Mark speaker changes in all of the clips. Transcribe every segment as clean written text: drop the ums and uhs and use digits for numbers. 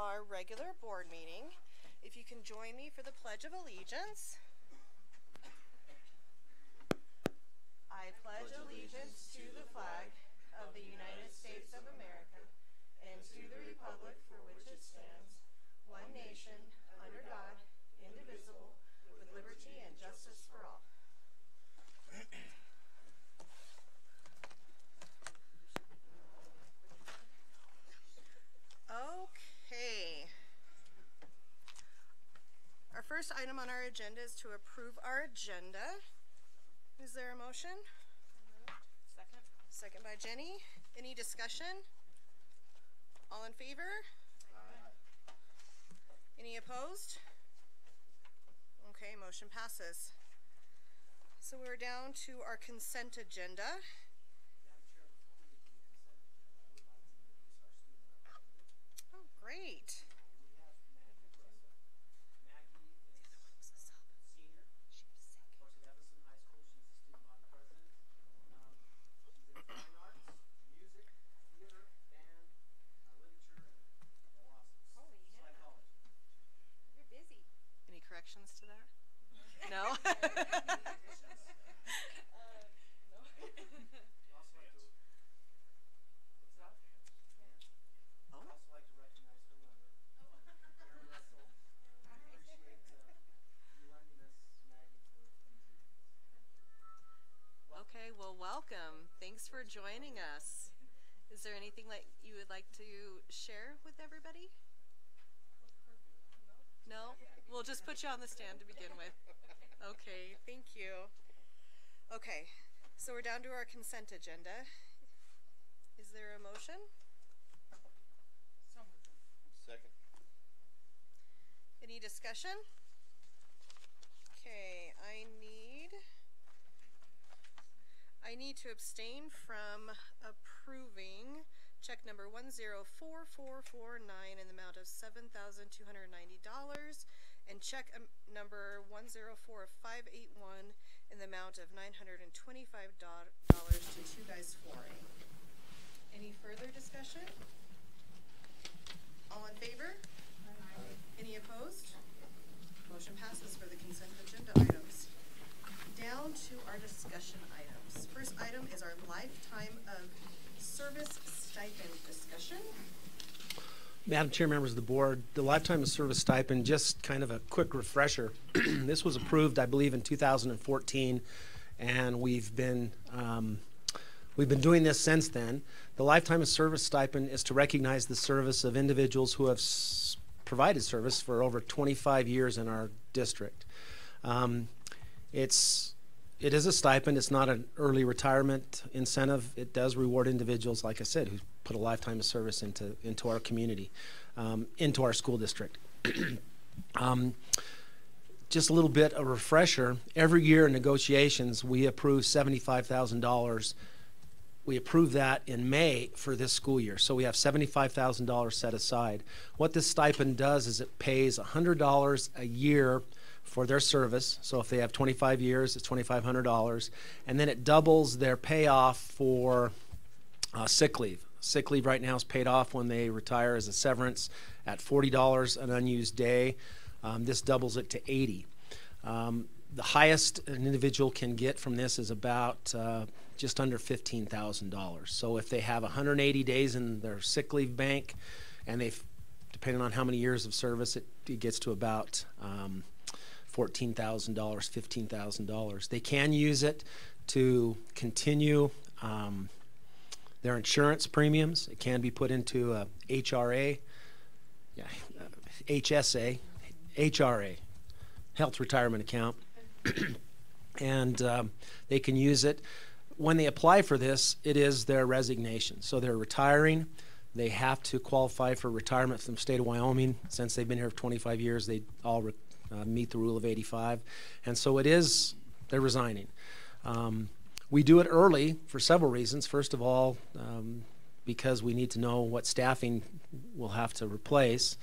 Speaker 1: our regular board meeting. If you can join me for the Pledge of Allegiance. I pledge allegiance to the flag of the United States of America and to the republic for which it stands, one nation, under God, indivisible, with liberty and justice for all. Okay. Our first item on our agenda is to approve our agenda. Is there a motion? Second. Second by Jenny. Any discussion? All in favor? Aye. Any opposed? Okay, motion passes. So we're down to our consent agenda. Oh, great. Corrections to that? No? No? Okay, well, welcome. Thanks for joining us. Is there anything like you would like to share with everybody? No? We'll just put you on the stand to begin with. Okay, thank you. Okay, so we're down to our consent agenda. Is there a motion?
Speaker 2: Second.
Speaker 1: Any discussion? Okay, I need to abstain from approving check number 104449 in the amount of $7,290 and check number 104581 in the amount of $925 to Two Guys Flooring. Any further discussion? All in favor? Aye. Any opposed? Motion passes for the consent agenda items. Down to our discussion items. First item is our lifetime of service stipend discussion.
Speaker 3: Madam Chair, members of the board, the lifetime of service stipend, just kind of a quick refresher. This was approved, I believe, in 2014, and we've been doing this since then. The lifetime of service stipend is to recognize the service of individuals who have provided service for over 25 years in our district. It is a stipend. It's not an early retirement incentive. It does reward individuals, like I said, who put a lifetime of service into our community, into our school district. Just a little bit of a refresher. Every year in negotiations, we approve $75,000. We approve that in May for this school year. So we have $75,000 set aside. What this stipend does is it pays $100 a year for their service. So if they have 25 years, it's $2,500. And then it doubles their payoff for sick leave. Sick leave right now is paid off when they retire as a severance at $40 an unused day. This doubles it to $80. The highest an individual can get from this is about just under $15,000. So if they have 180 days in their sick leave bank, and they've, depending on how many years of service, it gets to about $14,000, $15,000. They can use it to continue their insurance premiums. It can be put into a HRA, HSA, HRA, health retirement account, and they can use it. When they apply for this, it is their resignation. So they're retiring. They have to qualify for retirement from the state of Wyoming. Since they've been here for 25 years, they all meet the rule of 85. And so it is, they're resigning. We do it early for several reasons. First of all, because we need to know what staffing we'll have to replace.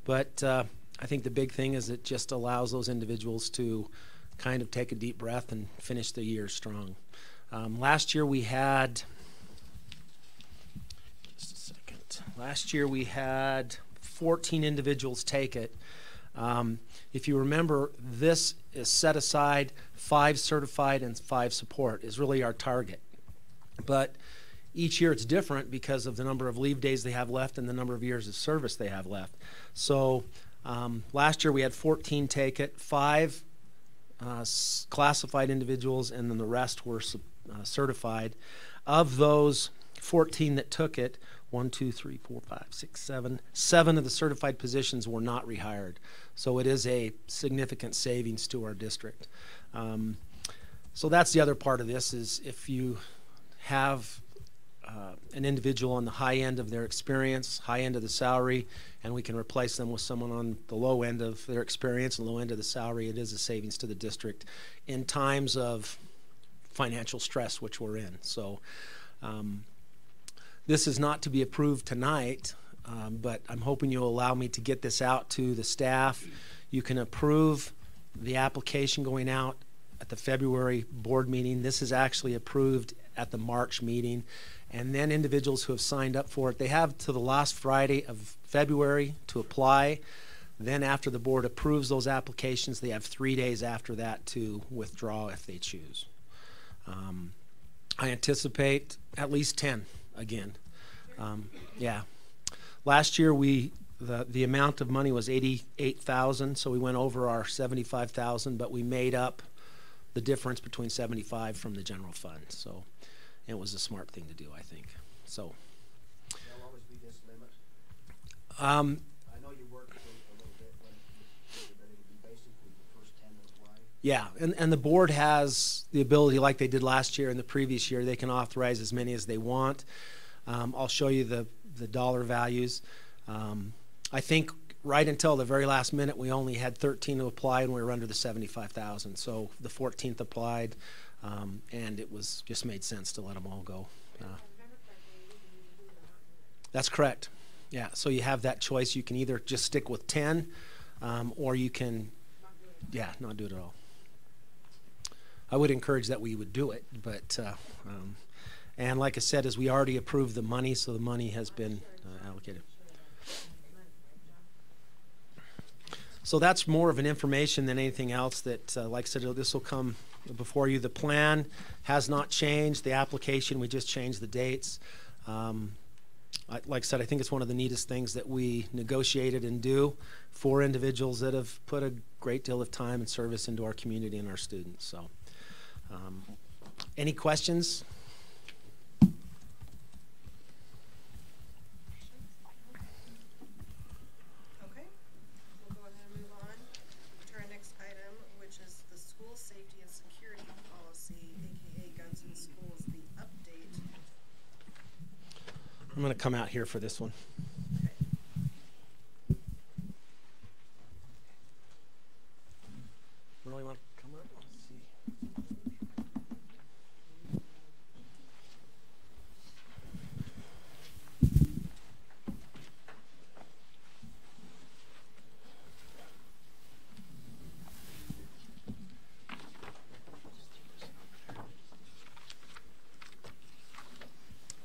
Speaker 3: But I think the big thing is it just allows those individuals to kind of take a deep breath and finish the year strong. Last year we had, just a second, last year we had 14 individuals take it. If you remember, this is set aside, 5 certified and 5 support is really our target. But each year it's different because of the number of leave days they have left and the number of years of service they have left. So last year we had 14 take it, 5 classified individuals, and then the rest were certified. Of those 14 that took it, 1, 2, 3, 4, 5, 6, 7. 7 of the certified positions were not rehired. So it is a significant savings to our district. So that's the other part of this, is if you have an individual on the high end of their experience, high end of the salary, and we can replace them with someone on the low end of their experience and low end of the salary, it is a savings to the district in times of financial stress, which we're in. So this is not to be approved tonight, but I'm hoping you'll allow me to get this out to the staff. You can approve the application going out at the February board meeting. This is actually approved at the March meeting. And then individuals who have signed up for it, they have to the last Friday of February to apply. Then after the board approves those applications, they have 3 days after that to withdraw if they choose. I anticipate at least 10 again. Yeah. Last year the amount of money was $88,000, so we went over our $75,000, but we made up the difference between $75,000 from the general fund. So it was a smart thing to do, I think. So.
Speaker 2: There'll always be this limit. I know you worked a little bit, but it would be basically the first 10 that apply.
Speaker 3: Yeah, and the board has the ability, like they did last year and the previous year, they can authorize as many as they want. I'll show you the dollar values. I think right until the very last minute, we only had 13 to apply, and we were under the 75,000. So the 14th applied, and it was just made sense to let them all go. That's correct. Yeah. So you have that choice. You can either just stick with 10, or you can, not do it at all. I would encourage that we would do it, but and like I said, as we already approved the money, so the money has been allocated. So that's more of an information than anything else that, like I said, this will come before you. The plan has not changed. The application, we just changed the dates. Like I said, I think it's one of the neatest things that we negotiated and do for individuals that have put a great deal of time and service into our community and our students. So, any questions? I'm going to come out here for this one.
Speaker 1: Okay.
Speaker 3: Really want to come up? Let's see.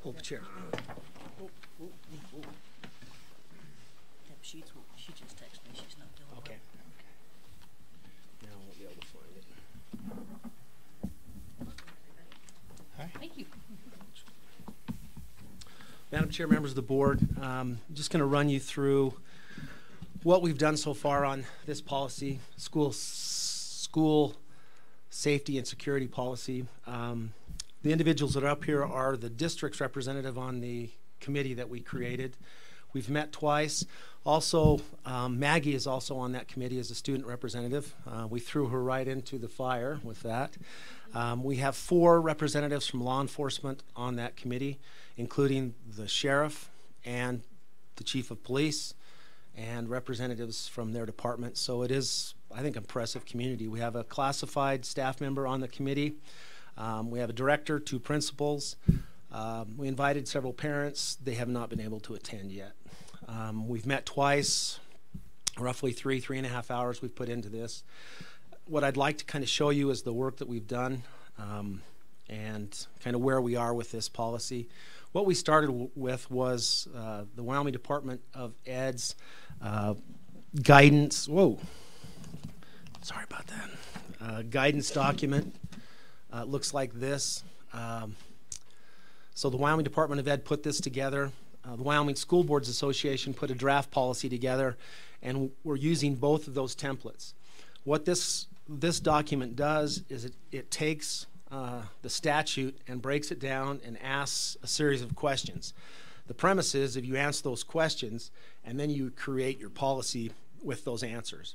Speaker 3: Hold the chair.
Speaker 4: She just texted me. She's not doing it.
Speaker 3: Okay. Now I won't be able to find it.
Speaker 4: Hi. Thank you.
Speaker 3: Madam Chair, members of the board, I'm just going to run you through what we've done so far on this policy, school safety and security policy. The individuals that are up here are the district's representative on the committee that we created. We've met twice. Also, Maggie is also on that committee as a student representative. We threw her right into the fire with that. We have 4 representatives from law enforcement on that committee, including the sheriff and the chief of police and representatives from their department. So it is, I think, impressive community. We have a classified staff member on the committee. We have a director, 2 principals. We invited several parents. They have not been able to attend yet. We've met twice, roughly 3.5 hours we've put into this. What I'd like to kind of show you is the work that we've done and kind of where we are with this policy. What we started with was the Wyoming Department of Ed's guidance. Whoa, sorry about that. Guidance document. Looks like this. So the Wyoming Department of Ed put this together. The Wyoming School Boards Association put a draft policy together, and we're using both of those templates. What this document does is it takes the statute and breaks it down and asks a series of questions. The premise is if you answer those questions and then you create your policy with those answers.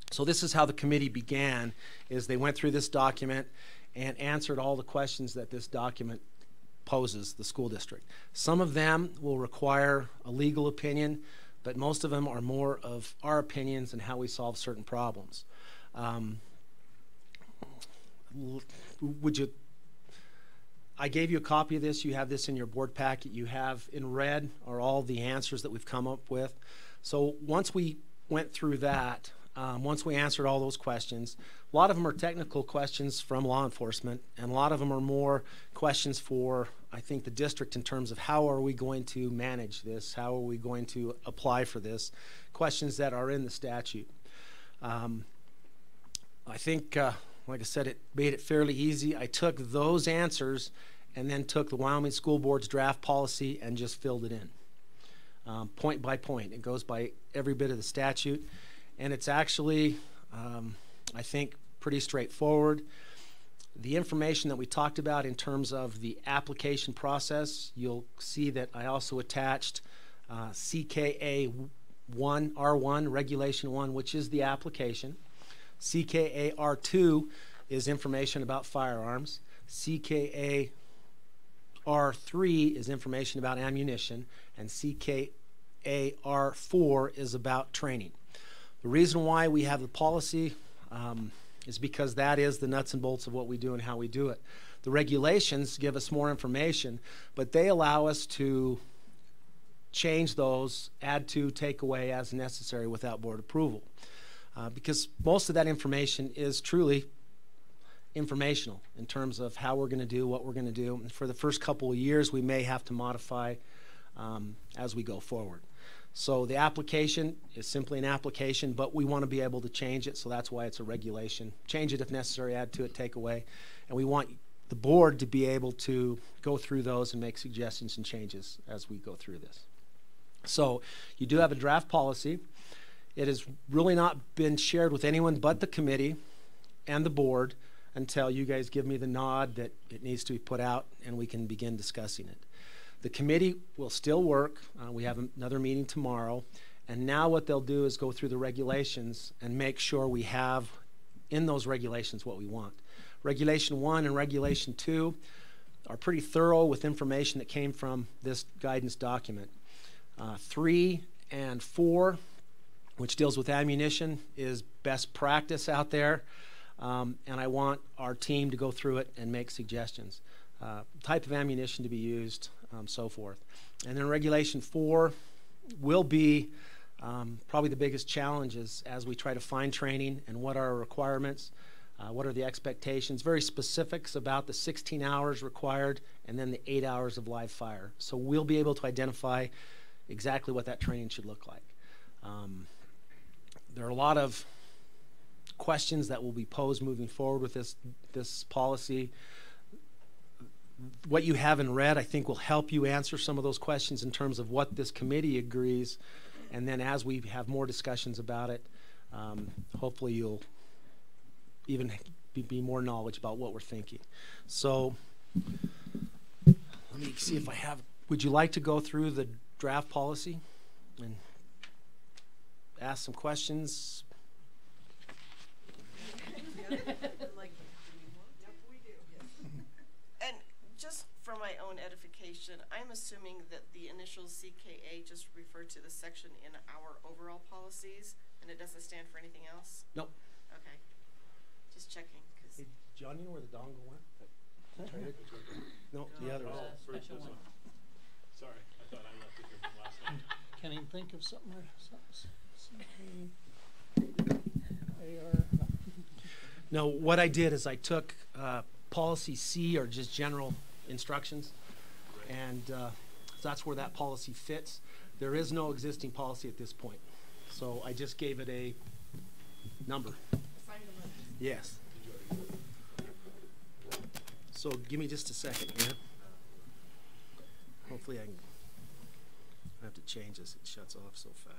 Speaker 3: So this is how the committee began, is they went through this document and answered all the questions that this document poses the school district. Some of them will require a legal opinion, but most of them are more of our opinions and how we solve certain problems. I gave you a copy of this. You have this in your board packet. You have in red are all the answers that we've come up with. So once we went through that, once we answered all those questions, a lot of them are technical questions from law enforcement, and a lot of them are more questions for, I think, the district in terms of how are we going to manage this, how are we going to apply for this, questions that are in the statute. I think, like I said, it made it fairly easy. I took those answers and then took the Wyoming School Board's draft policy and just filled it in, point by point. It goes by every bit of the statute. And it's actually, I think, pretty straightforward. The information that we talked about in terms of the application process, you'll see that I also attached CKA 1, R1, Regulation 1, which is the application. CKA R2 is information about firearms. CKA R3 is information about ammunition. And CKA R4 is about training. The reason why we have the policy is because that is the nuts and bolts of what we do and how we do it. The regulations give us more information, but they allow us to change those, add to, take away as necessary without board approval. Because most of that information is truly informational in terms of how we're going to do what we're going to do. And for the first couple of years, we may have to modify as we go forward. So the application is simply an application, but we want to be able to change it, so that's why it's a regulation. Change it if necessary, add to it, take away. And we want the board to be able to go through those and make suggestions and changes as we go through this. So you do have a draft policy. It has really not been shared with anyone but the committee and the board until you guys give me the nod that it needs to be put out and we can begin discussing it. The committee will still work. We have another meeting tomorrow. And now what they'll do is go through the regulations and make sure we have in those regulations what we want. Regulation 1 and Regulation 2 are pretty thorough with information that came from this guidance document. 3 and 4, which deals with ammunition, is best practice out there. And I want our team to go through it and make suggestions. Type of ammunition to be used, so forth. And then Regulation 4 will be probably the biggest challenges as we try to find training and what are our requirements, what are the expectations, very specifics about the 16 hours required and then the 8 hours of live fire. So we'll be able to identify exactly what that training should look like. There are a lot of questions that will be posed moving forward with this policy. What you have in red, I think, will help you answer some of those questions in terms of what this committee agrees. And then as we have more discussions about it, hopefully you'll even be more knowledge about what we're thinking. So let me see if I have, would you like to go through the draft policy and ask some questions?
Speaker 5: And just for my own edification, I'm assuming that the initials CKA just refer to the section in our overall policies, and it doesn't stand for anything else?
Speaker 3: Nope.
Speaker 5: Okay. Just checking.
Speaker 3: Hey, John, you know where the dongle went? No, the other one.
Speaker 4: Special one.
Speaker 6: Sorry, I thought I left it here from last night.
Speaker 4: Can't even think of something.
Speaker 3: No, what I did is I took policy C, or just general instructions, And that's where that policy fits. There is no existing policy at this point. So I just gave it a number. Yes. So give me just a second here. Hopefully I have to change this. It shuts off so fast.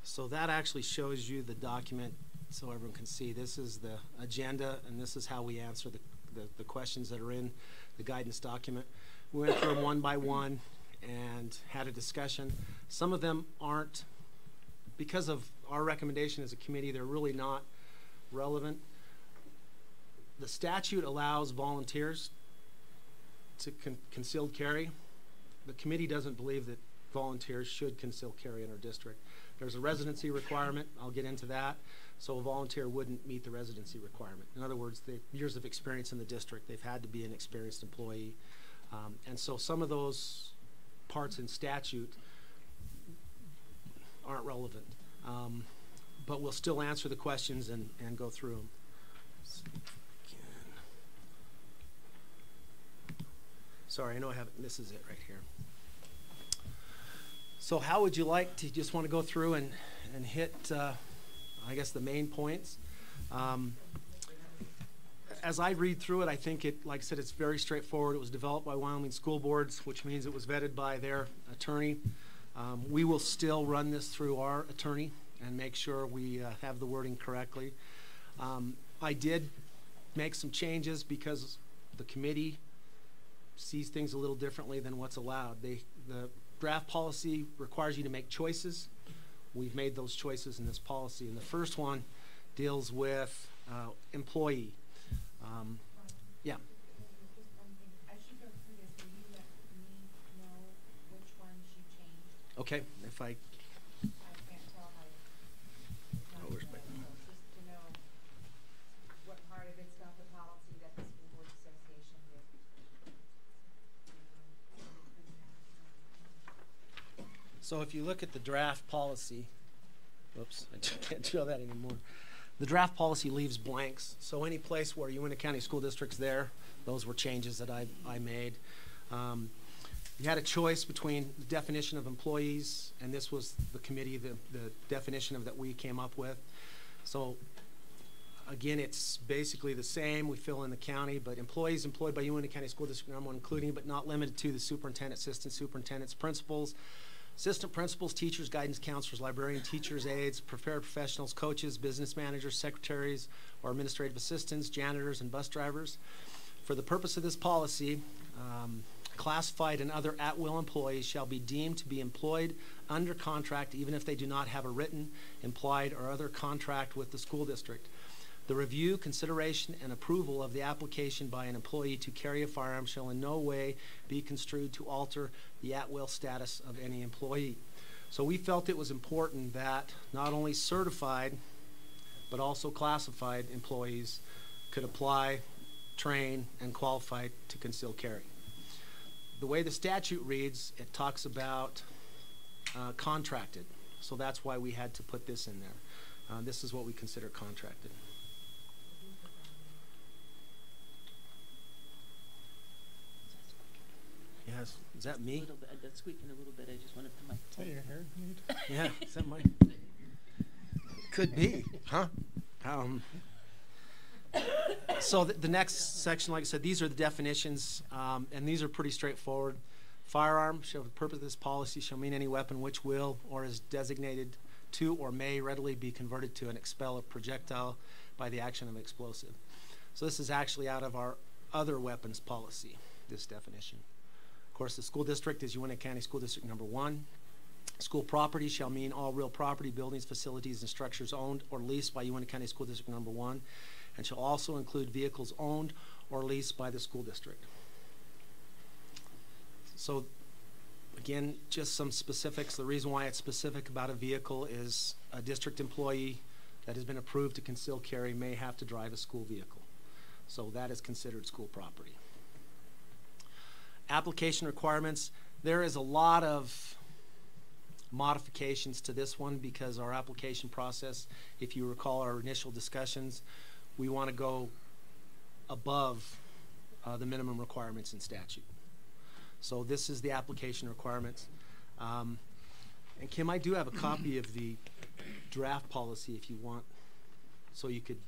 Speaker 3: So that actually shows you the document so everyone can see. This is the agenda, and this is how we answer the questions that are in the guidance document. We went through them one by one and had a discussion. Some of them aren't, because of our recommendation as a committee, they're really not relevant. The statute allows volunteers to concealed carry. The committee doesn't believe that volunteers should conceal carry in our district. There's a residency requirement. I'll get into that. So a volunteer wouldn't meet the residency requirement. In other words, the years of experience in the district, they've had to be an experienced employee. And so some of those parts in statute aren't relevant. But we'll still answer the questions and go through them. Sorry, I know I haven't, this is it right here. So how would you like to just want to go through and hit, I guess, the main points? As I read through it, I think it, like I said, it's very straightforward. It was developed by Wyoming School Boards, which means it was vetted by their attorney. We will still run this through our attorney and make sure we have the wording correctly. I did make some changes because the committee sees things a little differently than what's allowed. The draft policy requires you to make choices. We've made those choices in this policy. And the first one deals with employee. Yeah.
Speaker 7: Just one thing. As you go through this, will you let me know which ones you changed?
Speaker 3: Okay. If I
Speaker 7: can't tell how.
Speaker 3: Oh, where's my-
Speaker 7: Just to know what part of it's not the policy that the School Board Association did.
Speaker 3: So if you look at the draft policy, whoops, I can't draw that anymore. The draft policy leaves blanks. So any place where Uintah County School District's there, those were changes that I made. You had a choice between the definition of employees, and this was the committee, the definition of that we came up with. So again, it's basically the same. We fill in the county, but employees employed by Uintah County School District #1, including but not limited to the superintendent, assistant superintendents, principals, assistant principals, teachers, guidance counselors, librarian, teachers, aides, prepared professionals, coaches, business managers, secretaries, or administrative assistants, janitors, and bus drivers. For the purpose of this policy, classified and other at-will employees shall be deemed to be employed under contract even if they do not have a written, implied, or other contract with the school district. The review, consideration, and approval of the application by an employee to carry a firearm shall in no way be construed to alter the at-will status of any employee. So we felt it was important that not only certified, but also classified employees could apply, train, and qualify to conceal carry. The way the statute reads, it talks about contracted. So that's why we had to put this in there. This is what we consider contracted. Yes, is that me?
Speaker 4: A little bit, that's squeaking a little bit. I just wanted the mic.
Speaker 6: Is that your hair?
Speaker 3: Yeah, is that my? Could be, huh? So the next section, like I said, these are the definitions, and these are pretty straightforward. Firearm, shall the purpose of this policy shall mean any weapon which will or is designated to or may readily be converted to and expel a projectile by the action of an explosive. So this is actually out of our other weapons policy, this definition. Of course, the school district is Uintah County School District #1. School property shall mean all real property, buildings, facilities, and structures owned or leased by Uintah County School District #1. and shall also include vehicles owned or leased by the school district. So again, just some specifics. The reason why it's specific about a vehicle is a district employee that has been approved to conceal carry may have to drive a school vehicle. So that is considered school property. Application requirements. There is a lot of modifications to this one because our application process, if you recall our initial discussions, we want to go above the minimum requirements in statute. So this is the application requirements. And Kim, I do have a copy of the draft policy if you want, so you could,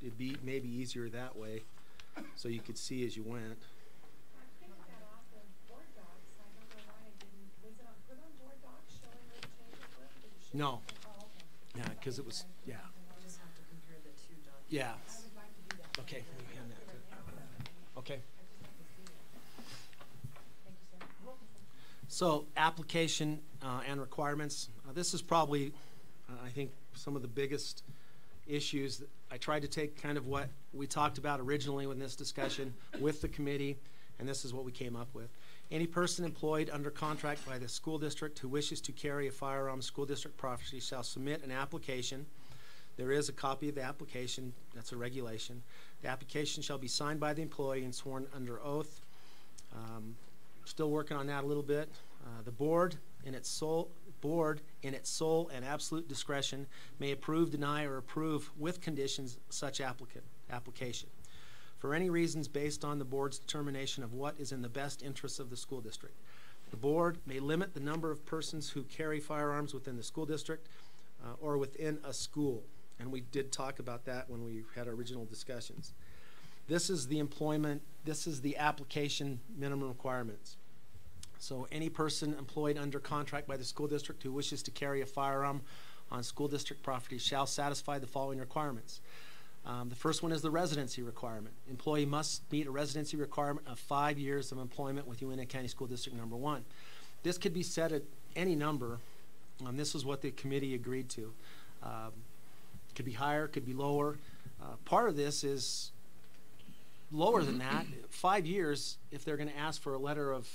Speaker 3: it'd be maybe easier that way, so you could see as you went.
Speaker 7: I picked that off of board docs. I don't know why I didn't. Was it put on board docs showing where the changes were? Did it show?
Speaker 3: No.
Speaker 7: Oh, okay.
Speaker 3: Yeah, because it was, yeah.
Speaker 5: You just have to compare the two documents.
Speaker 3: Yeah.
Speaker 7: I would like to do that.
Speaker 3: Okay, let me hand that to- okay.
Speaker 7: I just like to see it. Thank you, sir.
Speaker 3: So application and requirements. This is probably, I think, some of the biggest issues. I tried to take kind of what we talked about originally in this discussion with the committee, and this is what we came up with. Any person employed under contract by the school district who wishes to carry a firearm school district property shall submit an application. There is a copy of the application. That's a regulation. The application shall be signed by the employee and sworn under oath. Still working on that a little bit. The board in its sole and absolute discretion may approve, deny, or approve with conditions such application. For any reasons based on the board's determination of what is in the best interests of the school district. The board may limit the number of persons who carry firearms within the school district or within a school. And we did talk about that when we had our original discussions. This is the employment, this is the application minimum requirements. So any person employed under contract by the school district who wishes to carry a firearm on school district property shall satisfy the following requirements. The first one is the residency requirement. Employee must meet a residency requirement of 5 years of employment with Uintah County School District number 1. This could be set at any number. This is what the committee agreed to. Could be higher, could be lower. Part of this is lower than that. 5 years, if they're going to ask for a letter of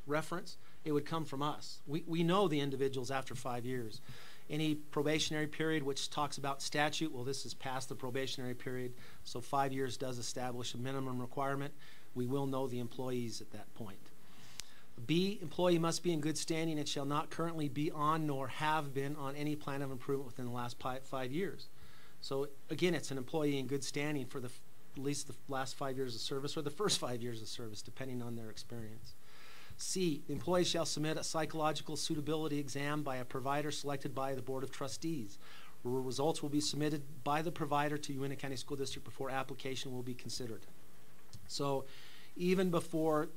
Speaker 3: reference, it would come from us. We know the individuals after 5 years. Any probationary period, which talks about statute, well, this is past the probationary period, so 5 years does establish a minimum requirement. We will know the employees at that point. B, employee must be in good standing and shall not currently be on nor have been on any plan of improvement within the last 5 years. So again, it's an employee in good standing for at least the last 5 years of service or the first 5 years of service, depending on their experience. C, the employee shall submit a psychological suitability exam by a provider selected by the Board of Trustees. Results will be submitted by the provider to Uintah County School District before application will be considered. So even before,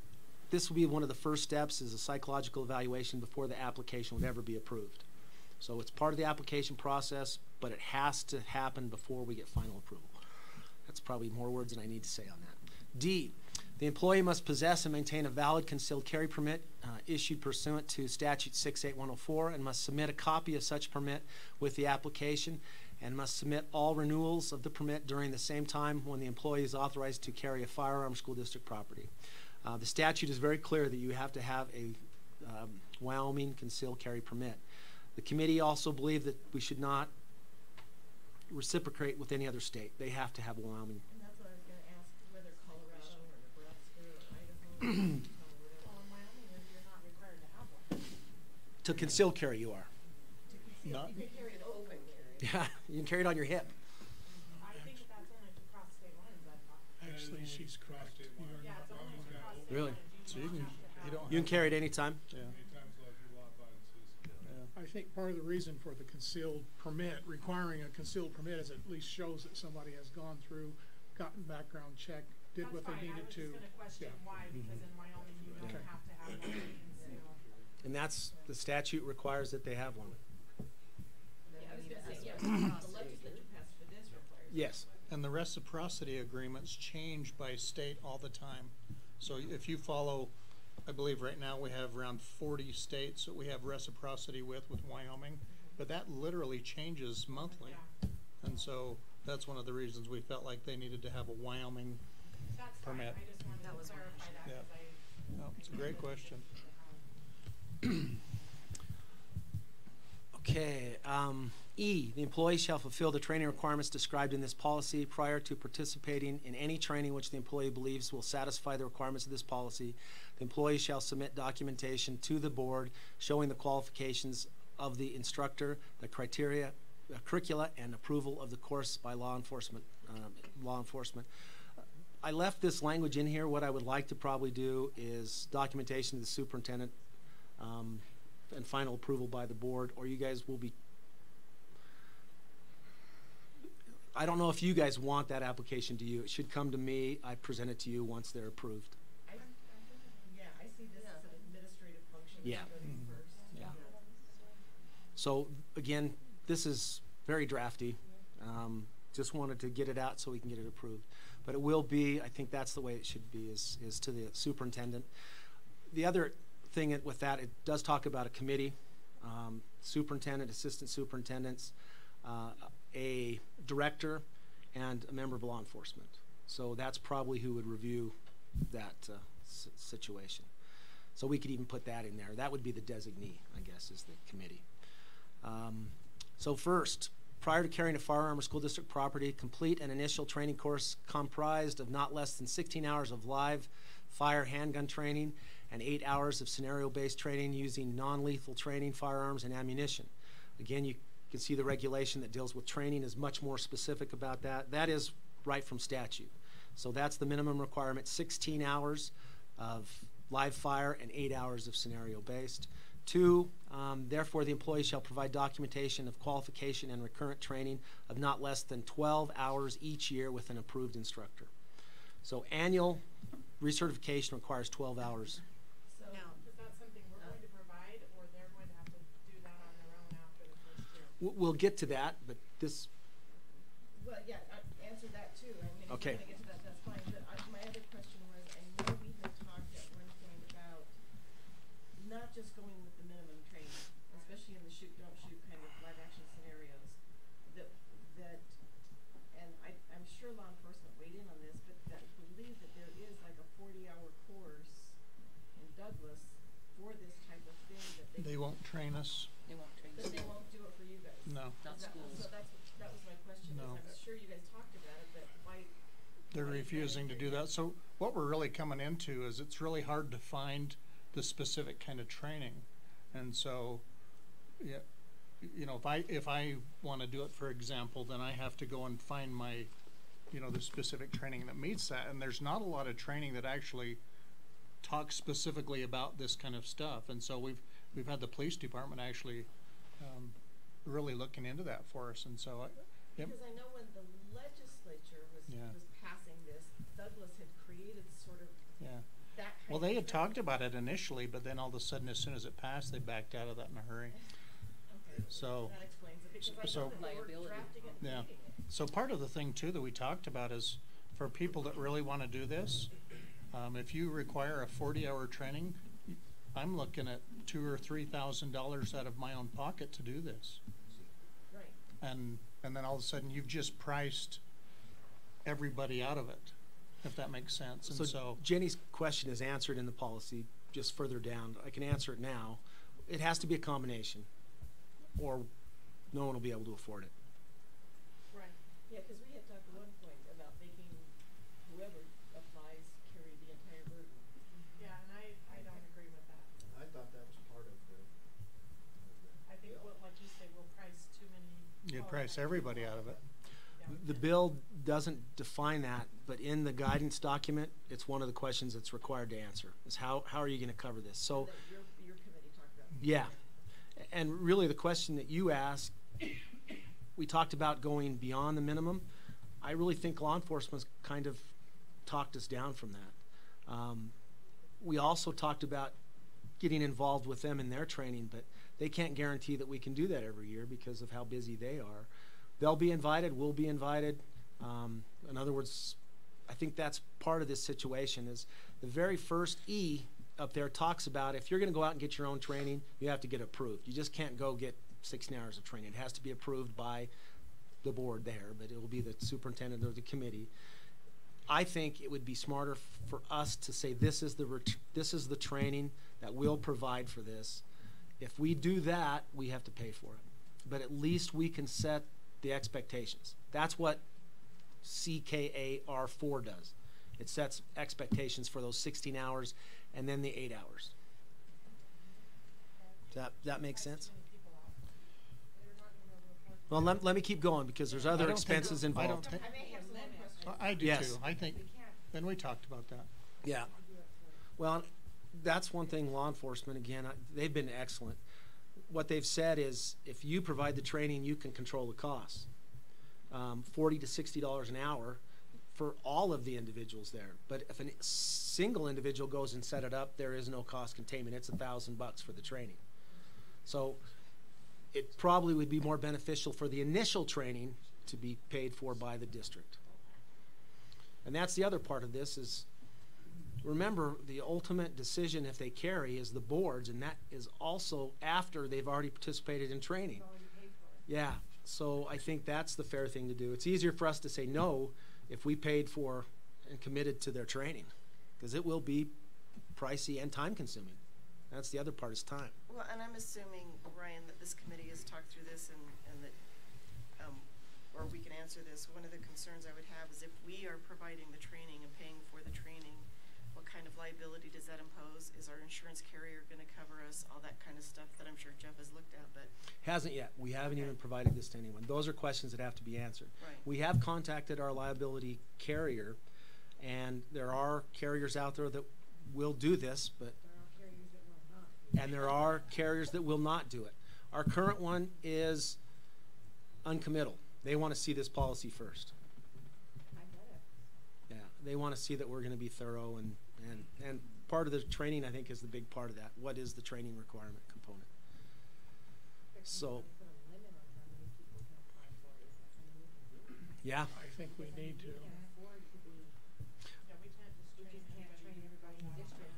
Speaker 3: this will be one of the first steps, is a psychological evaluation before the application would ever be approved. So it's part of the application process, but it has to happen before we get final approval. That's probably more words than I need to say on that. D, the employee must possess and maintain a valid concealed carry permit issued pursuant to Statute 68104 and must submit a copy of such permit with the application and must submit all renewals of the permit during the same time when the employee is authorized to carry a firearm school district property. The statute is very clear that you have to have a Wyoming concealed carry permit. The committee also believed that we should not reciprocate with any other state. They have to have Wyoming.
Speaker 5: And that's what I was gonna ask, whether Colorado or Nebraska or Idaho.
Speaker 7: Well, in Wyoming, you're not required to have one.
Speaker 3: To conceal carry, you are.
Speaker 7: You could carry it open carry.
Speaker 3: Yeah, you can carry it on your hip.
Speaker 7: I think that that's only to cross state lines, I thought.
Speaker 8: Actually, she's crossed it.
Speaker 7: Yeah, it's only to cross state
Speaker 3: Really?
Speaker 7: lines.
Speaker 8: So you can, you don't
Speaker 3: You can carry it anytime.
Speaker 8: Yeah.
Speaker 6: Anytime like your law violence.
Speaker 8: I think part of the reason for the concealed permit, requiring a concealed permit, is at least shows that somebody has gone through, gotten background check, did what they needed to.
Speaker 7: That's fine, I was just gonna question
Speaker 8: Yeah.
Speaker 7: why, because in Wyoming, you don't
Speaker 8: Okay.
Speaker 7: have to have one to conceal.
Speaker 3: And that's, the statute requires that they have one. Yes.
Speaker 9: And the reciprocity agreements change by state all the time. So if you follow, I believe right now we have around 40 states that we have reciprocity with Wyoming, but that literally changes monthly. And so that's one of the reasons we felt like they needed to have a Wyoming
Speaker 7: That's fine,
Speaker 9: permit.
Speaker 7: I just wanted
Speaker 1: That
Speaker 7: to
Speaker 1: was my
Speaker 7: clarify that,
Speaker 9: Yeah.
Speaker 7: cause I.
Speaker 9: No, it's a great question.
Speaker 3: Okay, E, the employee shall fulfill the training requirements described in this policy prior to participating in any training which the employee believes will satisfy the requirements of this policy. The employee shall submit documentation to the board showing the qualifications of the instructor, the criteria, curricula, and approval of the course by law enforcement. I left this language in here. What I would like to probably do is documentation to the superintendent, and final approval by the board, or you guys will be, I don't know if you guys want that application to you. It should come to me. I present it to you once they're approved.
Speaker 5: Yeah, I see this as an administrative function.
Speaker 3: Yeah.
Speaker 5: First.
Speaker 3: Yeah. So again, this is very drafty. Just wanted to get it out so we can get it approved. But it will be, I think that's the way it should be, is to the superintendent. The other thing with that, it does talk about a committee, superintendent, assistant superintendents, a director, and a member of law enforcement. So that's probably who would review that situation. So we could even put that in there. That would be the designee, I guess, is the committee. So first, prior to carrying a firearm or school district property, complete an initial training course comprised of not less than 16 hours of live fire handgun training and 8 hours of scenario-based training using non-lethal training, firearms, and ammunition. Again, you can see the regulation that deals with training is much more specific about that. That is right from statute. So that's the minimum requirement, 16 hours of live fire and 8 hours of scenario-based. 2, therefore the employee shall provide documentation of qualification and recurrent training of not less than 12 hours each year with an approved instructor. So annual recertification requires 12 hours.
Speaker 7: So, is that something we're going to provide, or they're going to have to do that on their own after the first year?
Speaker 3: We'll get to that, but this,
Speaker 5: Well, yeah, answer that too. I mean, if
Speaker 3: Okay.
Speaker 5: you're gonna get to that, that's fine. But my other question was, I know we had talked at one point about not just going with the minimum training, especially in the shoot, don't shoot kind of live action scenarios. And I'm sure law enforcement weighed in on this, but I believe that there is like a 40-hour course in Douglas for this type of thing that
Speaker 9: They won't train us.
Speaker 4: They won't train
Speaker 5: that they won't do it for you guys.
Speaker 9: No.
Speaker 4: Not schools.
Speaker 5: So that was my question.
Speaker 9: No.
Speaker 5: I'm sure you guys talked about it, but why?
Speaker 9: They're
Speaker 5: why is that
Speaker 9: refusing to
Speaker 5: in
Speaker 9: do
Speaker 5: there?
Speaker 9: that. So what we're really coming into is it's really hard to find the specific kind of training. And so, yeah, you know, if I want to do it, for example, then I have to go and find my, you know, the specific training that meets that. And there's not a lot of training that actually talks specifically about this kind of stuff. And so we've had the police department actually really looking into that for us. And so
Speaker 5: Because I know when the legislature was passing this, Douglas had created sort of
Speaker 9: yeah.
Speaker 5: that kind
Speaker 9: Well,
Speaker 5: of
Speaker 9: they had
Speaker 5: training.
Speaker 9: talked about it initially, but then all of a sudden, as soon as it passed, they backed out of that in a hurry.
Speaker 5: Okay,
Speaker 9: So,
Speaker 5: that explains it, because I
Speaker 9: so-
Speaker 5: know that they were
Speaker 4: Liability.
Speaker 5: drafting it and
Speaker 9: yeah.
Speaker 5: reading it.
Speaker 9: So part of the thing too that we talked about is for people that really want to do this, if you require a 40-hour training, I'm looking at $2,000 or $3,000 out of my own pocket to do this.
Speaker 5: Right.
Speaker 9: And then all of a sudden you've just priced everybody out of it, if that makes sense. And so
Speaker 3: Jenny's question is answered in the policy just further down. I can answer it now. It has to be a combination, or no one will be able to afford it.
Speaker 5: Right. Yeah, because we had talked at one point about making whoever applies carry the entire burden.
Speaker 7: Yeah, and I don't agree with that.
Speaker 2: I thought that was part of the
Speaker 7: I think,
Speaker 2: bill.
Speaker 7: like you say, we'll price too many.
Speaker 9: you price
Speaker 7: qualified
Speaker 9: everybody
Speaker 7: people
Speaker 9: out of it.
Speaker 7: Yeah.
Speaker 3: The bill doesn't define that, but in the guidance document, it's one of the questions that's required to answer, is how are you gonna cover this? So,
Speaker 5: That your committee talked about.
Speaker 3: yeah. And really the question that you asked, we talked about going beyond the minimum. I really think law enforcement's kind of talked us down from that. We also talked about getting involved with them in their training, but they can't guarantee that we can do that every year because of how busy they are. They'll be invited, we'll be invited. In other words, I think that's part of this situation is the very first E up there talks about if you're gonna go out and get your own training, you have to get approved. You just can't go get 16 hours of training. It has to be approved by the board there, but it will be the superintendent or the committee. I think it would be smarter for us to say this is the training that we'll provide for this. If we do that, we have to pay for it. But at least we can set the expectations. That's what CKAR4 does. It sets expectations for those 16 hours and then the 8 hours. Does that make sense? Well, let me keep going because there's other expenses involved.
Speaker 9: I do
Speaker 3: Yes.
Speaker 9: too. I think, and we talked about that.
Speaker 3: Yeah. Well, that's one thing law enforcement, again, they've been excellent. What they've said is if you provide the training, you can control the costs. $40 to $60 an hour for all of the individuals there. But if a single individual goes and set it up, there is no cost containment. It's $1,000 for the training. So it probably would be more beneficial for the initial training to be paid for by the district. And that's the other part of this is, remember, the ultimate decision if they carry is the boards, and that is also after they've already participated in training. Yeah, so I think that's the fair thing to do. It's easier for us to say no if we paid for and committed to their training, because it will be pricey and time consuming. That's the other part is time.
Speaker 5: Well, and I'm assuming, Ryan, that this committee has talked through this and that, or we can answer this. One of the concerns I would have is if we are providing the training and paying for the training, what kind of liability does that impose? Is our insurance carrier going to cover us? All that kind of stuff that I'm sure Jeff has looked at, but.
Speaker 3: Hasn't yet. We haven't even provided this to anyone. Those are questions that have to be answered.
Speaker 5: Right.
Speaker 3: We have contacted our liability carrier, and there are carriers out there that will do this, but and there are carriers that will not do it. Our current one is uncommittal. They want to see this policy first. Yeah, they want to see that we're going to be thorough, and part of the training, I think, is the big part of that. What is the training requirement component? So, yeah.
Speaker 8: I think we need to.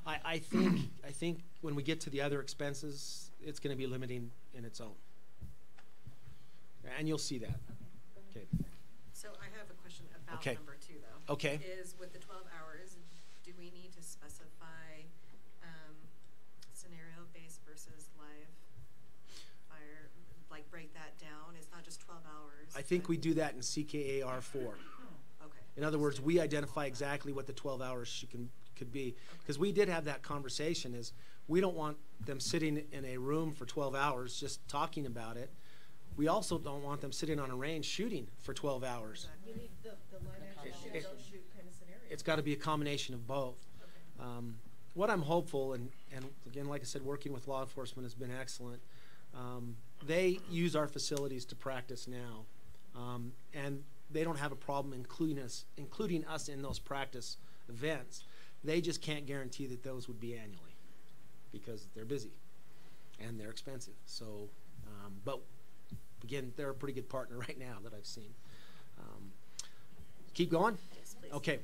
Speaker 3: I think when we get to the other expenses, it's going to be limiting in its own. And you'll see that. Okay.
Speaker 1: So I have a question about
Speaker 3: Okay.
Speaker 1: number 2, though.
Speaker 3: Okay.
Speaker 1: Is with the 12 hours, do we need to specify scenario-based versus live fire, like break that down? It's not just 12 hours.
Speaker 3: I think
Speaker 1: but-
Speaker 3: we do that in CKAR4.
Speaker 1: Okay.
Speaker 3: In other words, we identify exactly what the 12 hours could be. Because we did have that conversation is we don't want them sitting in a room for 12 hours just talking about it. We also don't want them sitting on a range shooting for 12 hours.
Speaker 5: You need the live action shoot, don't shoot kind of scenario.
Speaker 3: It's got to be a combination of both. What I'm hopeful, and again, like I said, working with law enforcement has been excellent. They use our facilities to practice now, and they don't have a problem including us in those practice events. They just can't guarantee that those would be annually because they're busy and they're expensive. So, but again, they're a pretty good partner right now that I've seen. Keep going?
Speaker 1: Yes, please.
Speaker 3: Okay.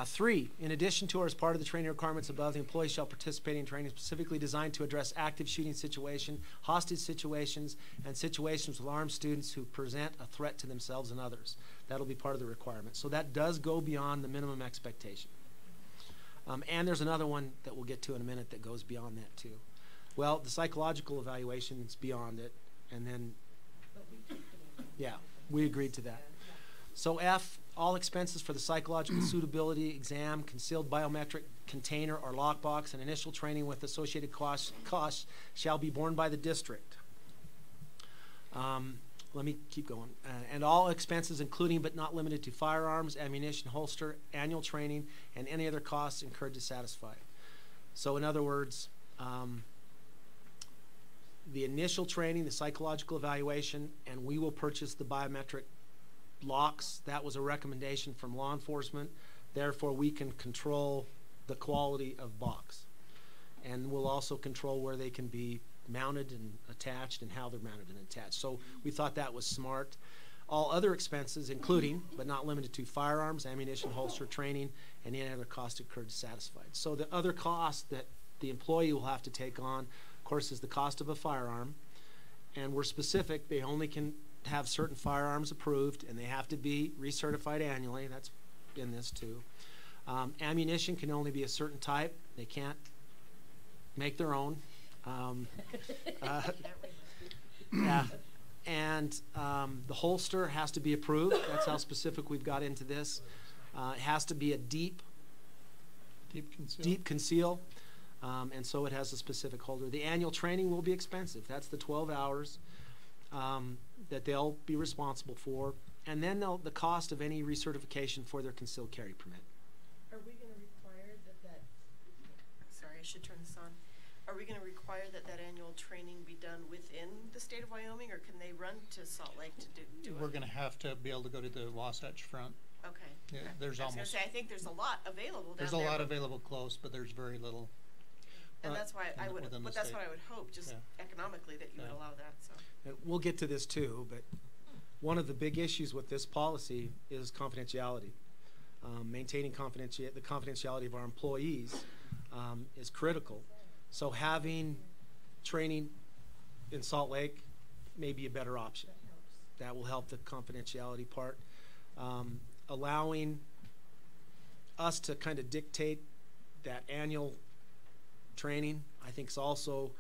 Speaker 3: 3, in addition to or as part of the training requirements above, the employee shall participate in training specifically designed to address active shooting situation, hostage situations, and situations with armed students who present a threat to themselves and others. That'll be part of the requirement. So that does go beyond the minimum expectation. And there's another one that we'll get to in a minute that goes beyond that too. Well, the psychological evaluation is beyond it, and then, yeah, we agreed to that. So F, all expenses for the psychological suitability exam, concealed biometric container or lockbox, and initial training with associated costs shall be borne by the district. Let me keep going. And all expenses including but not limited to firearms, ammunition, holster, annual training, and any other costs incurred to satisfy. So in other words, the initial training, the psychological evaluation, and we will purchase the biometric locks. That was a recommendation from law enforcement. Therefore, we can control the quality of box. And we'll also control where they can be mounted and attached and how they're mounted and attached. So we thought that was smart. All other expenses, including but not limited to firearms, ammunition, holster, training, and any other cost incurred to satisfy. So the other cost that the employee will have to take on, of course, is the cost of a firearm. And we're specific. They only can have certain firearms approved, and they have to be recertified annually. That's in this too. Ammunition can only be a certain type. They can't make their own. Yeah. And the holster has to be approved. That's how specific we've got into this. It has to be a deep conceal, and so it has a specific holder. The annual training will be expensive. That's the 12 hours that they'll be responsible for, and then the cost of any recertification for their concealed carry permit.
Speaker 5: Are we going to require that, sorry, I should turn this on. Are we going to require that annual training be done within the state of Wyoming, or can they run to Salt Lake to do it?
Speaker 9: We're going to have to be able to go to the Wasatch Front.
Speaker 5: Okay.
Speaker 9: Yeah,
Speaker 5: Okay.
Speaker 9: there's
Speaker 5: I was going to
Speaker 9: almost,
Speaker 5: say, I think there's a lot available down there.
Speaker 9: there's a lot available close, but there's very little.
Speaker 5: And that's why I would,
Speaker 9: within the
Speaker 5: but that's
Speaker 9: state.
Speaker 5: what I would hope, just
Speaker 9: Yeah.
Speaker 5: economically, that you would
Speaker 9: Yeah.
Speaker 5: allow that, so.
Speaker 3: And we'll get to this too, but one of the big issues with this policy is confidentiality. Maintaining the confidentiality of our employees is critical. So having training in Salt Lake may be a better option. That will help the confidentiality part. Allowing us to kind of dictate that annual training, I think, is also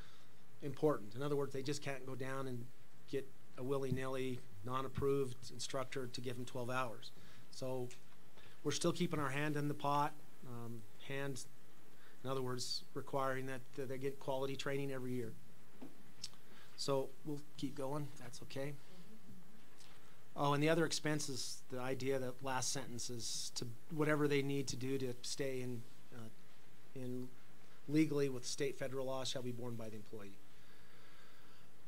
Speaker 3: important. In other words, they just can't go down and get a willy-nilly, non-approved instructor to give them 12 hours. So we're still keeping our hand in the pot, in other words, requiring that they get quality training every year. So we'll keep going, if that's okay. Oh, and the other expense is the idea that last sentence is to whatever they need to do to stay in legally with state federal law shall be borne by the employee.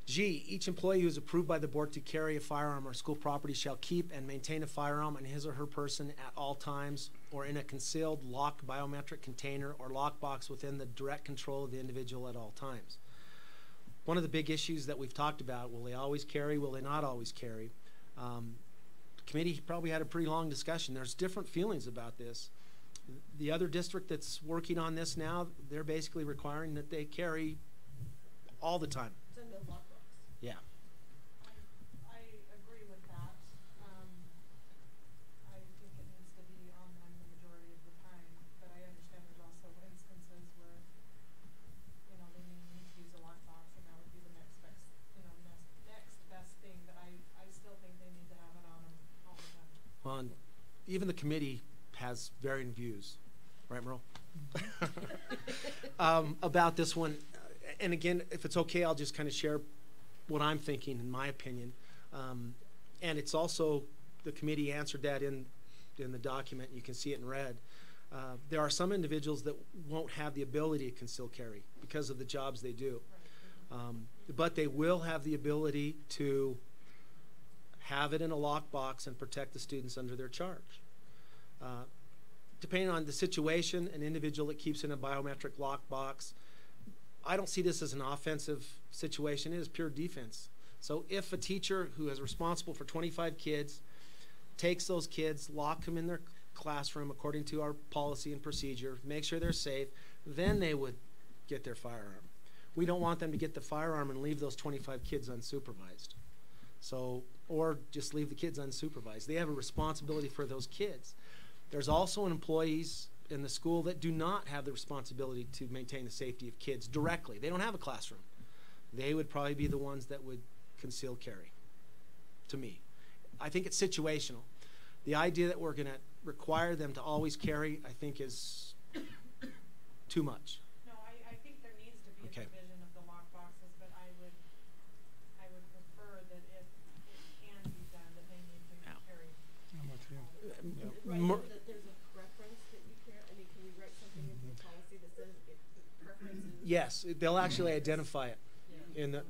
Speaker 3: G, each employee who is approved by the board to carry a firearm or school property shall keep and maintain a firearm on his or her person at all times or in a concealed locked biometric container or lockbox within the direct control of the individual at all times. One of the big issues that we've talked about, will they always carry, will they not always carry? The committee probably had a pretty long discussion. There's different feelings about this. The other district that's working on this now, they're basically requiring that they carry all the time.
Speaker 7: It's in the lockbox.
Speaker 3: Yeah.
Speaker 7: I agree with that. I think it needs to be on them the majority of the time, but I understand there's also instances where, you know, they may need to use a lockbox, and that would be the next best, next best thing, but I still think they need to have it on them all the time.
Speaker 3: Well, and even the committee has varying views, right, Merle? About this one. And again, if it's okay, I'll just kind of share what I'm thinking, in my opinion. And it's also, the committee answered that in the document. You can see it in red. There are some individuals that won't have the ability to conceal carry because of the jobs they do. But they will have the ability to have it in a lockbox and protect the students under their charge. Depending on the situation, an individual that keeps in a biometric lockbox, I don't see this as an offensive situation. It is pure defense. So if a teacher who is responsible for 25 kids takes those kids, lock them in their classroom according to our policy and procedure, make sure they're safe, then they would get their firearm. We don't want them to get the firearm and leave those 25 kids unsupervised. So, or just leave the kids unsupervised. They have a responsibility for those kids. There's also employees in the school that do not have the responsibility to maintain the safety of kids directly. They don't have a classroom. They would probably be the ones that would conceal carry, to me. I think it's situational. The idea that we're going to require them to always carry, I think, is too much.
Speaker 7: No, I think there needs to be a provision of the lockboxes, but I would prefer that if it can be done, that they need to carry.
Speaker 9: I'm with you.
Speaker 5: That there's a preference that you can't, I mean, can we write something into the policy that says preferences?
Speaker 3: Yes, they'll actually identify it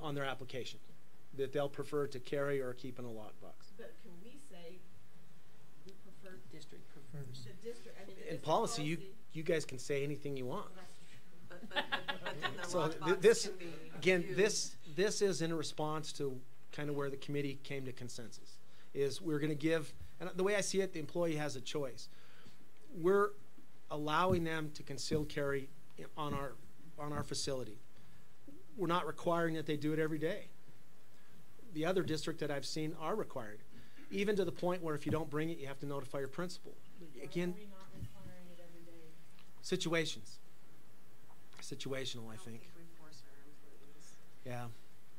Speaker 3: on their application, that they'll prefer to carry or keep in a lockbox.
Speaker 5: But can we say we prefer
Speaker 4: District prefers.
Speaker 5: the district? I mean,
Speaker 3: In policy, you guys can say anything you want.
Speaker 5: But then the
Speaker 3: So
Speaker 5: lockbox
Speaker 3: this,
Speaker 5: can be
Speaker 3: again,
Speaker 5: used.
Speaker 3: this is in response to kind of where the committee came to consensus, is we're going to give, and the way I see it, the employee has a choice. We're allowing them to conceal carry on our facility. We're not requiring that they do it every day. the other district that I've seen are required. Even to the point where if you don't bring it, you have to notify your principal. Again,
Speaker 7: Why are we not requiring it every day?
Speaker 3: situations. Situational, I think.
Speaker 5: we force our employees.
Speaker 3: Yeah.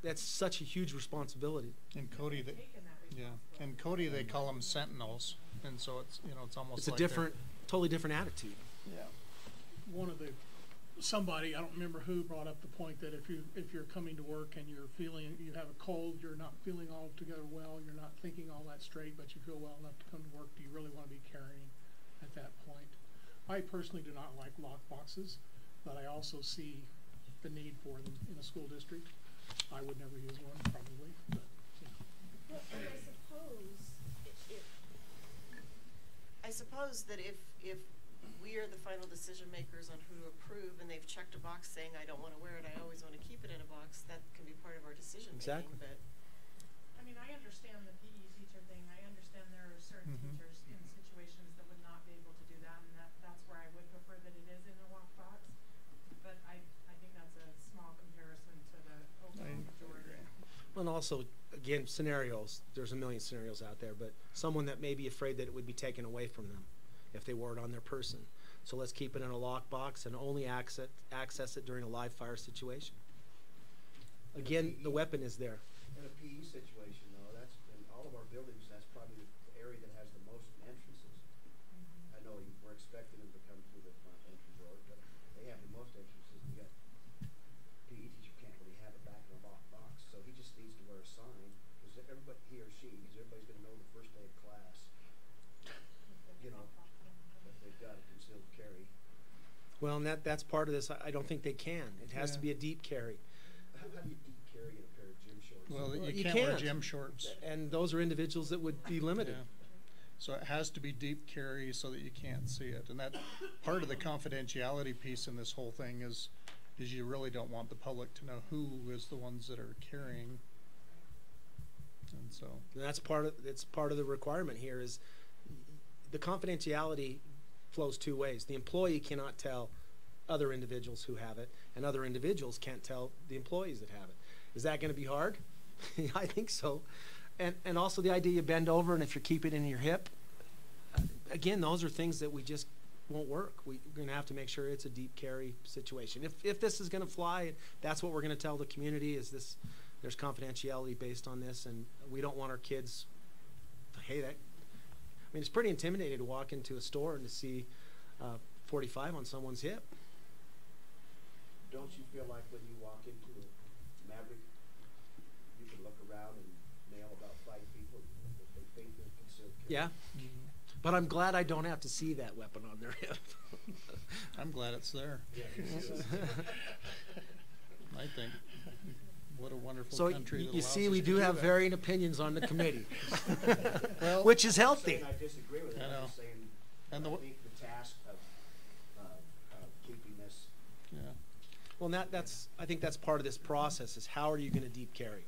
Speaker 3: That's such a huge responsibility.
Speaker 9: In Cody, they,
Speaker 7: Taking that
Speaker 9: yeah,
Speaker 7: responsibility.
Speaker 9: in Cody, they call them sentinels, and so it's, you know, it's almost
Speaker 3: It's a
Speaker 9: like they're-
Speaker 3: different, totally different attitude.
Speaker 9: Yeah.
Speaker 8: One of the, somebody, I don't remember who, brought up the point that if you're coming to work and you're feeling, you have a cold, you're not feeling all together well, you're not thinking all that straight, but you feel well enough to come to work, do you really want to be carrying at that point? I personally do not like lock boxes, but I also see the need for them in a school district. I would never use one, probably, but, you know.
Speaker 5: Well, and I suppose that if we are the final decision makers on who to approve and they've checked a box saying, I don't want to wear it, I always want to keep it in a box, that can be part of our decision making,
Speaker 3: Exactly.
Speaker 5: but.
Speaker 7: I mean, I understand the PE teacher thing. I understand there are certain teachers in situations that would not be able to do that, and that's where I would prefer that it is in a lockbox. But I think that's a small comparison to the overall majority.
Speaker 3: And also, again, scenarios. There's a million scenarios out there, but someone that may be afraid that it would be taken away from them if they wore it on their person. So let's keep it in a lockbox and only access it during a live fire situation. Again, the weapon is there.
Speaker 2: In a PE situation, though, that's, in all of our buildings, that's probably the area that has the most entrances. I know we're expecting them to come through the front entry door, but they have the most entrances. You got, PE teacher can't really have it back in a locked box, so he just needs to wear a sign, because everybody, he or she, because everybody's gonna know the first day of class, you know, that they've got a concealed carry.
Speaker 3: Well, and that's part of this. I don't think they can. It has to be a deep carry.
Speaker 2: How do you deep carry in a pair of gym shorts?
Speaker 9: Well,
Speaker 3: Well,
Speaker 9: you
Speaker 3: you
Speaker 9: can't wear
Speaker 3: can't.
Speaker 9: gym shorts.
Speaker 3: And those are individuals that would be limited.
Speaker 9: Yeah. So it has to be deep carry so that you can't see it. And that, part of the confidentiality piece in this whole thing is you really don't want the public to know who is the ones that are carrying. And so.
Speaker 3: And that's part of the requirement here is the confidentiality flows two ways. The employee cannot tell other individuals who have it, and other individuals can't tell the employees that have it. Is that going to be hard? I think so. And also the idea you bend over and if you keep it in your hip, again, those are things that we just won't work. We're going to have to make sure it's a deep carry situation. If this is going to fly, that's what we're going to tell the community is this, there's confidentiality based on this, and we don't want our kids, hey, that, I mean, it's pretty intimidating to walk into a store and to see 45 on someone's hip.
Speaker 2: Don't you feel like when you walk into a Maverick, you can look around and nail about 5 people if they think they're concealed carry?
Speaker 3: Yeah. But I'm glad I don't have to see that weapon on their hip.
Speaker 9: I'm glad it's there.
Speaker 2: Yeah,
Speaker 9: I think. What a wonderful
Speaker 3: So
Speaker 9: country that
Speaker 3: you
Speaker 9: allows
Speaker 3: see,
Speaker 9: us
Speaker 3: we
Speaker 9: to
Speaker 3: do have
Speaker 9: that.
Speaker 3: varying opinions on the committee,
Speaker 9: Well,
Speaker 3: which is
Speaker 2: I'm
Speaker 3: healthy.
Speaker 2: saying I disagree with it.
Speaker 9: I
Speaker 2: I'm
Speaker 9: know.
Speaker 2: just saying,
Speaker 9: And
Speaker 2: I
Speaker 9: the
Speaker 2: think the task of keeping this,
Speaker 9: yeah.
Speaker 3: Well, I think that's part of this process is how are you going to deep carry?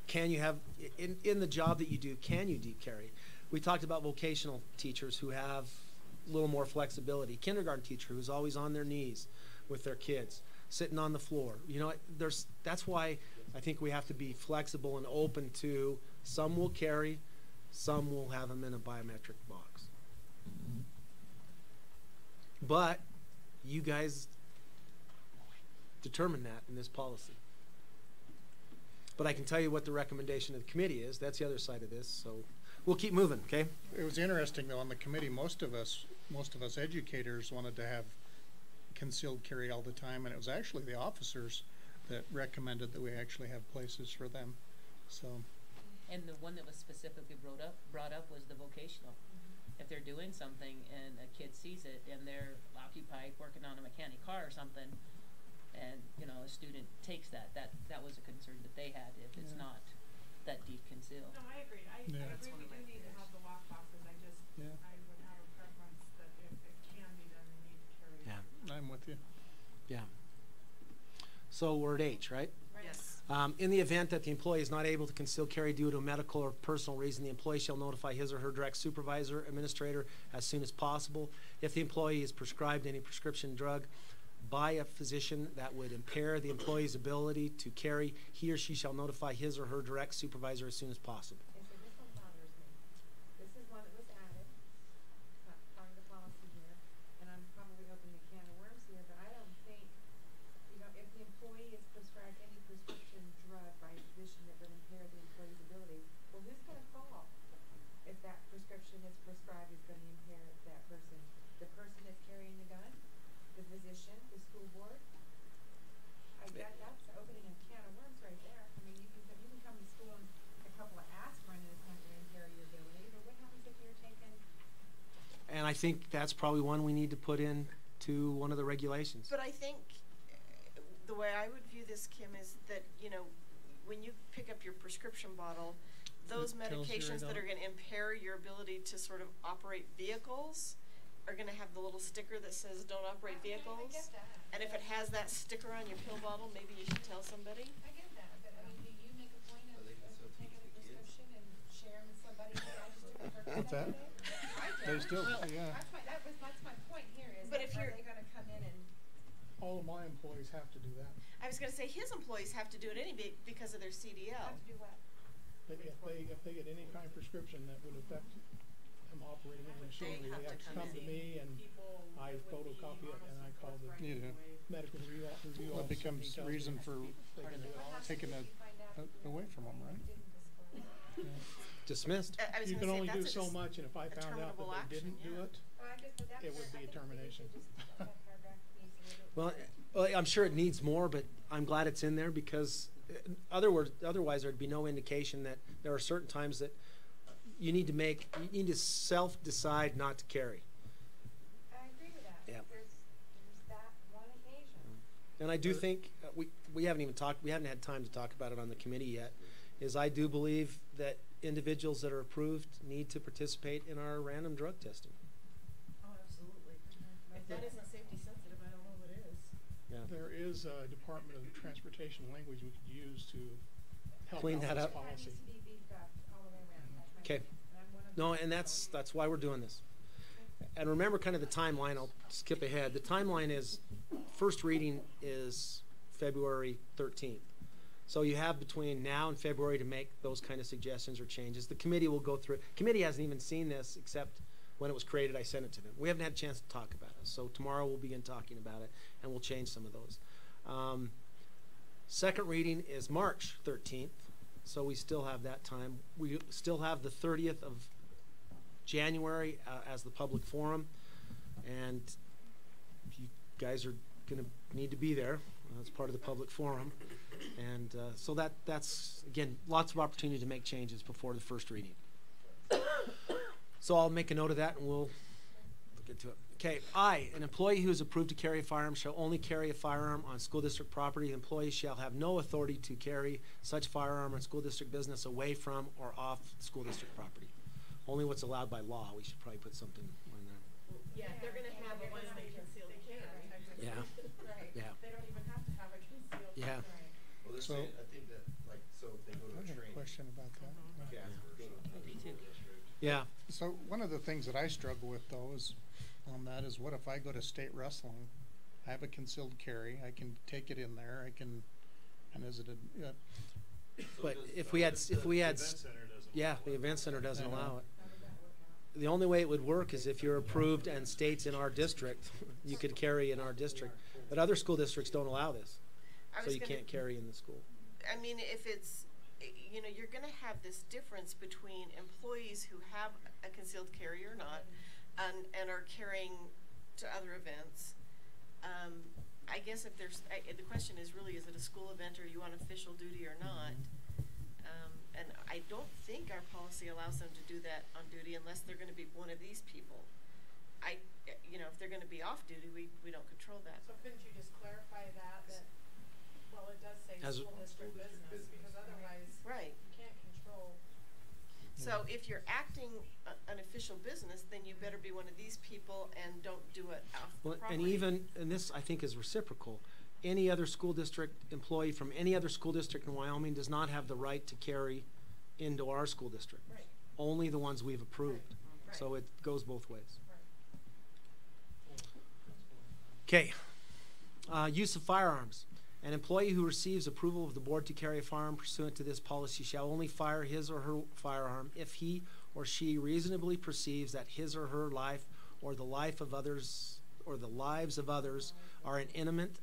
Speaker 3: Can you have, in the job that you do, can you deep carry? We talked about vocational teachers who have a little more flexibility. Kindergarten teacher who's always on their knees with their kids, sitting on the floor. You know, that's why I think we have to be flexible and open to some will carry, some will have them in a biometric box. But you guys determine that in this policy. But I can tell you what the recommendation of the committee is. That's the other side of this. So we'll keep moving, okay?
Speaker 9: It was interesting though, on the committee, most of us educators wanted to have concealed carry all the time, and it was actually the officers that recommended that we actually have places for them. So,
Speaker 4: And the one that was specifically brought up was the vocational. If they're doing something and a kid sees it and they're occupied working on a mechanic car or something, and you know a student takes that was a concern that they had if it's not that deep concealed.
Speaker 7: No, I agree. I
Speaker 9: Yeah.
Speaker 7: agree we do need to have the lock boxes. I would have a preference that if it can be done, they need to carry.
Speaker 3: Yeah.
Speaker 9: I'm with you.
Speaker 3: Yeah. So we're at H, right?
Speaker 5: Yes.
Speaker 3: In the event that the employee is not able to conceal carry due to a medical or personal reason, the employee shall notify his or her direct supervisor, administrator, as soon as possible. If the employee is prescribed any prescription drug by a physician that would impair the employee's ability to carry, he or she shall notify his or her direct supervisor as soon as possible.
Speaker 7: And so this one bothers me. This is one that was added, part of the policy here, and I'm probably opening a can of worms here, but I don't think, you know, if the employee is prescribed any prescription drug by a physician that would impair the employee's ability, well, who's gonna fall if that prescription is prescribed is gonna impair that person? The person that's carrying the gun, the physician, the school board? That's opening a can of worms right there. I mean, you can come to school and a couple of aspirin is not gonna impair your ability, but what happens if you're taking?
Speaker 3: And I think that's probably one we need to put in to one of the regulations.
Speaker 5: But I think the way I would view this, Kim, is that, you know, when you pick up your prescription bottle, those
Speaker 9: It tells you
Speaker 5: medications that
Speaker 9: right
Speaker 5: are gonna impair your ability to sort of operate vehicles are gonna have the little sticker that says don't operate vehicles.
Speaker 7: I get that.
Speaker 5: And if it has that sticker on your pill bottle, maybe you should tell somebody.
Speaker 7: I get that, but I mean, do you make a point of taking a prescription and sharing with somebody, hey, I just took a prescription
Speaker 9: What's that?
Speaker 7: today? I
Speaker 9: They
Speaker 7: don't.
Speaker 9: still,
Speaker 7: Well,
Speaker 9: yeah.
Speaker 7: that's my point here is,
Speaker 5: But
Speaker 7: that
Speaker 5: if
Speaker 7: are
Speaker 5: you're-
Speaker 7: they gonna come in and?
Speaker 8: All of my employees have to do that.
Speaker 5: I was gonna say his employees have to do it because of their CDL.
Speaker 7: Have to do what?
Speaker 8: If they get any kind of prescription that would affect them operating in the machinery, they have to come to me and I photocopy it and I call the
Speaker 9: You do.
Speaker 8: medical review officer.
Speaker 9: Well, it becomes
Speaker 8: tells me
Speaker 9: reason for
Speaker 8: they can do it.
Speaker 7: What happens
Speaker 9: taking
Speaker 7: if
Speaker 9: it
Speaker 7: you find out
Speaker 9: away from them, right?
Speaker 7: didn't disclose?
Speaker 3: Dismissed.
Speaker 5: I was
Speaker 8: You
Speaker 5: gonna
Speaker 8: can
Speaker 5: say
Speaker 8: only do
Speaker 5: that's
Speaker 8: so much, and if I found out
Speaker 5: terminable
Speaker 8: that they
Speaker 5: action,
Speaker 8: didn't do
Speaker 5: yeah.
Speaker 8: it,
Speaker 7: Well, I guess that
Speaker 8: it would be a termination.
Speaker 7: That paragraph needs a little bit.
Speaker 3: Well, I'm sure it needs more, but I'm glad it's in there because otherwise there'd be no indication that there are certain times that you need to self-decide not to carry.
Speaker 7: I agree with that.
Speaker 3: Yeah.
Speaker 7: There's that one occasion.
Speaker 3: And I do think, we haven't had time to talk about it on the committee yet, is I do believe that individuals that are approved need to participate in our random drug testing.
Speaker 5: Oh, absolutely. If that isn't safety sensitive, I don't know what is.
Speaker 3: Yeah.
Speaker 8: There is a Department of Transportation language we could use to help
Speaker 3: Clean
Speaker 8: out
Speaker 3: that
Speaker 8: this
Speaker 3: up.
Speaker 7: That needs
Speaker 8: policy.
Speaker 7: to be beefed up all the way around. That's my
Speaker 3: Okay.
Speaker 7: opinion. And I'm one of
Speaker 3: No,
Speaker 7: those
Speaker 3: and
Speaker 7: people.
Speaker 3: that's why we're doing this. And remember kind of the timeline, I'll skip ahead. The timeline is, first reading is February 13th. So you have between now and February to make those kind of suggestions or changes. The committee will go through it. Committee hasn't even seen this except when it was created, I sent it to them. We haven't had a chance to talk about it. So tomorrow we'll begin talking about it and we'll change some of those. Second reading is March 13th. So we still have that time. We still have the 30th of January as the public forum. And you guys are going to need to be there. That's part of the public forum. And so that's, again, lots of opportunity to make changes before the first reading. So I'll make a note of that and we'll get to it. Okay, I, an employee who is approved to carry a firearm shall only carry a firearm on school district property. The employee shall have no authority to carry such firearm on school district business away from or off school district property. Only what's allowed by law. We should probably put something on there.
Speaker 5: Yeah, they're gonna have a one that concealed carry.
Speaker 3: Yeah,
Speaker 7: Right.
Speaker 3: yeah,
Speaker 7: They don't even have to have a concealed.
Speaker 3: yeah.
Speaker 7: Right.
Speaker 2: Well, this
Speaker 9: So-
Speaker 2: way, I think that, like, so if they go to
Speaker 9: I
Speaker 2: a
Speaker 9: have a
Speaker 2: training.
Speaker 9: question about that.
Speaker 2: Yeah.
Speaker 3: Yeah,
Speaker 9: So one of the things that I struggle with though is on that is what if I go to state wrestling? I have a concealed carry, I can take it in there, I can, and is it a,
Speaker 3: but if we had,
Speaker 6: Event center doesn't.
Speaker 3: yeah, the event center doesn't
Speaker 9: I know.
Speaker 3: allow it.
Speaker 7: How would that work out?
Speaker 3: The only way it would work is if you're approved and states in our district, you could carry in our district. But other school districts don't allow this,
Speaker 5: I
Speaker 3: so
Speaker 5: was
Speaker 3: you
Speaker 5: gonna-
Speaker 3: can't carry in the school.
Speaker 5: I mean, if it's, you know, you're gonna have this difference between employees who have a concealed carry or not, and are carrying to other events. I guess if there's, the question is really, is it a school event or are you on official duty or not? And I don't think our policy allows them to do that on duty unless they're gonna be one of these people. You know, if they're gonna be off duty, we don't control that.
Speaker 7: So couldn't you just clarify that, well, it does say
Speaker 3: As-
Speaker 7: school district business, because otherwise
Speaker 5: Right.
Speaker 7: you can't control.
Speaker 5: So if you're acting an official business, then you better be one of these people and don't do it off
Speaker 3: Well,
Speaker 5: property.
Speaker 3: and even, and this I think is reciprocal, any other school district employee from any other school district in Wyoming does not have the right to carry into our school district.
Speaker 7: Right.
Speaker 3: Only the ones we've approved.
Speaker 7: Right.
Speaker 3: So it goes both ways.
Speaker 7: Right.
Speaker 3: Okay. Use of firearms. An employee who receives approval of the board to carry a firearm pursuant to this policy shall only fire his or her firearm if he or she reasonably perceives that his or her life or the life of others or the lives of others are in imminent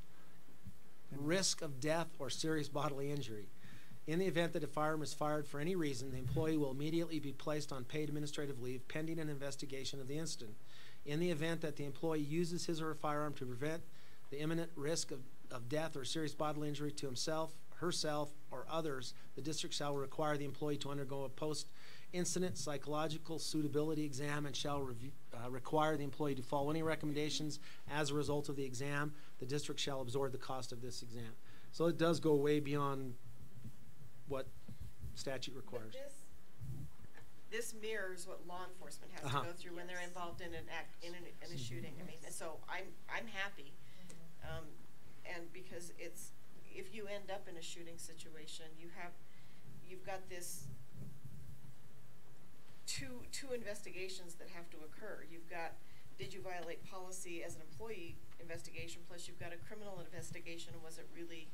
Speaker 3: risk of death or serious bodily injury. In the event that a firearm is fired for any reason, the employee will immediately be placed on paid administrative leave pending an investigation of the incident. In the event that the employee uses his or her firearm to prevent the imminent risk of death or serious bodily injury to himself, herself, or others, the district shall require the employee to undergo a post-incident psychological suitability exam and shall require the employee to follow any recommendations as a result of the exam. The district shall absorb the cost of this exam. So it does go way beyond what statute requires.
Speaker 5: But this mirrors what law enforcement has to go through when they're involved in an act, in a shooting. I mean, so I'm happy. And because it's, if you end up in a shooting situation, you've got this two investigations that have to occur. You've got, did you violate policy as an employee investigation, plus you've got a criminal investigation, and was it really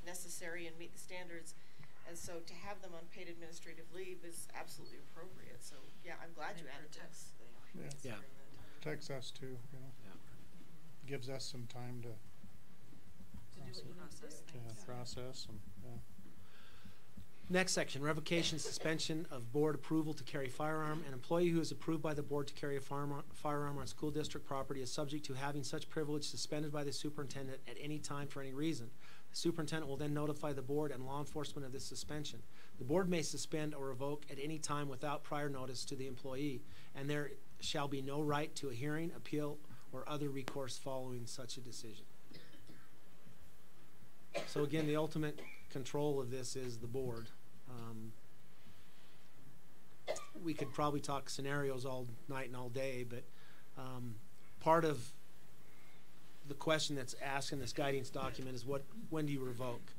Speaker 5: necessary and meet the standards? And so to have them on paid administrative leave is absolutely appropriate. So yeah, I'm glad you added this.
Speaker 3: Yeah.
Speaker 9: Protects us too, you know.
Speaker 3: Yeah.
Speaker 9: Gives us some time to process and, yeah.
Speaker 3: Next section, revocation, suspension of board approval to carry firearm. An employee who is approved by the board to carry a firearm on school district property is subject to having such privilege suspended by the superintendent at any time for any reason. The superintendent will then notify the board and law enforcement of this suspension. The board may suspend or revoke at any time without prior notice to the employee, and there shall be no right to a hearing, appeal, or other recourse following such a decision. So again, the ultimate control of this is the board. We could probably talk scenarios all night and all day, but part of the question that's asked in this guidance document is when do you revoke?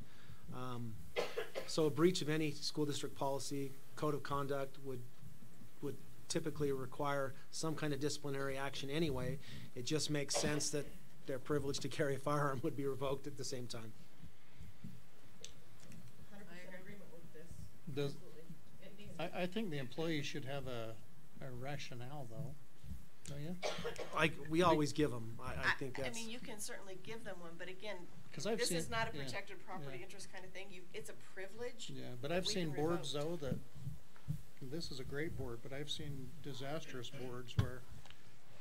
Speaker 3: So a breach of any school district policy, code of conduct would typically require some kind of disciplinary action anyway. It just makes sense that their privilege to carry a firearm would be revoked at the same time.
Speaker 5: 100% agreement with this.
Speaker 9: Does,
Speaker 5: Absolutely. It needs to
Speaker 9: I think the employee should have a rationale though, don't you?
Speaker 3: We always give them. I think
Speaker 5: I
Speaker 3: that's.
Speaker 5: mean, you can certainly give them one, but again,
Speaker 9: 'Cause I've
Speaker 5: this
Speaker 9: seen-
Speaker 5: is not a
Speaker 9: yeah,
Speaker 5: protected property
Speaker 9: yeah.
Speaker 5: interest kind of thing. It's a privilege.
Speaker 9: Yeah, but
Speaker 5: that
Speaker 9: I've
Speaker 5: we
Speaker 9: seen
Speaker 5: can
Speaker 9: boards
Speaker 5: revoke.
Speaker 9: though that, this is a great board, but I've seen disastrous boards where,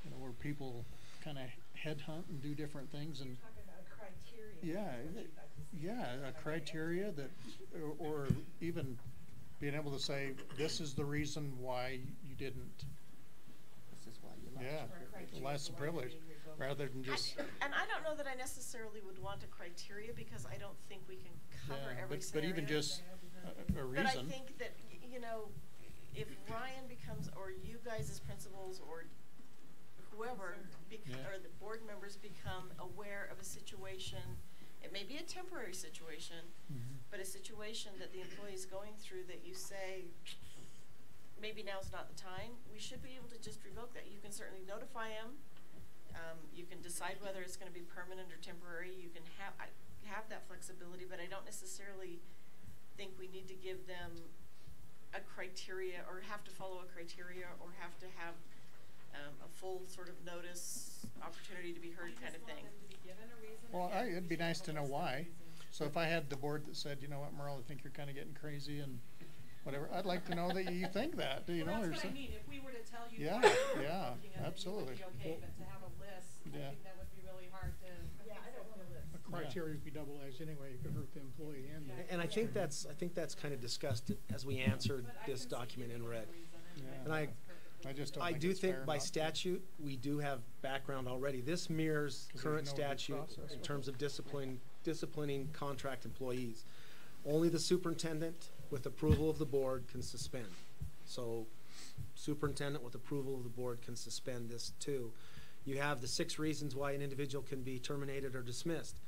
Speaker 9: you know, where people kind of headhunt and do different things and.
Speaker 7: Talking about a criteria.
Speaker 9: Yeah,
Speaker 7: That's what you'd like to see.
Speaker 9: yeah, a criteria that, or even being able to say, this is the reason why you didn't,
Speaker 4: This is why you lost.
Speaker 9: yeah,
Speaker 7: Or a criteria
Speaker 9: lost the
Speaker 7: for why you're
Speaker 9: privilege,
Speaker 7: being revoked.
Speaker 9: rather than just,
Speaker 5: And I don't know that I necessarily would want a criteria because I don't think we can cover
Speaker 9: yeah,
Speaker 5: every
Speaker 9: but
Speaker 5: scenario.
Speaker 9: even just a
Speaker 5: But I
Speaker 9: reason.
Speaker 5: think that, you know, if Ryan becomes, or you guys as principals, or whoever,
Speaker 9: Yeah.
Speaker 5: or the board members become aware of a situation, it may be a temporary situation,
Speaker 9: Mhm.
Speaker 5: but a situation that the employee is going through that you say, maybe now's not the time, we should be able to just revoke that. You can certainly notify them. You can decide whether it's gonna be permanent or temporary. You can have that flexibility, but I don't necessarily think we need to give them a criteria or have to follow a criteria or have to have a full sort of notice, opportunity to be heard kind of thing.
Speaker 9: Well, it'd be nice to know why. So if I had the board that said, you know what, Merle, I think you're kind of getting crazy and whatever, I'd like to know that you think that, you know,
Speaker 7: Well,
Speaker 9: or
Speaker 7: that's what I
Speaker 9: some-
Speaker 7: mean, if we were to tell you.
Speaker 9: Yeah,
Speaker 7: why you're
Speaker 9: yeah,
Speaker 7: revoking it, then
Speaker 9: absolutely.
Speaker 7: you would be okay, but to have a list, I
Speaker 9: Yeah.
Speaker 7: think that would be really hard to.
Speaker 5: Yeah, I don't want a list.
Speaker 8: The criteria would be double-edged anyway, it could hurt the employee and.
Speaker 7: Yeah.
Speaker 3: And I think that's kind of discussed as we answered
Speaker 7: But I
Speaker 3: this
Speaker 7: can see
Speaker 3: document in
Speaker 7: giving
Speaker 3: red.
Speaker 7: a reason,
Speaker 9: Yeah.
Speaker 3: And I
Speaker 9: just don't
Speaker 3: I
Speaker 9: think
Speaker 3: do
Speaker 9: it's fair
Speaker 3: think by
Speaker 9: not to.
Speaker 3: statute, we do have background already. This mirrors
Speaker 9: 'Cause there's
Speaker 3: current
Speaker 9: no due
Speaker 3: statute
Speaker 9: process
Speaker 3: in
Speaker 9: with
Speaker 3: terms of disciplining contract employees. Only the superintendent with approval of the board can suspend. So superintendent with approval of the board can suspend this too. You have the 6 reasons why an individual can be terminated or dismissed.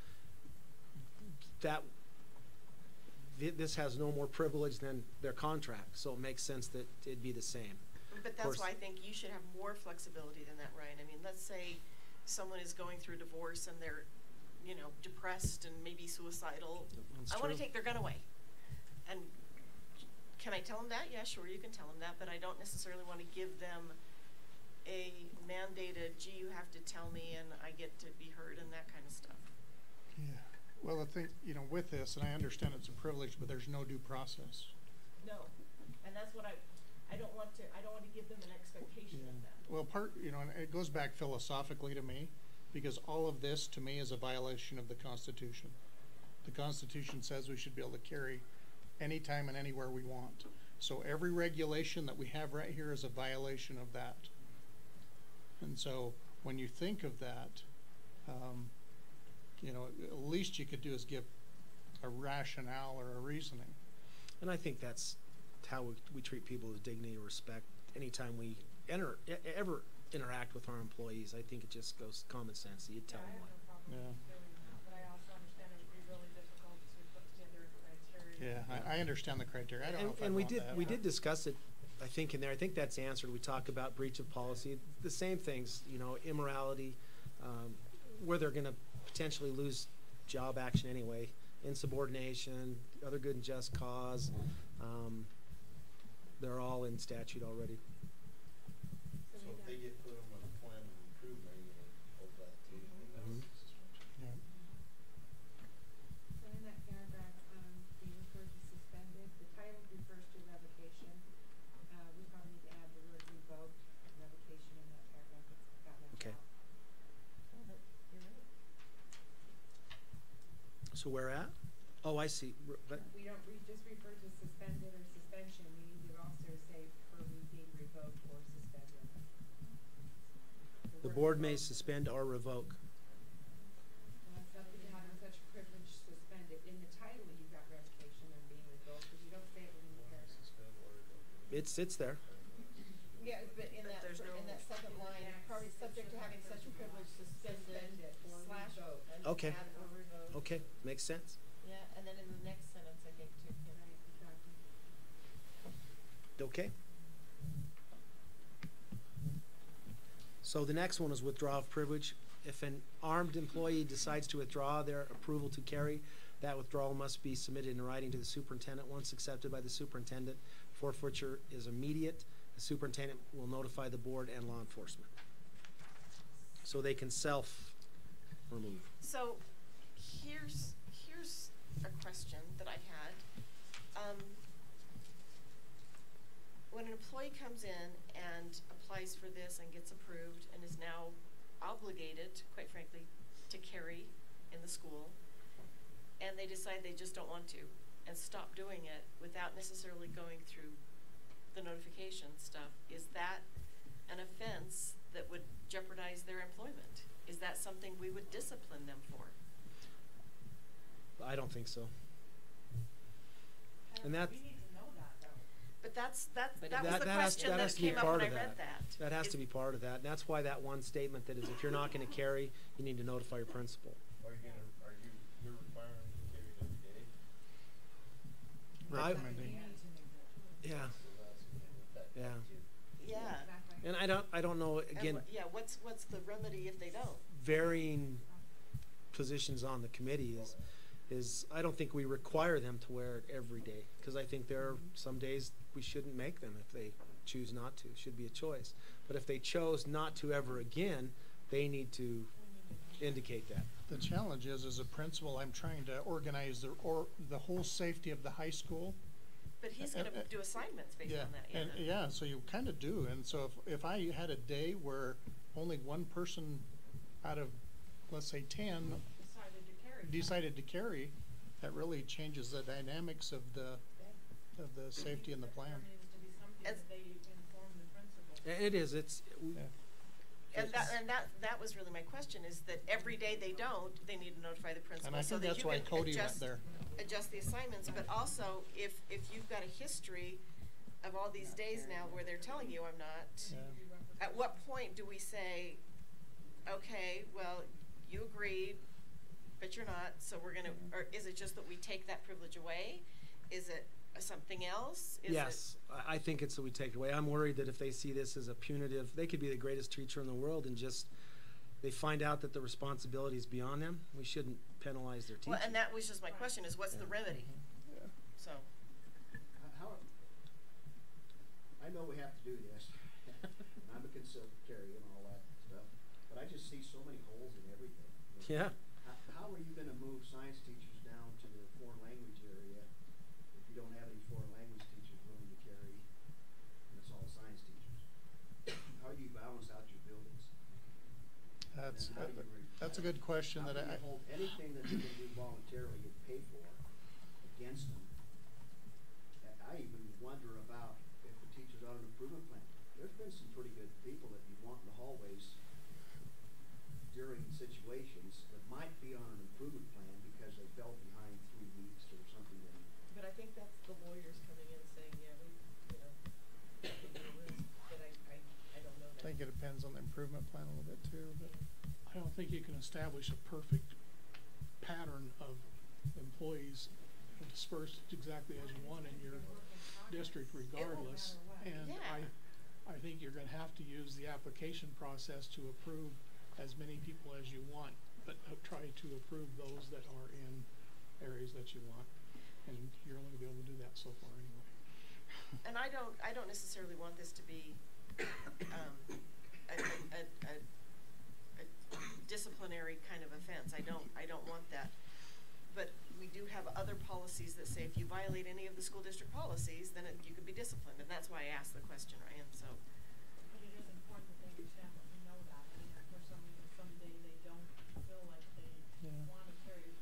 Speaker 3: This has no more privilege than their contract, so it makes sense that it'd be the same.
Speaker 5: But
Speaker 3: Of
Speaker 5: that's
Speaker 3: course.
Speaker 5: why I think you should have more flexibility than that, Ryan. I mean, let's say someone is going through a divorce and they're depressed and maybe suicidal.
Speaker 3: That's
Speaker 5: I want to
Speaker 3: true.
Speaker 5: take their gun away. And can I tell them that? Yeah, sure, you can tell them that, but I don't necessarily want to give them a mandated, gee, you have to tell me and I get to be heard and that kind of stuff.
Speaker 9: Yeah. Well, I think, with this, and I understand it's a privilege, but there's no due process.
Speaker 5: No, and that's what I don't want to give them an expectation of that.
Speaker 9: Well, and it goes back philosophically to me, because all of this, to me, is a violation of the Constitution. The Constitution says we should be able to carry anytime and anywhere we want. So every regulation that we have right here is a violation of that. And so when you think of that, at least you could do is give a rationale or a reasoning.
Speaker 3: And I think that's how we treat people with dignity and respect anytime we ever interact with our employees. I think it just goes common sense. You tell
Speaker 7: I
Speaker 3: them
Speaker 7: have
Speaker 3: what.
Speaker 7: no problem
Speaker 9: Yeah.
Speaker 7: doing that, but I also understand it would be really difficult to put together a criteria.
Speaker 9: Yeah, I understand the criteria. I don't know if I
Speaker 3: And we
Speaker 9: want
Speaker 3: did
Speaker 9: that.
Speaker 3: we did discuss it, I think, in there. I think that's answered. We talk about breach of policy, the same things, immorality, where they're going to potentially lose job action anyway, insubordination, other good and just cause. They're all in statute already.
Speaker 10: So if they get put on a plan of improvement, you hold that too.
Speaker 3: Mhm.
Speaker 9: Yeah.
Speaker 11: So in that paragraph, you referred to suspended, the title refers to revocation. We probably need to add the word revoked, revocation in that paragraph, it's got left
Speaker 3: Okay.
Speaker 11: out.
Speaker 5: Oh, but you're right.
Speaker 3: So where at? Oh, I see. But
Speaker 11: We don't just refer to suspended or suspension, we need to also say for being revoked or suspended.
Speaker 3: the
Speaker 11: word
Speaker 3: board may
Speaker 11: revoked.
Speaker 3: suspend or revoke.
Speaker 11: Something having such privilege suspended. In the title, you've got revocation and being revoked, but you don't say it within the paragraph.
Speaker 10: Suspend or
Speaker 3: It sits there.
Speaker 5: Yeah, but in that, there's
Speaker 11: no-
Speaker 5: in that second line, probably subject to having such privilege suspended
Speaker 11: or
Speaker 5: slash
Speaker 11: revoked.
Speaker 5: and
Speaker 3: Okay.
Speaker 5: add or revoked.
Speaker 3: Okay, makes sense.
Speaker 5: Yeah, and then in the next sentence, I think too. Yeah.
Speaker 11: Right, exactly.
Speaker 3: Okay. So the next one is withdrawal of privilege. If an armed employee decides to withdraw their approval to carry, that withdrawal must be submitted in writing to the superintendent. Once accepted by the superintendent, forfeiture is immediate. The superintendent will notify the board and law enforcement. So they can self-remove.
Speaker 5: So here's a question that I had. When an employee comes in and applies for this and gets approved and is now obligated, quite frankly, to carry in the school, and they decide they just don't want to and stop doing it without necessarily going through the notification stuff, is that an offense that would jeopardize their employment? Is that something we would discipline them for?
Speaker 3: I don't think so. And that,
Speaker 11: We need to know that, though.
Speaker 5: But that was
Speaker 3: That-
Speaker 5: the
Speaker 3: that has-
Speaker 5: question
Speaker 3: that
Speaker 5: that
Speaker 3: has to be
Speaker 5: came up
Speaker 3: part
Speaker 5: when I
Speaker 3: of
Speaker 5: read
Speaker 3: that.
Speaker 5: that.
Speaker 3: that has
Speaker 5: Is-
Speaker 3: to be part of that. And that's why that one statement that is, if you're not going to carry, you need to notify your principal.
Speaker 10: you're requiring them to carry it every day?
Speaker 3: I-
Speaker 9: Recommending.
Speaker 3: Yeah,
Speaker 10: So that's what that
Speaker 3: yeah.
Speaker 10: comes to.
Speaker 5: Yeah.
Speaker 11: Exactly.
Speaker 3: And I don't know,
Speaker 5: And
Speaker 3: again,
Speaker 5: yeah, what's the remedy if they don't?
Speaker 3: varying positions on the committee is I don't think we require them to wear it every day, because I think there are some days we shouldn't make them if they choose not to. It should be a choice. But if they chose not to ever again, they need to indicate that.
Speaker 9: The challenge is, as a principal, I'm trying to organize the whole safety of the high school.
Speaker 5: But he's gonna do assignments based on that,
Speaker 9: And yeah, so you kind of do. And so if I had a day where only one person out of, let's say, 10 decided to carry, that really changes the dynamics of the safety and the plan.
Speaker 7: There needs to be something
Speaker 5: As-
Speaker 7: that they inform the principal.
Speaker 3: It is,
Speaker 9: Yeah.
Speaker 5: And that was really my question, is that every day they don't, they need to notify the principal.
Speaker 9: And I
Speaker 5: so
Speaker 9: think
Speaker 5: that
Speaker 9: that's
Speaker 5: you
Speaker 9: why
Speaker 5: can
Speaker 9: Cody went
Speaker 5: adjust-
Speaker 9: there.
Speaker 5: Adjust the assignments, but also if you've got a history of all these days now where they're telling you I'm not,
Speaker 9: Yeah.
Speaker 5: at what point do we say, okay, well, you agreed, but you're not, so we're gonna, or is it just that we take that privilege away? Is it something else? Is
Speaker 3: yes, I think it's that we take it away. I'm worried that if they see this as a punitive, they could be the greatest teacher in the world and just they find out that the responsibility is beyond them, we shouldn't penalize their teachers.
Speaker 5: Well, and that was just my question, is what's the remedy?
Speaker 9: Yeah.
Speaker 5: So,
Speaker 2: How, I know we have to do this. I'm a concealed carry and all that stuff, but I just see so many holes in everything.
Speaker 3: Yeah.
Speaker 2: How are you gonna move science teachers down to the foreign language area if you don't have any foreign language teachers willing to carry, and it's all science teachers? How do you balance out your buildings?
Speaker 9: That's,
Speaker 2: And how do you
Speaker 9: that's a good question
Speaker 2: how
Speaker 9: that
Speaker 2: do you hold anything that you can do voluntarily and pay for against them? I even wonder about if the teacher's on an improvement plan. There's been some pretty good people that you want in the hallways during situations that might be on an improvement plan because they fell behind 3 weeks or something.
Speaker 5: but I think that's the lawyers coming in saying, yeah, we, you know, but I don't know
Speaker 9: I
Speaker 5: that.
Speaker 9: think it depends on the improvement plan a little bit too, but
Speaker 8: I don't think you can establish a perfect pattern of employees dispersed exactly as you want in your district regardless. And
Speaker 5: Yeah.
Speaker 8: I think you're gonna have to use the application process to approve as many people as you want, but try to approve those that are in areas that you want. And you're only gonna be able to do that so far anyway.
Speaker 5: And I don't necessarily want this to be, a disciplinary kind of offense. I don't want that. But we do have other policies that say if you violate any of the school district policies, then you could be disciplined, and that's why I asked the question, Ryan, so.
Speaker 7: But it is important that they understand that we know that, and if for someday they don't feel like they
Speaker 9: Yeah.
Speaker 7: wanna carry.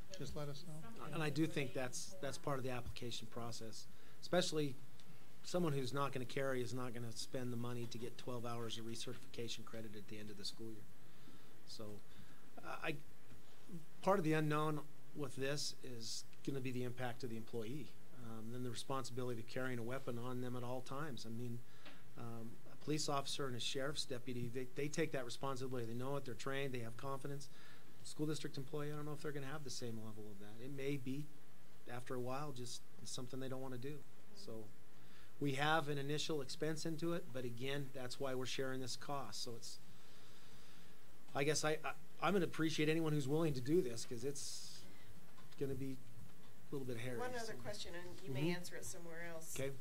Speaker 7: there
Speaker 9: Just let us know.
Speaker 7: something
Speaker 3: And I do
Speaker 7: where
Speaker 3: think
Speaker 7: they
Speaker 3: that's
Speaker 7: inform.
Speaker 3: part of the application process, especially someone who's not gonna carry is not gonna spend the money to get 12 hours of recertification credit at the end of the school year. So, part of the unknown with this is gonna be the impact of the employee. Then the responsibility of carrying a weapon on them at all times. I mean, a police officer and a sheriff's deputy, they take that responsibility. They know it, they're trained, they have confidence. School district employee, I don't know if they're gonna have the same level of that. It may be, after a while, just something they don't wanna do. So, we have an initial expense into it, but again, that's why we're sharing this cost. So it's, I guess I'm gonna appreciate anyone who's willing to do this, cause it's gonna be a little bit hairy.
Speaker 5: One other
Speaker 3: so.
Speaker 5: question, and you may answer it somewhere else.
Speaker 3: 'Kay.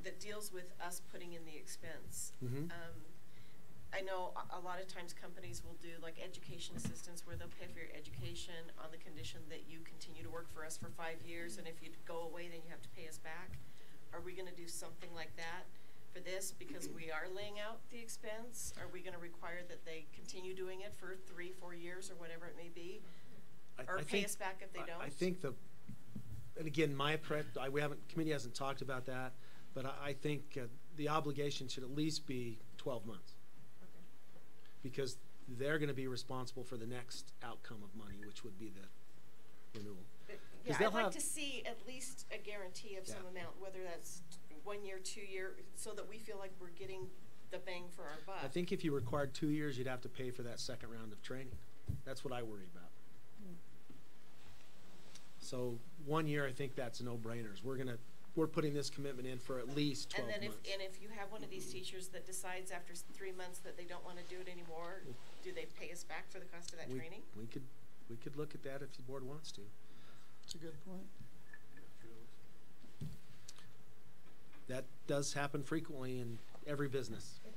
Speaker 5: That deals with us putting in the expense.
Speaker 3: Mhm.
Speaker 5: I know a lot of times companies will do like education assistance where they'll pay for your education on the condition that you continue to work for us for 5 years, and if you go away, then you have to pay us back. Are we gonna do something like that for this because we are laying out the expense? Are we gonna require that they continue doing it for 3, 4 years or whatever it may be? Or pay us back if they don't?
Speaker 3: I think and again, committee hasn't talked about that, but I think the obligation should at least be 12 months.
Speaker 5: Okay.
Speaker 3: Because they're gonna be responsible for the next outcome of money, which would be the renewal.
Speaker 5: Yeah,
Speaker 3: they'll
Speaker 5: I'd like
Speaker 3: have-
Speaker 5: to see at least a guarantee of some
Speaker 3: Yeah.
Speaker 5: amount, whether that's 1 year, 2 year, so that we feel like we're getting the bang for our buck.
Speaker 3: I think if you required 2 years, you'd have to pay for that second round of training. That's what I worry about. So 1 year, I think that's no-brainers. We're putting this commitment in for at least 12
Speaker 5: And then
Speaker 3: months.
Speaker 5: if you have one of these teachers that decides after 3 months that they don't wanna do it anymore, do they pay us back for the cost of that training?
Speaker 3: We could look at that if the board wants to.
Speaker 9: it's a good point.
Speaker 3: That does happen frequently in every business.
Speaker 5: It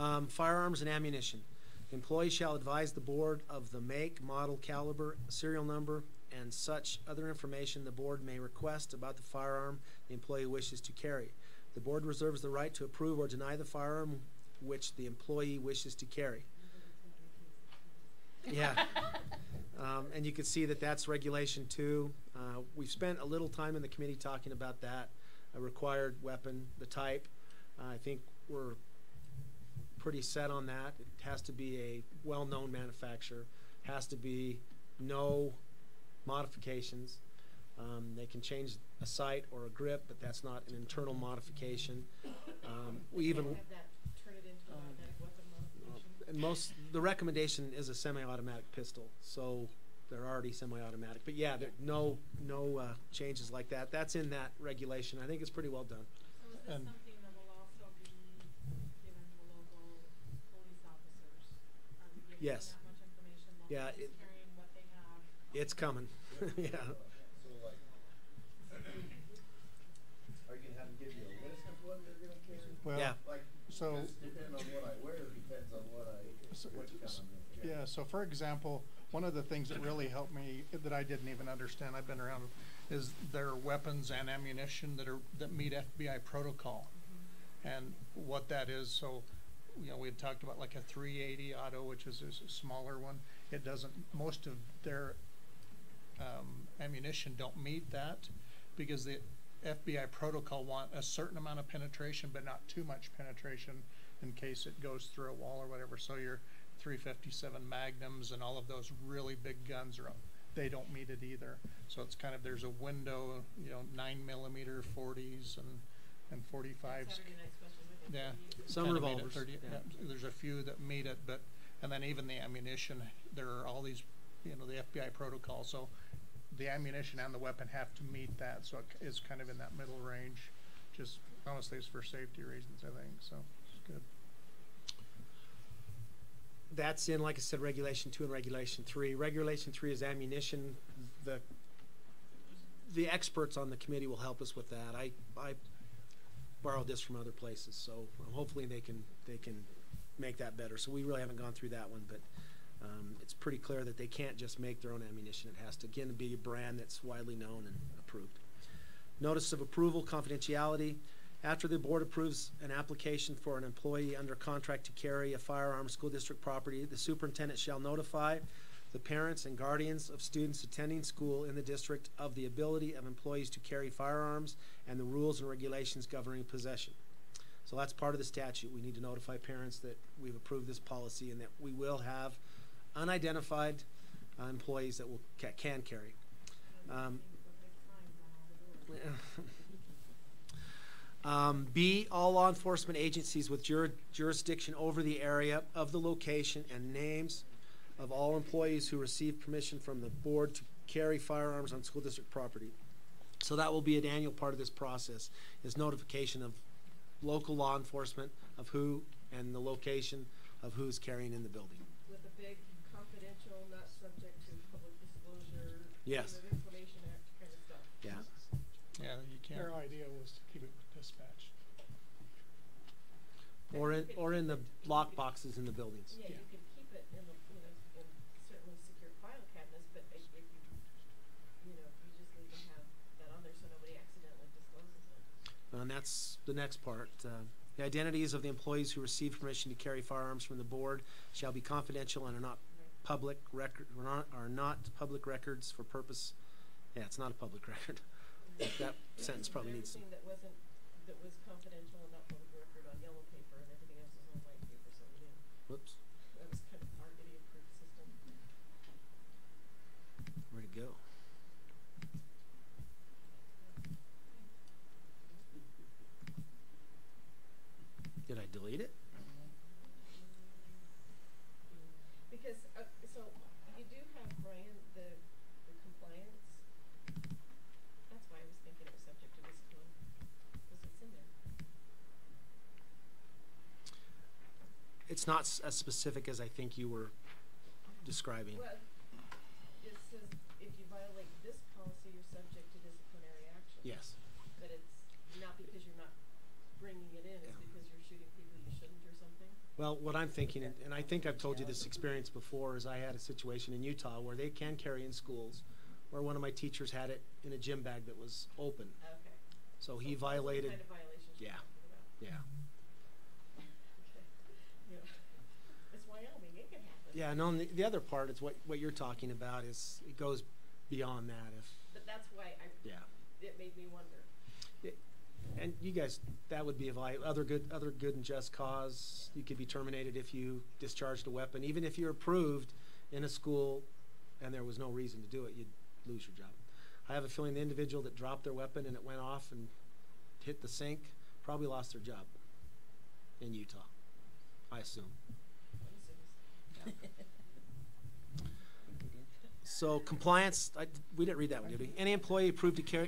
Speaker 5: does.
Speaker 3: Firearms and ammunition. Employees shall advise the board of the make, model, caliber, serial number, and such other information the board may request about the firearm the employee wishes to carry. The board reserves the right to approve or deny the firearm which the employee wishes to carry. Yeah. And you can see that that's regulation 2. We've spent a little time in the committee talking about that, a required weapon, the type. I think we're pretty set on that. It has to be a well-known manufacturer, has to be no modifications. They can change a sight or a grip, but that's not an internal modification. We even
Speaker 7: Have that turn it into an automatic weapon modification.
Speaker 3: and the recommendation is a semi-automatic pistol, so they're already semi-automatic. But yeah, there no changes like that. That's in that regulation. I think it's pretty well done.
Speaker 7: So is this
Speaker 9: And-
Speaker 7: something that will also be given the local
Speaker 3: Yes.
Speaker 7: that much information. They'll
Speaker 3: Yeah,
Speaker 7: be just carrying what they have.
Speaker 3: It's coming. Yeah.
Speaker 10: So like, are you gonna have them give you a list of what they're gonna carry?
Speaker 9: Well,
Speaker 3: Yeah.
Speaker 10: Like,
Speaker 9: so,
Speaker 10: just depending on what I wear, depends on what I'm gonna carry.
Speaker 9: yeah, so for example, one of the things that really helped me, that I didn't even understand, I've been around, is their weapons and ammunition that meet FBI protocol. And what that is, so, you know, we had talked about like a 380 auto, which is a smaller one. It doesn't, most of their ammunition don't meet that, because the FBI protocol want a certain amount of penetration, but not too much penetration in case it goes through a wall or whatever. So your 357 Magnums and all of those really big guns they don't meet it either. So it's kind of, there's a window, you know, 9mm 40s and 45s.
Speaker 4: Saturday night's special with it.
Speaker 9: Yeah.
Speaker 3: Some
Speaker 9: kinda meet it
Speaker 3: revolvers,
Speaker 9: 30,
Speaker 3: yeah.
Speaker 9: There's a few that meet it, but, and then even the ammunition, there are all these, you know, the FBI protocol, so the ammunition and the weapon have to meet that, so it is kind of in that middle range. Just, honestly, it's for safety reasons, I think, so it's good.
Speaker 3: That's in, like I said, Regulation 2 and Regulation 3. Regulation 3 is ammunition. The experts on the committee will help us with that. I borrowed this from other places, so hopefully they can make that better. So we really haven't gone through that one, but it's pretty clear that they can't just make their own ammunition. It has to, again, be a brand that's widely known and approved. Notice of approval, confidentiality. After the board approves an application for an employee under contract to carry a firearm school district property, the superintendent shall notify the parents and guardians of students attending school in the district of the ability of employees to carry firearms and the rules and regulations governing possession. So that's part of the statute. We need to notify parents that we've approved this policy and that we will have unidentified employees that can carry. B, all law enforcement agencies with jurisdiction over the area of the location and names of all employees who receive permission from the board to carry firearms on school district property. So that will be an annual part of this process, is notification of local law enforcement of who and the location of who's carrying in the building.
Speaker 5: With a big confidential, not subject to public disclosure,
Speaker 3: Yes.
Speaker 5: Freedom of Information Act kind of stuff.
Speaker 3: Yeah.
Speaker 9: Yeah, you can't.
Speaker 8: Their idea was to keep it with dispatch.
Speaker 3: Or in the lock boxes in the buildings.
Speaker 5: Yeah, you could keep it in the, you know, in certainly secure file cabinets, but if you, you know, you just need to have that on there so nobody accidentally discloses it.
Speaker 3: And that's the next part. The identities of the employees who receive permission to carry firearms from the board shall be confidential and are not public record, are not public records for purpose. Yeah, it's not a public record. That sentence probably needs some.
Speaker 5: Everything that was confidential and not public record on yellow paper, and everything else was on white paper, so we didn't.
Speaker 3: Whoops.
Speaker 5: That was kind of our idiot-proof system.
Speaker 3: Where'd it go? Did I delete it?
Speaker 5: Because, so, you do have, Brian, the compliance. That's why I was thinking it was subject to discipline, because it's in there.
Speaker 3: It's not as specific as I think you were describing.
Speaker 5: Well, it says if you violate this policy, you're subject to disciplinary action.
Speaker 3: Yes.
Speaker 5: But it's not because you're not bringing it in, it's because you're shooting people you shouldn't or something.
Speaker 3: Well, what I'm thinking, and I think I've told you this experience before, is I had a situation in Utah where they can carry in schools, where one of my teachers had it in a gym bag that was open.
Speaker 5: Okay.
Speaker 3: So he
Speaker 5: that's
Speaker 3: violated.
Speaker 5: the kind of violations you're
Speaker 3: Yeah.
Speaker 5: talking about.
Speaker 3: Yeah.
Speaker 5: Okay. Yeah. It's Wyoming, it can happen.
Speaker 3: Yeah, no, and the other part is what you're talking about is it goes beyond that.
Speaker 5: But that's why it made me wonder.
Speaker 3: And you guys, that would be a other good and just cause. You could be terminated if you discharged a weapon, even if you're approved in a school and there was no reason to do it, you'd lose your job. I have a feeling the individual that dropped their weapon and it went off and hit the sink probably lost their job in Utah, I assume. So compliance, we didn't read that one, did we? Any employee approved to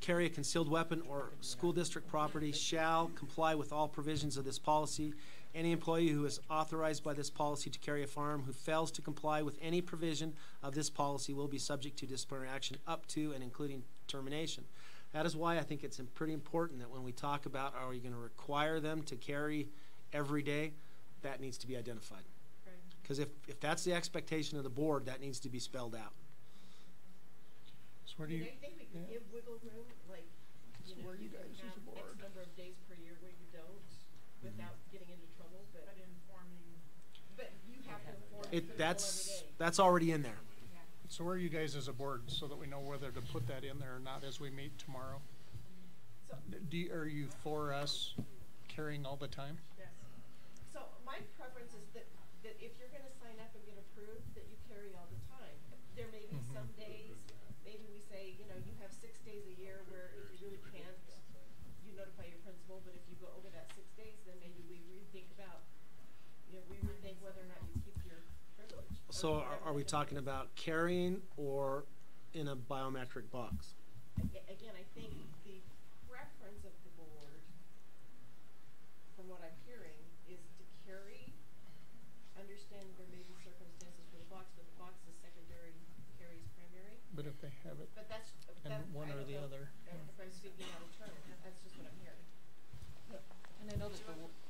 Speaker 3: carry a concealed weapon or school district property shall comply with all provisions of this policy. Any employee who is authorized by this policy to carry a firearm who fails to comply with any provision of this policy will be subject to disciplinary action up to and including termination. That is why I think it's pretty important that when we talk about are we going to require them to carry every day, that needs to be identified. Because if that's the expectation of the board, that needs to be spelled out.
Speaker 9: So where do you?
Speaker 5: I think we can give wiggle room, like, you know, you can have X number of days per year where you don't, without getting into trouble, but you have to inform people every day.
Speaker 3: That's already in there.
Speaker 9: So where are you guys as a board, so that we know whether to put that in there or not as we meet tomorrow?
Speaker 5: So,
Speaker 9: Are you for us carrying all the time?
Speaker 5: yes. So my preference is that if you're gonna sign up and get approved, that you carry all the time. There may be some days, maybe we say, you know, you have 6 days a year where if you really can't, you notify your principal, but if you go over that 6 days, then maybe we rethink about, whether or not you keep your privilege.
Speaker 3: So are we talking about carrying or in a biometric box?
Speaker 5: Again, I think the preference of the board, from what I'm hearing, is to carry. Understand there may be circumstances for the box, but the box is secondary, carry is primary.
Speaker 9: But if they have it
Speaker 5: But that's,
Speaker 9: in one
Speaker 5: I
Speaker 9: or
Speaker 5: don't
Speaker 9: the
Speaker 5: know
Speaker 9: other.
Speaker 5: if I'm speaking out of turn, that's just what I'm hearing.
Speaker 4: And I know that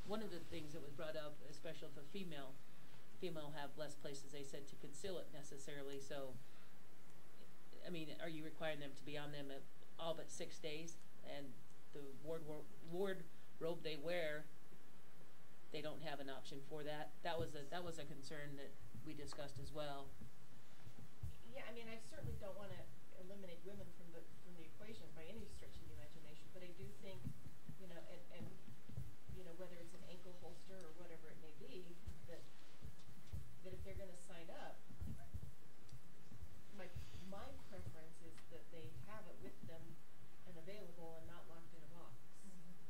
Speaker 4: one of the things that was brought up, especially for female have less places, they said, to conceal it necessarily, so, I mean, are you requiring them to be on them at all but 6 days? And the wardrobe they wear, they don't have an option for that? That was a concern that we discussed as well.
Speaker 5: Yeah, I mean, I certainly don't wanna eliminate women from the equation by any stretch of the imagination, but I do think, you know, and you know, whether it's an ankle holster or whatever it may be, that if they're gonna sign up, my preference is that they have it with them and available and not locked in a box.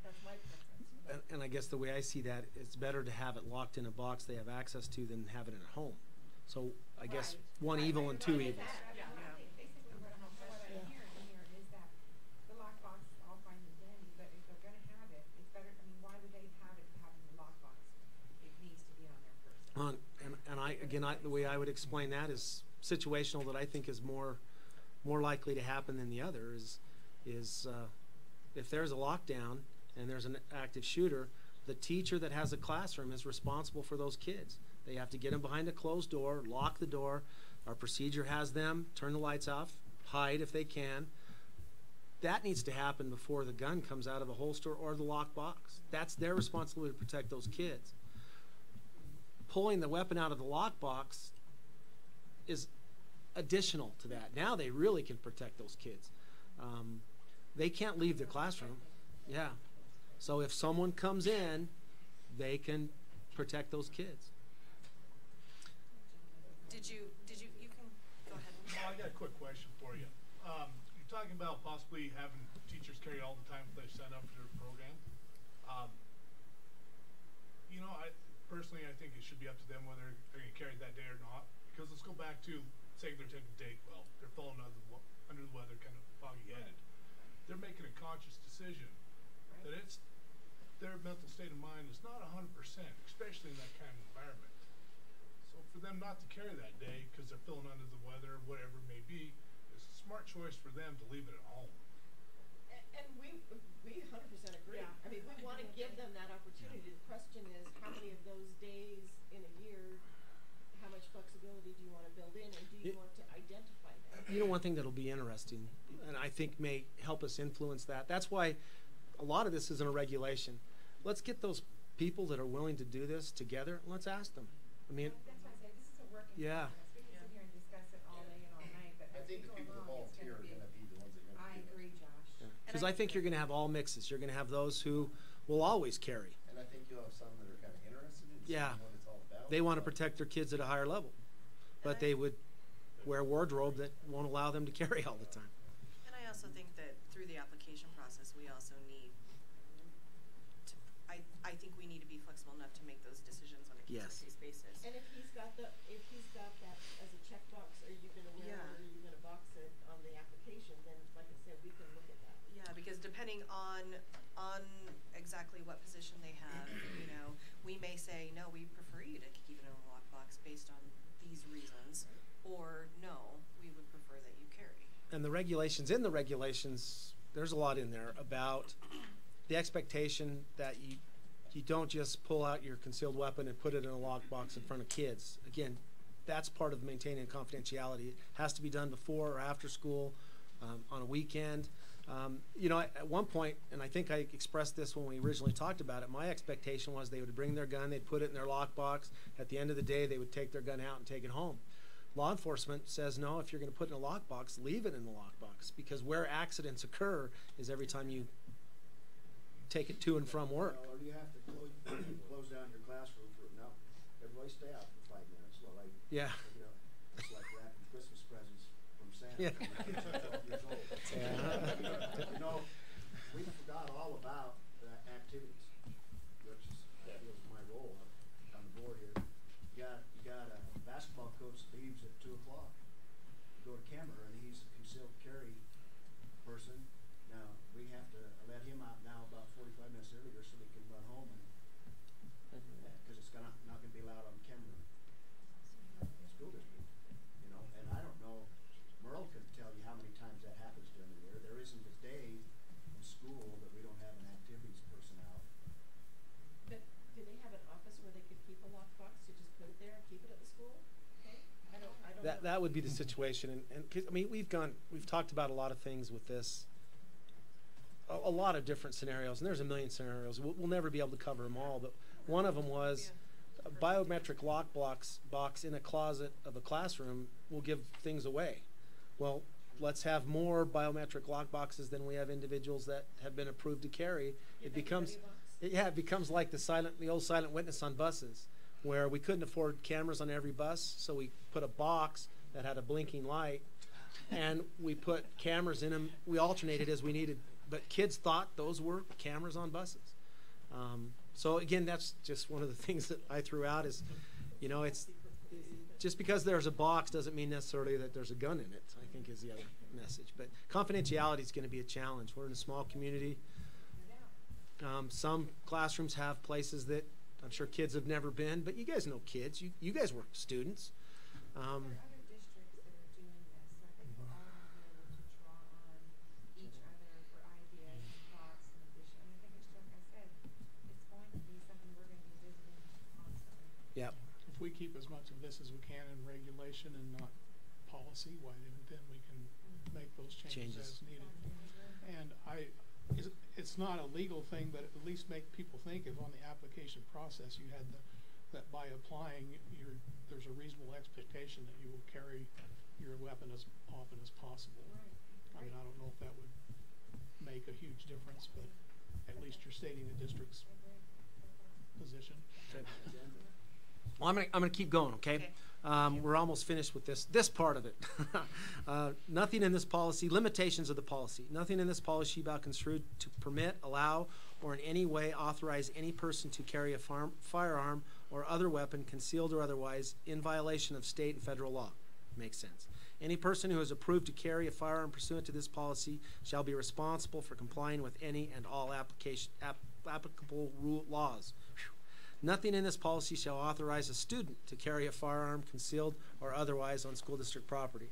Speaker 5: That's my preference.
Speaker 3: And I guess the way I see that, it's better to have it locked in a box they have access to than have it in a home. So I guess one evil and two evils.
Speaker 11: Basically what I'm hearing here is that the lockbox is all fine and dandy, but if they're gonna have it, it's better, I mean, why would they have it having the lockbox? It needs to be on their person.
Speaker 3: The way I would explain that is situational, that I think is more likely to happen than the other is if there's a lockdown and there's an active shooter, the teacher that has a classroom is responsible for those kids. They have to get them behind a closed door, lock the door. Our procedure has them turn the lights off, hide if they can. That needs to happen before the gun comes out of a holster or the locked box. That's their responsibility to protect those kids. Pulling the weapon out of the lockbox is additional to that. Now they really can protect those kids. They can't leave the classroom. Yeah. So if someone comes in, they can protect those kids.
Speaker 1: You can go ahead.
Speaker 6: I got a quick question for you. You're talking about possibly having teachers carry all the time if they sign up for their program. You know, personally, I think it should be up to them whether they're going to carry it that day or not. Because let's go back to, say they're taking Dayquil, they're falling under the weather, kind of foggy-headed. They're making a conscious decision that their mental state of mind is not 100%, especially in that kind of environment. So for them not to carry that day because they're feeling under the weather, whatever it may be, it's a smart choice for them to leave it at home.
Speaker 5: And we 100% agree.
Speaker 7: Yeah.
Speaker 5: I mean, we want to give them that opportunity. The question is, how many of those days in a year, how much flexibility do you want to build in, and do you want to identify that?
Speaker 3: You know, one thing that'll be interesting, and I think may help us influence that. That's why a lot of this isn't a regulation. Let's get those people that are willing to do this together, and let's ask them. I mean,
Speaker 11: That's why I say this is a work in
Speaker 3: Yeah.
Speaker 11: progress. We can sit here and discuss it all day and all night, but
Speaker 10: I
Speaker 11: as we
Speaker 10: think the
Speaker 11: go
Speaker 10: people that
Speaker 11: along, it's
Speaker 10: volunteer
Speaker 11: gonna
Speaker 10: are gonna be the ones that are
Speaker 11: I
Speaker 10: gonna do it.
Speaker 11: agree, Josh.
Speaker 3: because I think you're going to have all mixes. You're going to have those who will always carry.
Speaker 10: And I think you'll have some that are kind of interested in seeing
Speaker 3: Yeah.
Speaker 10: what it's all about.
Speaker 3: They want to protect their kids at a higher level, but they would wear a wardrobe that won't allow them to carry all the time.
Speaker 12: And I also think that through the application process, we also need to,
Speaker 5: I think we need to be flexible enough to make those decisions on a case-by-case basis.
Speaker 11: And if he's got that as a checkbox, are you gonna wear it
Speaker 5: Yeah.
Speaker 11: or are you gonna box it on the application, then like I said, we can look at that.
Speaker 5: Yeah, because depending on exactly what position they have, you know, we may say, no, we prefer you to keep it in a lockbox based on these reasons, or no, we would prefer that you carry.
Speaker 3: And the regulations, there's a lot in there about the expectation that you don't just pull out your concealed weapon and put it in a lockbox in front of kids. Again, that's part of maintaining confidentiality. It has to be done before or after school, on a weekend. You know, at one point, and I think I expressed this when we originally talked about it, my expectation was they would bring their gun, they'd put it in their lockbox. At the end of the day, they would take their gun out and take it home. Law enforcement says, no, if you're going to put it in a lockbox, leave it in the lockbox, because where accidents occur is every time you take it to and from work.
Speaker 2: Well, or you have to close down your classroom for, no, everybody stay out for 5 minutes. Well, like,
Speaker 3: Yeah.
Speaker 2: you know, it's like wrapping Christmas presents from Santa.
Speaker 3: Yeah.
Speaker 2: When the kids are 12 years old. You know, we forgot all about the activities, which is, I feel is my role on the board here. You got a basketball coach leaves at 2 o'clock. You go to Kemmer, and he's a concealed carry person. Now, we have to let him out now about 45 minutes earlier so he can run home, and because it's not going to be allowed on Kemmer School District, you know. And I don't know, Merle can tell you how many times that happens during the year. There isn't a day in school that we don't have an activities person out.
Speaker 11: But do they have an office where they could keep a lockbox to just put it there and keep it at the school? Okay, I don't know.
Speaker 3: That would be the situation, and 'cause, I mean, we've talked about a lot of things with this, a lot of different scenarios, and there's a million scenarios. We'll never be able to cover them all, but one of them was a biometric box in a closet of a classroom will give things away. Well, let's have more biometric lock boxes than we have individuals that have been approved to carry. It becomes like the old silent witness on buses, where we couldn't afford cameras on every bus, so we put a box that had a blinking light, and we put cameras in them. We alternated as we needed, but kids thought those were cameras on buses. So again, that's just one of the things that I threw out is, you know, it's just because there's a box doesn't mean necessarily that there's a gun in it, I think is the other message. But confidentiality is going to be a challenge. We're in a small community. Some classrooms have places that I'm sure kids have never been, but you guys know kids. You guys were students.
Speaker 11: There are other districts that are doing this, so I think we're all gonna be able to draw on each other for ideas and thoughts and addition. I think it's like I said, it's going to be something we're gonna be visiting constantly.
Speaker 3: Yep.
Speaker 8: If we keep as much of this as we can in regulation and not policy, why then we can make those changes as needed. And it's not a legal thing, but at least make people think if on the application process you had that by applying there's a reasonable expectation that you will carry your weapon as often as possible. I mean, I don't know if that would make a huge difference, but at least you're stating the district's position.
Speaker 3: Well, I'm gonna keep going, okay? We're almost finished with this part of it. Nothing in this policy, limitations of the policy. Nothing in this policy shall be construed to permit, allow, or in any way authorize any person to carry a firearm or other weapon, concealed or otherwise, in violation of state and federal law. Makes sense. Any person who is approved to carry a firearm pursuant to this policy shall be responsible for complying with any and all applicable laws. Whew. Nothing in this policy shall authorize a student to carry a firearm, concealed or otherwise, on school district property.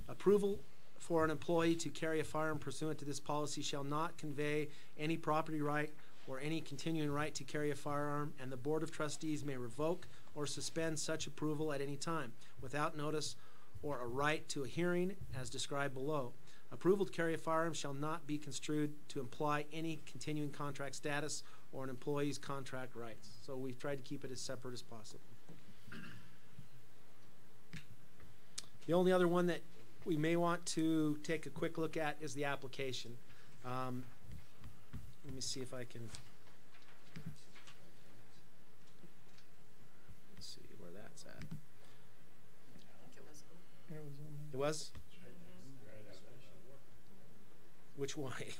Speaker 3: Approval for an employee to carry a firearm pursuant to this policy shall not convey any property right or any continuing right to carry a firearm, and the Board of Trustees may revoke or suspend such approval at any time without notice or a right to a hearing as described below. Approval to carry a firearm shall not be construed to imply any continuing contract status or an employee's contract rights. So we've tried to keep it as separate as possible. The only other one that we may want to take a quick look at is the application. Let me see if I can. Let's see where that's at.
Speaker 5: I think it was.
Speaker 3: It was? Which way?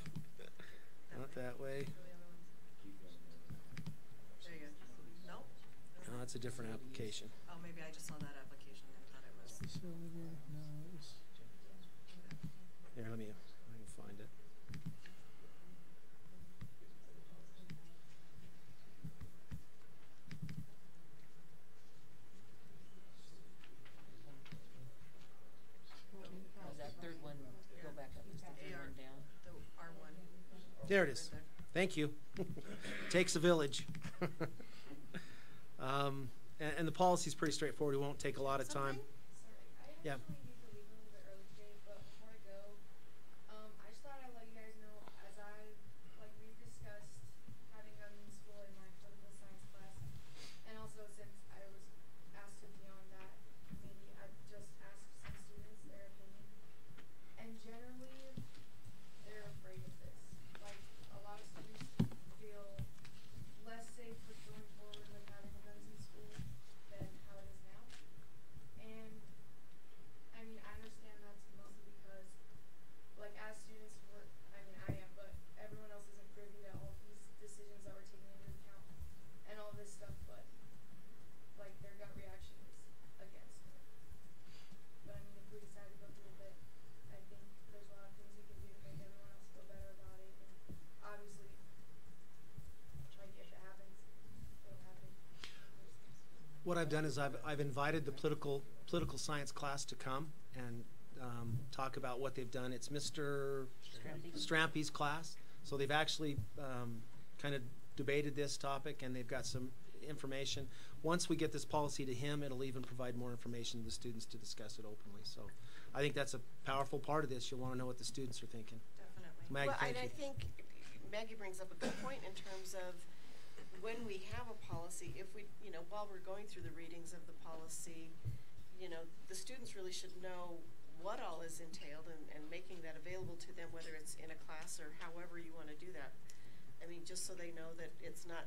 Speaker 3: Not that way. No, that's a different application.
Speaker 1: Oh, maybe I just saw that application and thought it was.
Speaker 3: Here, let me I can find it.
Speaker 4: Was that third one, go back up, just the third one down?
Speaker 1: The R1.
Speaker 3: There it is. Thank you. Takes a village. And the policy is pretty straightforward. It won't take a lot of time.
Speaker 12: Sorry,
Speaker 3: Yeah.
Speaker 12: I actually need to leave a little bit early today, but before I go, I just thought I'd let you guys know, as we've discussed having guns in school in my political science class, and also since I was asked to be on that committee, I've just asked some students their opinion, and generally, they're afraid of this. Like, a lot of students feel less safe with going forward with having guns in school than how it is now. And I mean, I understand that's mostly because, like, as students, I am, but everyone else isn't privy to all these decisions that we're taking into account and all this stuff, but, like, their gut reaction is against it. But I mean, if we decide to go through with it, I think there's a lot of things we can do to make everyone else feel better about it, and obviously, like, if it happens, it'll happen.
Speaker 3: What I've done is I've invited the political science class to come and talk about what they've done. It's Mr. Strampy's class, so they've actually kind of debated this topic, and they've got some information. Once we get this policy to him, it'll even provide more information to the students to discuss it openly. So I think that's a powerful part of this. You'll want to know what the students are thinking.
Speaker 5: Definitely.
Speaker 3: Maggie,
Speaker 5: Well,
Speaker 3: thank
Speaker 5: and I
Speaker 3: you.
Speaker 5: think Maggie brings up a good point in terms of when we have a policy, if we, while we're going through the readings of the policy, the students really should know what all is entailed and making that available to them, whether it's in a class or however you want to do that. I mean, just so they know that it's not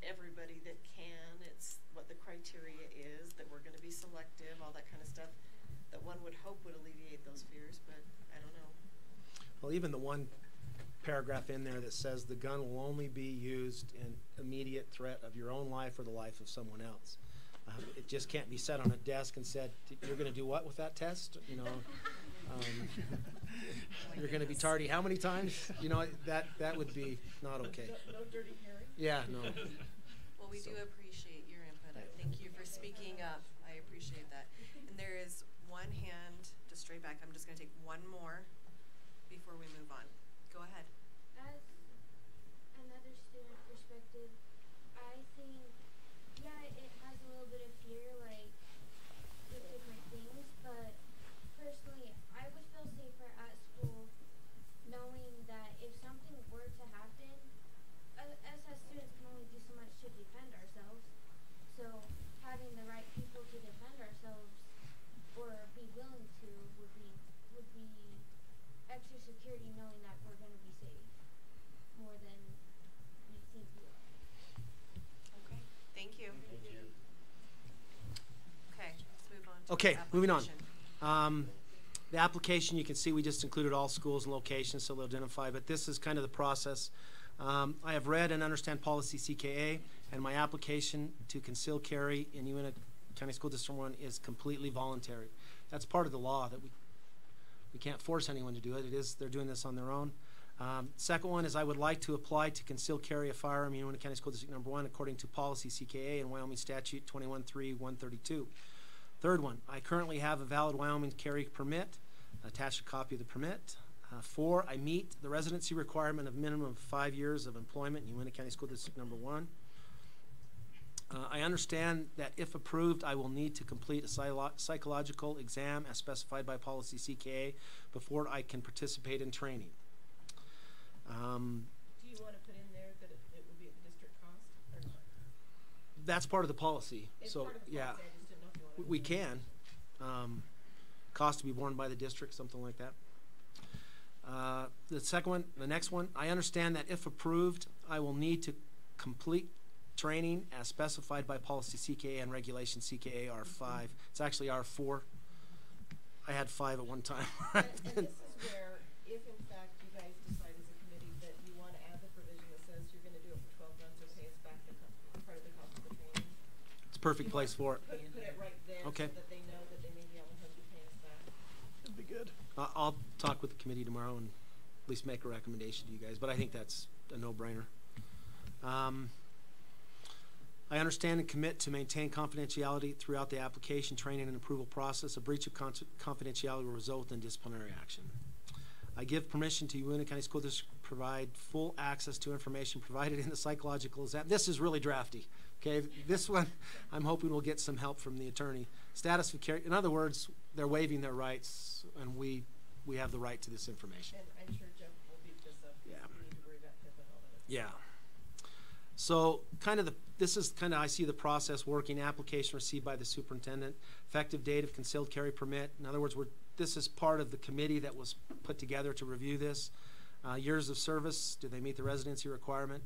Speaker 5: everybody that can, it's what the criteria is, that we're going to be selective, all that kind of stuff, that one would hope would alleviate those fears, but I don't know.
Speaker 3: Well, even the one paragraph in there that says the gun will only be used in immediate threat of your own life or the life of someone else. It just can't be set on a desk and said, you're going to do what with that test? You're going to be tardy how many times? That would be not okay.
Speaker 5: No dirty Harry?
Speaker 3: Yeah, no.
Speaker 1: Well, we do appreciate your input. Thank you for speaking up. I appreciate that. And there is one hand, just straight back. I'm just going to take one more before we move on. Go ahead.
Speaker 12: As another student perspective, I think, yeah, it has a little bit of fear, like, with different things, but personally, I would feel safer at school knowing that if something were to happen, us as students can only do so much to defend ourselves, so having the right people to defend ourselves or be willing to would be extra security, knowing that we're going to be safe more than we think we are.
Speaker 1: Okay. Thank you.
Speaker 10: Thank you.
Speaker 1: Okay, let's move on to
Speaker 3: Okay,
Speaker 1: the
Speaker 3: moving on.
Speaker 1: application.
Speaker 3: The application, you can see we just included all schools and locations, so they'll identify, but this is kind of the process. I have read and understand policy CKA, and my application to conceal carry in Uinta County School District 1 is completely voluntary. That's part of the law, that we can't force anyone to do it. They're doing this on their own. Second one is I would like to apply to conceal carry a firearm in Uinta County School District Number 1 according to policy CKA and Wyoming Statute 21.3.132. Third one, I currently have a valid Wyoming carry permit. Attach a copy of the permit. 4, I meet the residency requirement of minimum of 5 years of employment in Uinta County School District Number 1. I understand that if approved, I will need to complete a psychological exam as specified by policy CKA before I can participate in training.
Speaker 5: Do you want to put in there that it would be at the district cost or not?
Speaker 3: That's part of the policy.
Speaker 5: It's
Speaker 3: So
Speaker 5: part of the
Speaker 3: yeah,
Speaker 5: policy, I just didn't know if you wanted to.
Speaker 3: we can. Cost to be borne by the district, something like that. The next one, I understand that if approved, I will need to complete training as specified by policy CKA and regulation CKA R5. It's actually R4. I had 5 at one time.
Speaker 5: And this is where, if in fact you guys decide as a committee that you want to add the provision that says you're going to do it for 12 months or pay us back part of the cost of the training.
Speaker 3: It's per perfect place for it.
Speaker 5: Put it right there
Speaker 3: Okay.
Speaker 5: so that they know that they may be able to pay us back.
Speaker 8: That'd be good.
Speaker 3: I'll talk with the committee tomorrow and at least make a recommendation to you guys, but I think that's a no-brainer. I understand and commit to maintain confidentiality throughout the application, training, and approval process. A breach of confidentiality will result in disciplinary action. I give permission to Uinta County School District to provide full access to information provided in the psychological exam. This is really drafty, okay? This one, I'm hoping we'll get some help from the attorney. Status of carry, in other words, they're waiving their rights, and we have the right to this information.
Speaker 5: And I'm sure Jeff will beat this up.
Speaker 3: Yeah.
Speaker 5: We need to worry about HIPAA and all that.
Speaker 3: Yeah. So this is kind of, I see the process working. Application received by the superintendent. Effective date of concealed carry permit. In other words, this is part of the committee that was put together to review this. Years of service, do they meet the residency requirement?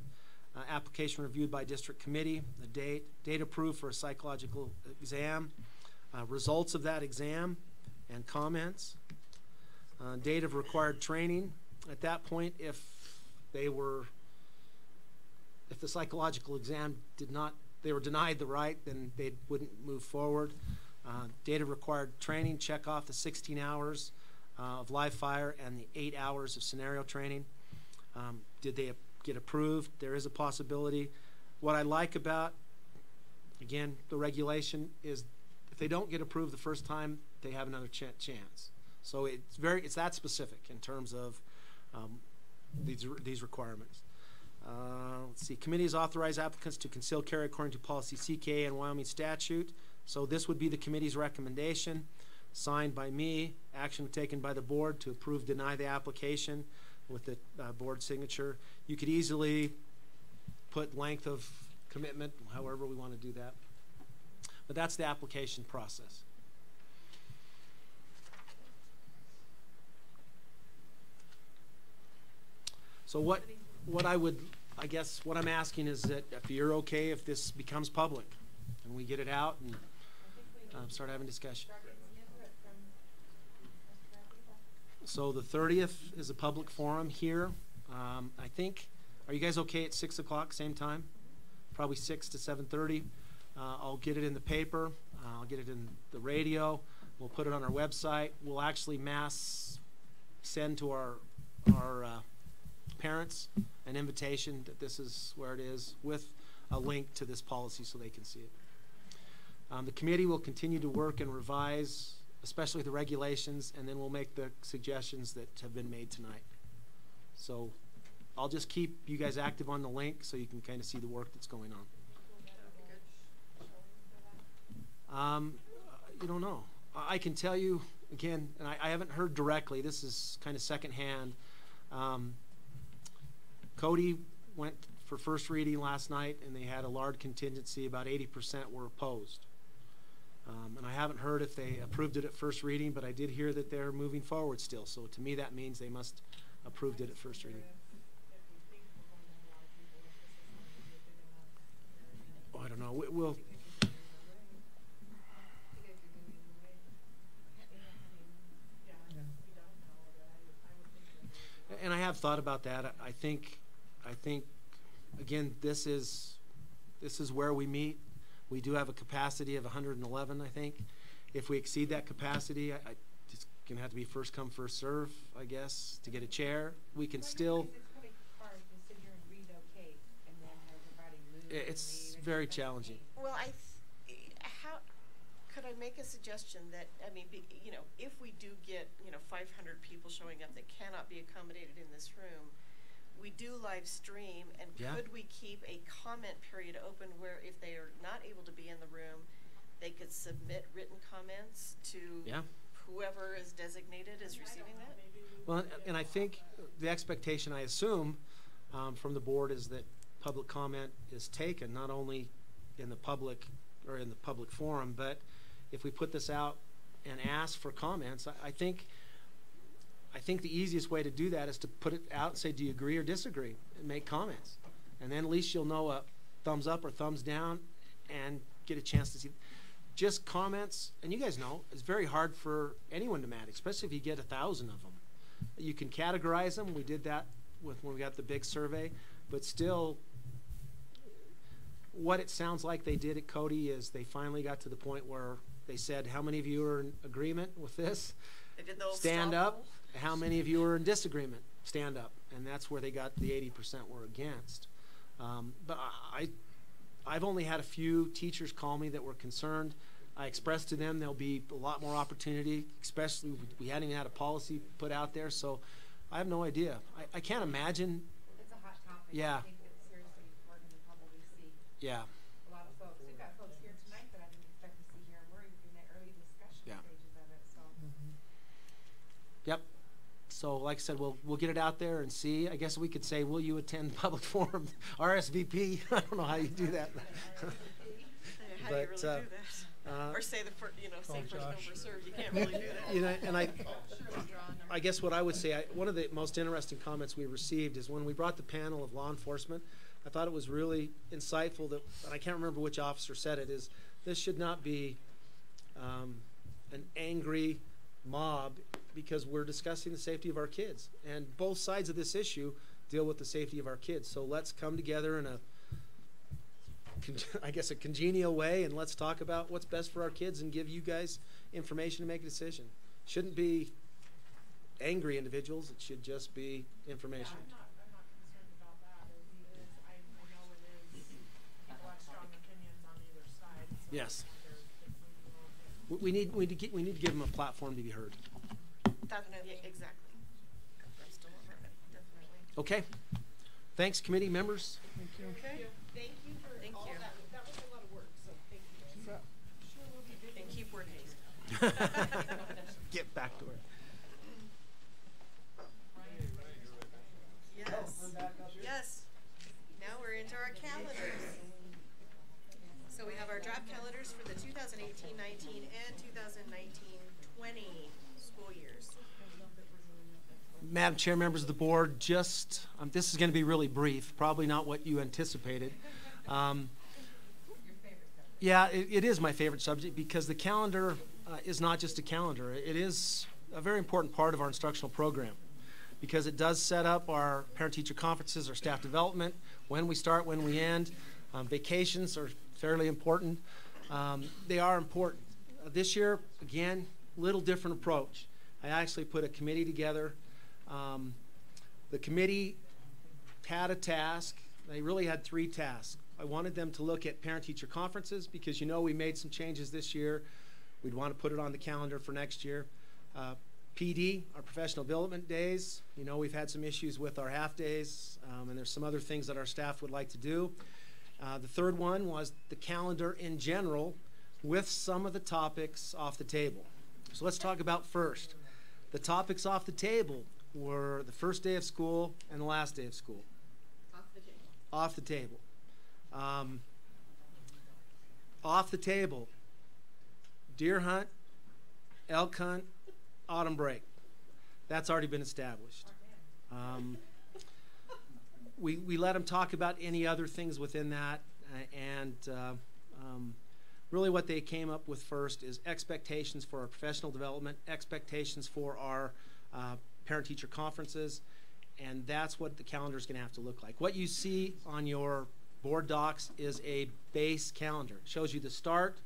Speaker 3: Application reviewed by district committee. The date approved for a psychological exam. Results of that exam and comments. Date of required training. At that point, if the psychological exam they were denied the right, then they wouldn't move forward. Date of required training, check off the 16 hours of live fire and the 8 hours of scenario training. Did they get approved? There is a possibility. What I like about, again, the regulation is if they don't get approved the first time, they have another chance. So it's that specific in terms of these requirements. Let's see. Committees authorize applicants to conceal carry according to policy CK and Wyoming statute. So this would be the committee's recommendation, signed by me. Action taken by the board to approve, deny the application with the board signature. You could easily put length of commitment, however we want to do that. But that's the application process. So what I'm asking is that if you're okay if this becomes public and we get it out and start having discussion. So the 30th is a public forum here. I think, are you guys okay at 6 o'clock, same time? Probably 6 to 7:30. I'll get it in the paper. I'll get it in the radio. We'll put it on our website. We'll actually mass send to our parents an invitation that this is where it is with a link to this policy so they can see it. The committee will continue to work and revise, especially the regulations, and then we'll make the suggestions that have been made tonight. So I'll just keep you guys active on the link so you can kind of see the work that's going on. You don't know. I can tell you, again, and I haven't heard directly, this is kind of secondhand. Cody went for first reading last night, and they had a large contingency, about 80% were opposed. And I haven't heard if they approved it at first reading, but I did hear that they're moving forward still. So to me, that means they must approved it at first reading. Oh, I don't know. We'll. And I have thought about that. I think, again, this is where we meet. We do have a capacity of 111, I think. If we exceed that capacity, it's going to have to be first come, first serve, I guess, to get a chair. We can still.
Speaker 11: It's really hard to sit here and relocate and then everybody move.
Speaker 3: It's very challenging.
Speaker 5: Well, how could I make a suggestion that, I mean, if we do get, 500 people showing up that cannot be accommodated in this room, we do live stream, and could we keep a comment period open where if they are not able to be in the room, they could submit written comments to whoever is designated as receiving that?
Speaker 3: Well, and I think the expectation, I assume, from the board is that public comment is taken, not only in the public or in the public forum, but if we put this out and ask for comments, I think the easiest way to do that is to put it out and say, do you agree or disagree, and make comments. And then at least you'll know a thumbs up or thumbs down and get a chance to see. Just comments, and you guys know, it's very hard for anyone to manage, especially if you get 1,000 of them. You can categorize them. We did that when we got the big survey, but still, what it sounds like they did at Cody is they finally got to the point where they said, how many of you are in agreement with this?
Speaker 5: They did the old
Speaker 3: Stand
Speaker 5: straw
Speaker 3: up.
Speaker 5: poll.
Speaker 3: How many of you are in disagreement? Stand up. And that's where they got the 80% were against. But I've only had a few teachers call me that were concerned. I expressed to them there'll be a lot more opportunity, especially we hadn't even had a policy put out there, so I have no idea. I can't imagine.
Speaker 11: It's a hot topic.
Speaker 3: Yeah.
Speaker 11: I think that seriously we're gonna probably see
Speaker 3: Yeah.
Speaker 11: a lot of folks. We've got folks here tonight that I didn't expect to see here. We're in the early discussion
Speaker 3: Yeah.
Speaker 11: stages of it, so.
Speaker 3: Yep. So like I said, we'll get it out there and see. I guess we could say, will you attend public forum? RSVP? I don't know how you do that.
Speaker 5: How do you
Speaker 3: But,
Speaker 5: really do that? Or say say first come first served. You can't really do that.
Speaker 3: You know, and I guess what I would say, one of the most interesting comments we received is when we brought the panel of law enforcement, I thought it was really insightful that, and I can't remember which officer said it, is this should not be an angry mob because we're discussing the safety of our kids. And both sides of this issue deal with the safety of our kids. So let's come together in I guess a congenial way, and let's talk about what's best for our kids and give you guys information to make a decision. Shouldn't be angry individuals, it should just be information.
Speaker 7: I'm not concerned about that. I know it is, people have strong opinions on either side. So
Speaker 3: Yes.
Speaker 7: they're
Speaker 3: We need to give them a platform to be heard.
Speaker 5: Exactly. I'm still on that, definitely.
Speaker 3: Okay. Thanks, committee members.
Speaker 5: Okay.
Speaker 11: Thank you for
Speaker 5: Thank
Speaker 11: all
Speaker 5: you.
Speaker 11: that. That was a lot of work, so thank you. Sure we'll be busy.
Speaker 5: And keep working.
Speaker 3: Get back to it.
Speaker 5: Yes. Yes. Now we're into our calendars. So we have our draft calendars for the 2018-19 and 2019-20 school years.
Speaker 3: Madam Chair, members of the board, just this is going to be really brief, probably not what you anticipated. Yeah, it is my favorite subject because the calendar is not just a calendar. It is a very important part of our instructional program because it does set up our parent-teacher conferences, our staff development, when we start, when we end. Vacations are fairly important. They are important. This year, again, little different approach. I actually put a committee together. The committee had a task. They really had 3 tasks. I wanted them to look at parent-teacher conferences because we made some changes this year. We'd want to put it on the calendar for next year. PD, our professional development days. We've had some issues with our half days, and there's some other things that our staff would like to do. The third one was the calendar in general with some of the topics off the table. So let's talk about first. The topics off the table were the first day of school and the last day of school.
Speaker 5: Off the table.
Speaker 3: Off the table. Off the table. Deer hunt, elk hunt, autumn break. That's already been established. We let them talk about any other things within that, and really what they came up with first is expectations for our professional development, expectations for our parent-teacher conferences, and that's what the calendar is going to have to look like. What you see on your board docs is a base calendar. It shows you the start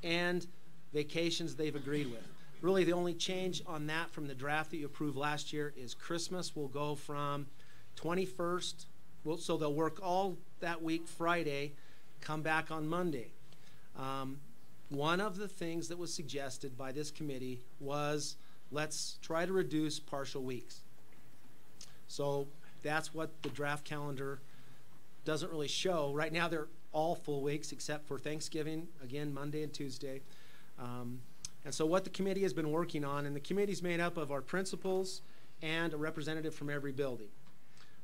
Speaker 3: and vacations they've agreed with. Really the only change on that from the draft that you approved last year is Christmas will go from 21st, so they'll work all that week Friday, come back on Monday. One of the things that was suggested by this committee was let's try to reduce partial weeks. So that's what the draft calendar doesn't really show. Right now they're all full weeks except for Thanksgiving, again Monday and Tuesday. And so what the committee has been working on, and the committee's made up of our principals and a representative from every building.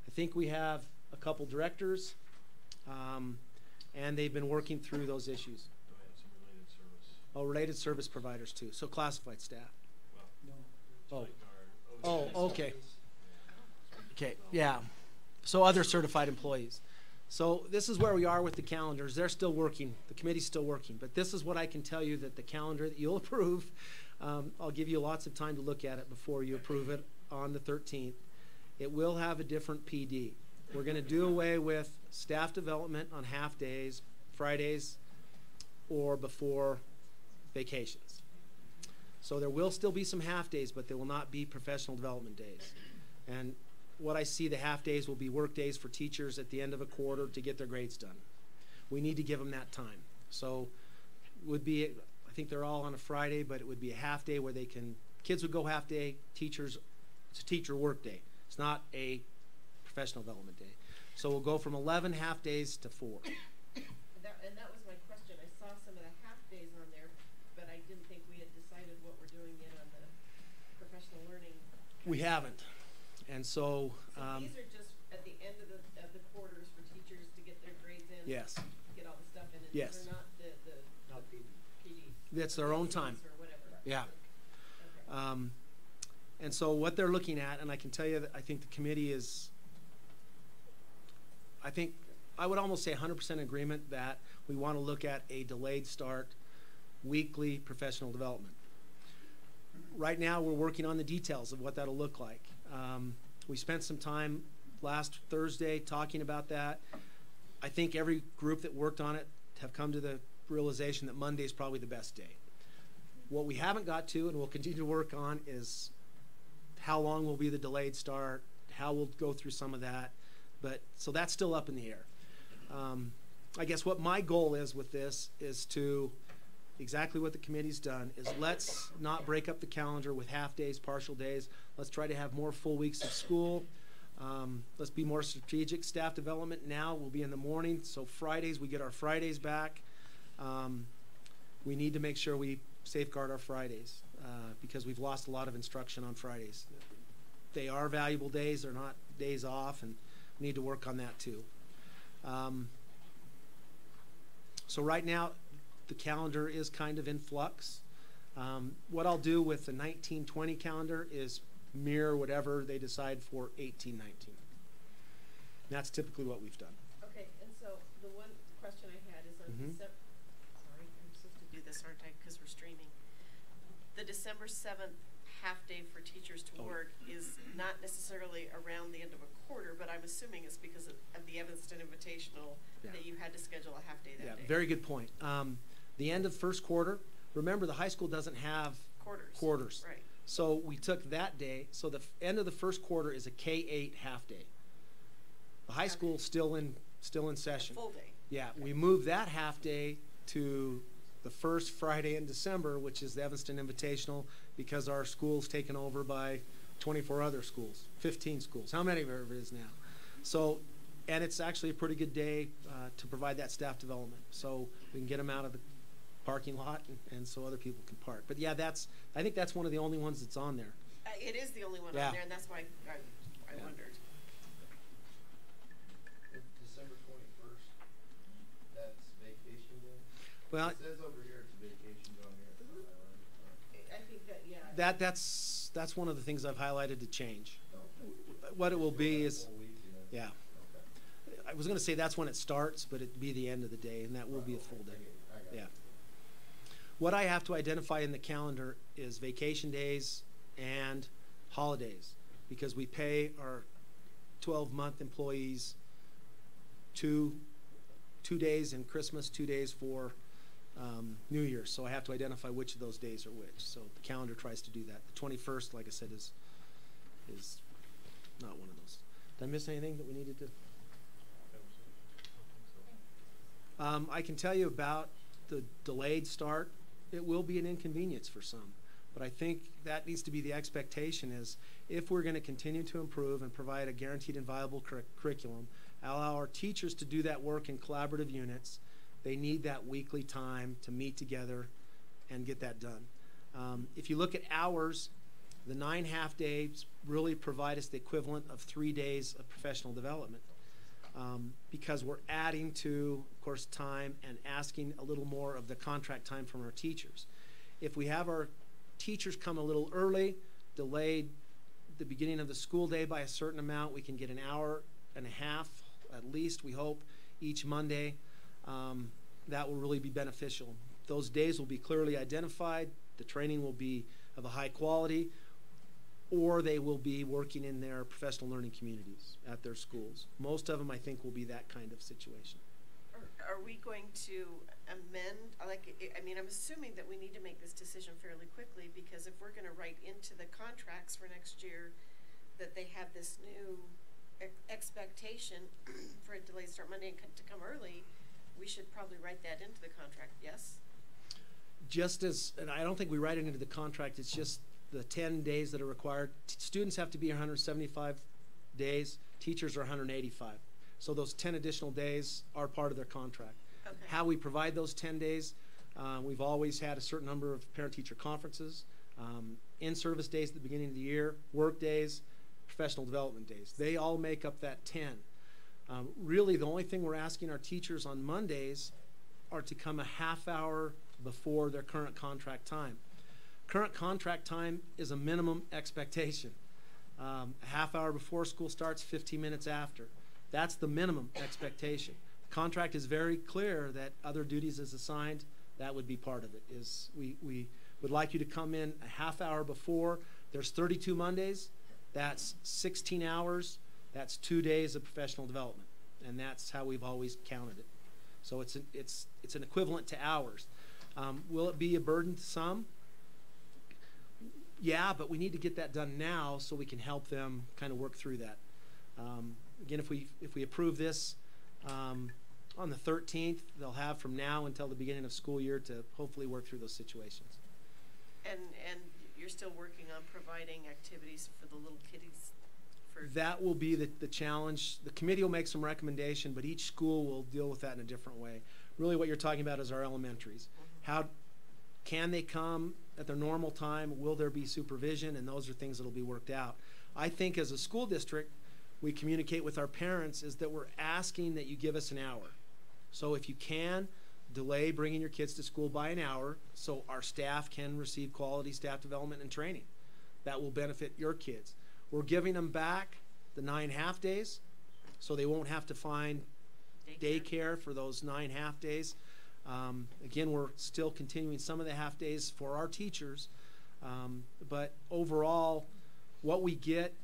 Speaker 3: I think we have a couple directors, and they've been working through those issues.
Speaker 10: Do I have some related service?
Speaker 3: Oh, related service providers too, so classified staff.
Speaker 10: Well,
Speaker 3: Oh, okay. Okay, yeah. So other certified employees. So this is where we are with the calendars. They're still working. The committee's still working. But this is what I can tell you that the calendar that you'll approve, I'll give you lots of time to look at it before you approve it on the 13th. It will have a different PD. We're going to do away with staff development on half days Fridays or before vacations. So there will still be some half days, but there will not be professional development days. And what I see, the half days will be work days for teachers at the end of a quarter to get their grades done. We need to give them that time. So would be, I think they're all on a Friday, but it would be a half day where they can, kids would go half day, teachers, it's a teacher work day. It's not a professional development day. So we'll go from 11 half days to 4.
Speaker 5: And that was my question. I saw some of the half days on there, but I didn't think we had decided what we're doing yet on the professional learning.
Speaker 3: We haven't. And so,
Speaker 5: So these are just at the end of the quarters for teachers to get their grades in.
Speaker 3: yes,
Speaker 5: Get all the stuff in. And
Speaker 3: Yes.
Speaker 5: These are not
Speaker 2: Not PD.
Speaker 5: PDs.
Speaker 3: that's their own time.
Speaker 5: Or whatever.
Speaker 3: Yeah.
Speaker 5: Okay.
Speaker 3: And so what they're looking at, and I can tell you that I think the committee is, I would almost say 100% agreement that we want to look at a delayed start, weekly professional development. Right now, we're working on the details of what that'll look like. We spent some time last Thursday talking about that. I think every group that worked on it have come to the realization that Monday is probably the best day. What we haven't got to, and we'll continue to work on, is how long will be the delayed start, how we'll go through some of that. But so that's still up in the air. I guess what my goal is with this is to, exactly what the committee's done, is let's not break up the calendar with half days, partial days. Let's try to have more full weeks of school. Let's be more strategic. Staff development now will be in the morning, so Fridays, we get our Fridays back. We need to make sure we safeguard our Fridays because we've lost a lot of instruction on Fridays. They are valuable days. They're not days off, and we need to work on that too. So right now, the calendar is kind of in flux. What I'll do with the 19-20 calendar is mirror whatever they decide for 18-19. That's typically what we've done.
Speaker 5: Okay, and so the one question I had is on December, sorry, I'm supposed to do this, aren't I, because we're streaming. The December 7th half day for teachers to work is not necessarily around the end of a quarter, but I'm assuming it's because of the Evanston Invitational that you had to schedule a half day that day.
Speaker 3: Very good point. The end of first quarter, remember the high school doesn't have quarters.
Speaker 5: Right.
Speaker 3: So we took that day, so the end of the first quarter is a K-8 half day. The high school's still in session.
Speaker 5: A full day.
Speaker 3: Yeah, we moved that half day to the first Friday in December, which is the Evanston Invitational, because our school's taken over by 24 other schools, 15 schools, how many of it is now. So, and it's actually a pretty good day to provide that staff development. So we can get them out of the parking lot and so other people can park. But yeah, I think that's one of the only ones that's on there.
Speaker 5: It is the only one on there, and that's why I wondered.
Speaker 10: December 21st, that's vacation day?
Speaker 3: Well,
Speaker 10: It says over here it's vacation on here. It's not highlighted.
Speaker 5: I think that, yeah.
Speaker 3: That's one of the things I've highlighted to change. What it will be is,
Speaker 10: Whole week,
Speaker 3: yeah.
Speaker 10: Okay.
Speaker 3: I was going to say that's when it starts, but it'd be the end of the day, and that will be a full day.
Speaker 10: I got it.
Speaker 3: Yeah. What I have to identify in the calendar is vacation days and holidays, because we pay our 12-month employees two days in Christmas, 2 days for New Year's. So I have to identify which of those days are which. So the calendar tries to do that. The 21st, like I said, is not one of those. Did I miss anything that we needed to? I can tell you about the delayed start. It will be an inconvenience for some, but I think that needs to be the expectation is if we're going to continue to improve and provide a guaranteed and viable curriculum, allow our teachers to do that work in collaborative units, they need that weekly time to meet together and get that done. If you look at hours, the 9 half days really provide us the equivalent of 3 days of professional development. Because we're adding to, of course, time and asking a little more of the contract time from our teachers. If we have our teachers come a little early, delayed the beginning of the school day by a certain amount, we can get an hour and a half, at least, we hope, each Monday. That will really be beneficial. Those days will be clearly identified. The training will be of a high quality, or they will be working in their professional learning communities at their schools. Most of them, I think, will be that kind of situation.
Speaker 5: are we going to amend, I'm assuming that we need to make this decision fairly quickly, because if we're gonna write into the contracts for next year that they have this new expectation for a delayed start Monday and to come early, we should probably write that into the contract, yes?
Speaker 3: Just as, and I don't think we write it into the contract, it's just the 10 days that are required. Students have to be 175 days, teachers are 185. So those 10 additional days are part of their contract.
Speaker 5: Okay.
Speaker 3: How we provide those 10 days, we've always had a certain number of parent-teacher conferences, in-service days at the beginning of the year, work days, professional development days. They all make up that 10. Really, the only thing we're asking our teachers on Mondays are to come a half hour before their current contract time. Current contract time is a minimum expectation. A half hour before school starts, 15 minutes after. That's the minimum expectation. The contract is very clear that other duties as assigned, that would be part of it. Is we would like you to come in a half hour before. There's 32 Mondays. That's 16 hours. That's 2 days of professional development, and that's how we've always counted it. So it's an equivalent to hours. Will it be a burden to some? Yeah, but we need to get that done now so we can help them kind of work through that. Again, if we approve this on the 13th, they'll have from now until the beginning of school year to hopefully work through those situations.
Speaker 5: And you're still working on providing activities for the little kiddies?
Speaker 3: That will be the challenge. The committee will make some recommendation, but each school will deal with that in a different way. Really what you're talking about is our elementaries. How can they come at their normal time? Will there be supervision? And those are things that will be worked out. I think as a school district, we communicate with our parents is that we're asking that you give us an hour. So if you can, delay bringing your kids to school by an hour so our staff can receive quality staff development and training. That will benefit your kids. We're giving them back the 9 half days so they won't have to find daycare for those 9 half days. Again, we're still continuing some of the half days for our teachers. But overall, what we get,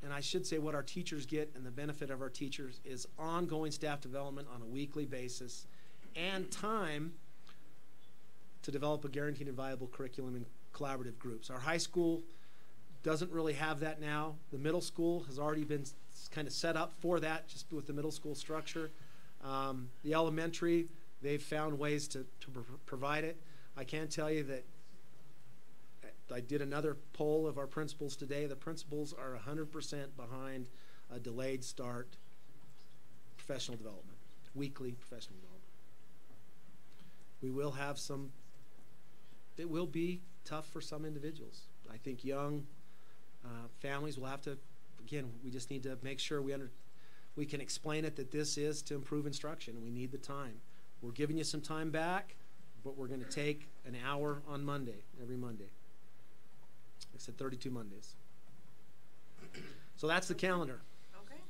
Speaker 3: and I should say what our teachers get and the benefit of our teachers, is ongoing staff development on a weekly basis and time to develop a guaranteed and viable curriculum in collaborative groups. Our high school doesn't really have that now. The middle school has already been kind of set up for that just with the middle school structure. The elementary, they've found ways to provide it. I can tell you that I did another poll of our principals today. The principals are 100% behind a delayed start professional development, weekly professional development. We will have some, it will be tough for some individuals. I think young families will have to, again, we just need to make sure we can explain it that this is to improve instruction. We need the time. We're giving you some time back, but we're going to take an hour on Monday, every Monday. I said 32 Mondays. So that's the calendar.
Speaker 5: Okay,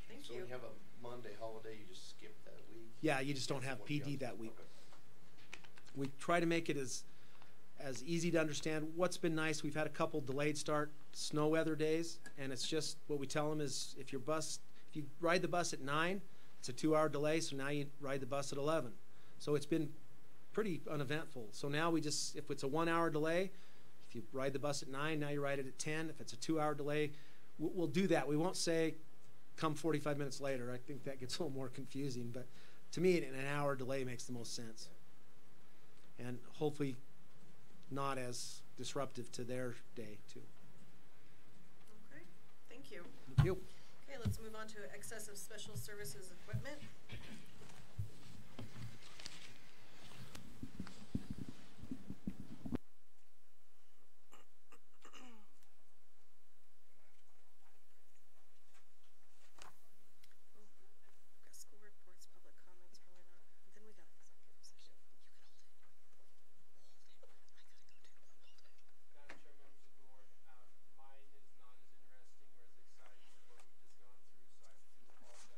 Speaker 5: thank you.
Speaker 10: So when you have a Monday holiday, you just skip that week?
Speaker 3: Yeah, you just don't have PD that week. We try to make it as easy to understand. What's been nice, we've had a couple delayed start snow weather days, and it's just what we tell them is if you ride the bus at 9, it's a 2-hour delay, so now you ride the bus at 11. So it's been pretty uneventful. So now we just, if it's a 1-hour delay, if you ride the bus at 9, now you ride it at 10. If it's a 2-hour delay, we'll do that. We won't say come 45 minutes later. I think that gets a little more confusing, but to me, an hour delay makes the most sense. And hopefully not as disruptive to their day, too.
Speaker 5: Okay, thank you.
Speaker 3: Thank you.
Speaker 5: Okay, let's move on to excessive special services equipment. Got school reports, public comments, probably not. Then we got executive session.
Speaker 13: Madam Chair, members of the board, mine is not as interesting or as exciting as what we've just gone through, so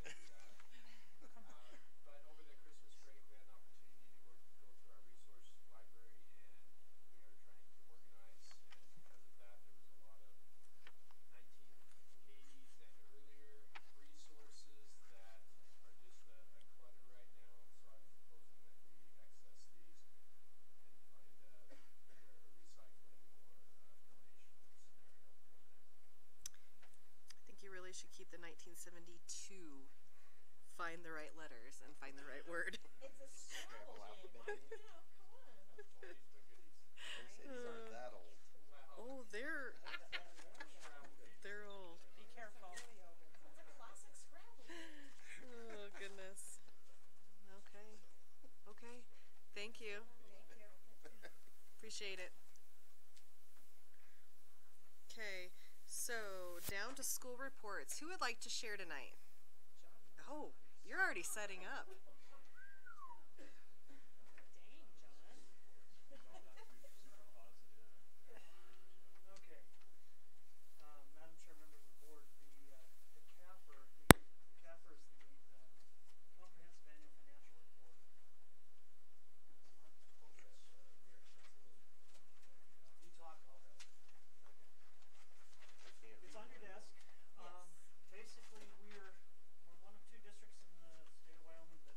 Speaker 13: I do apologize for that.
Speaker 1: should keep the 1972. Find the right letters and find the right word.
Speaker 11: It's a scrabble game. You know, come on.
Speaker 10: These aren't that old.
Speaker 1: Oh, they're old.
Speaker 7: Be careful.
Speaker 11: It's a classic Scrabble game.
Speaker 1: Oh goodness. Okay. Okay. Thank you.
Speaker 11: Thank you.
Speaker 1: Appreciate it. Okay, so down to school reports. Who would like to share tonight? Oh, you're already setting up.
Speaker 14: Okay. Madam Chair, members of the board, the CAFR, CAFR is the Comprehensive Annual Financial Report. You talk, I'll help. Okay. It's on your desk. Basically, we're one of two districts in the state of Wyoming that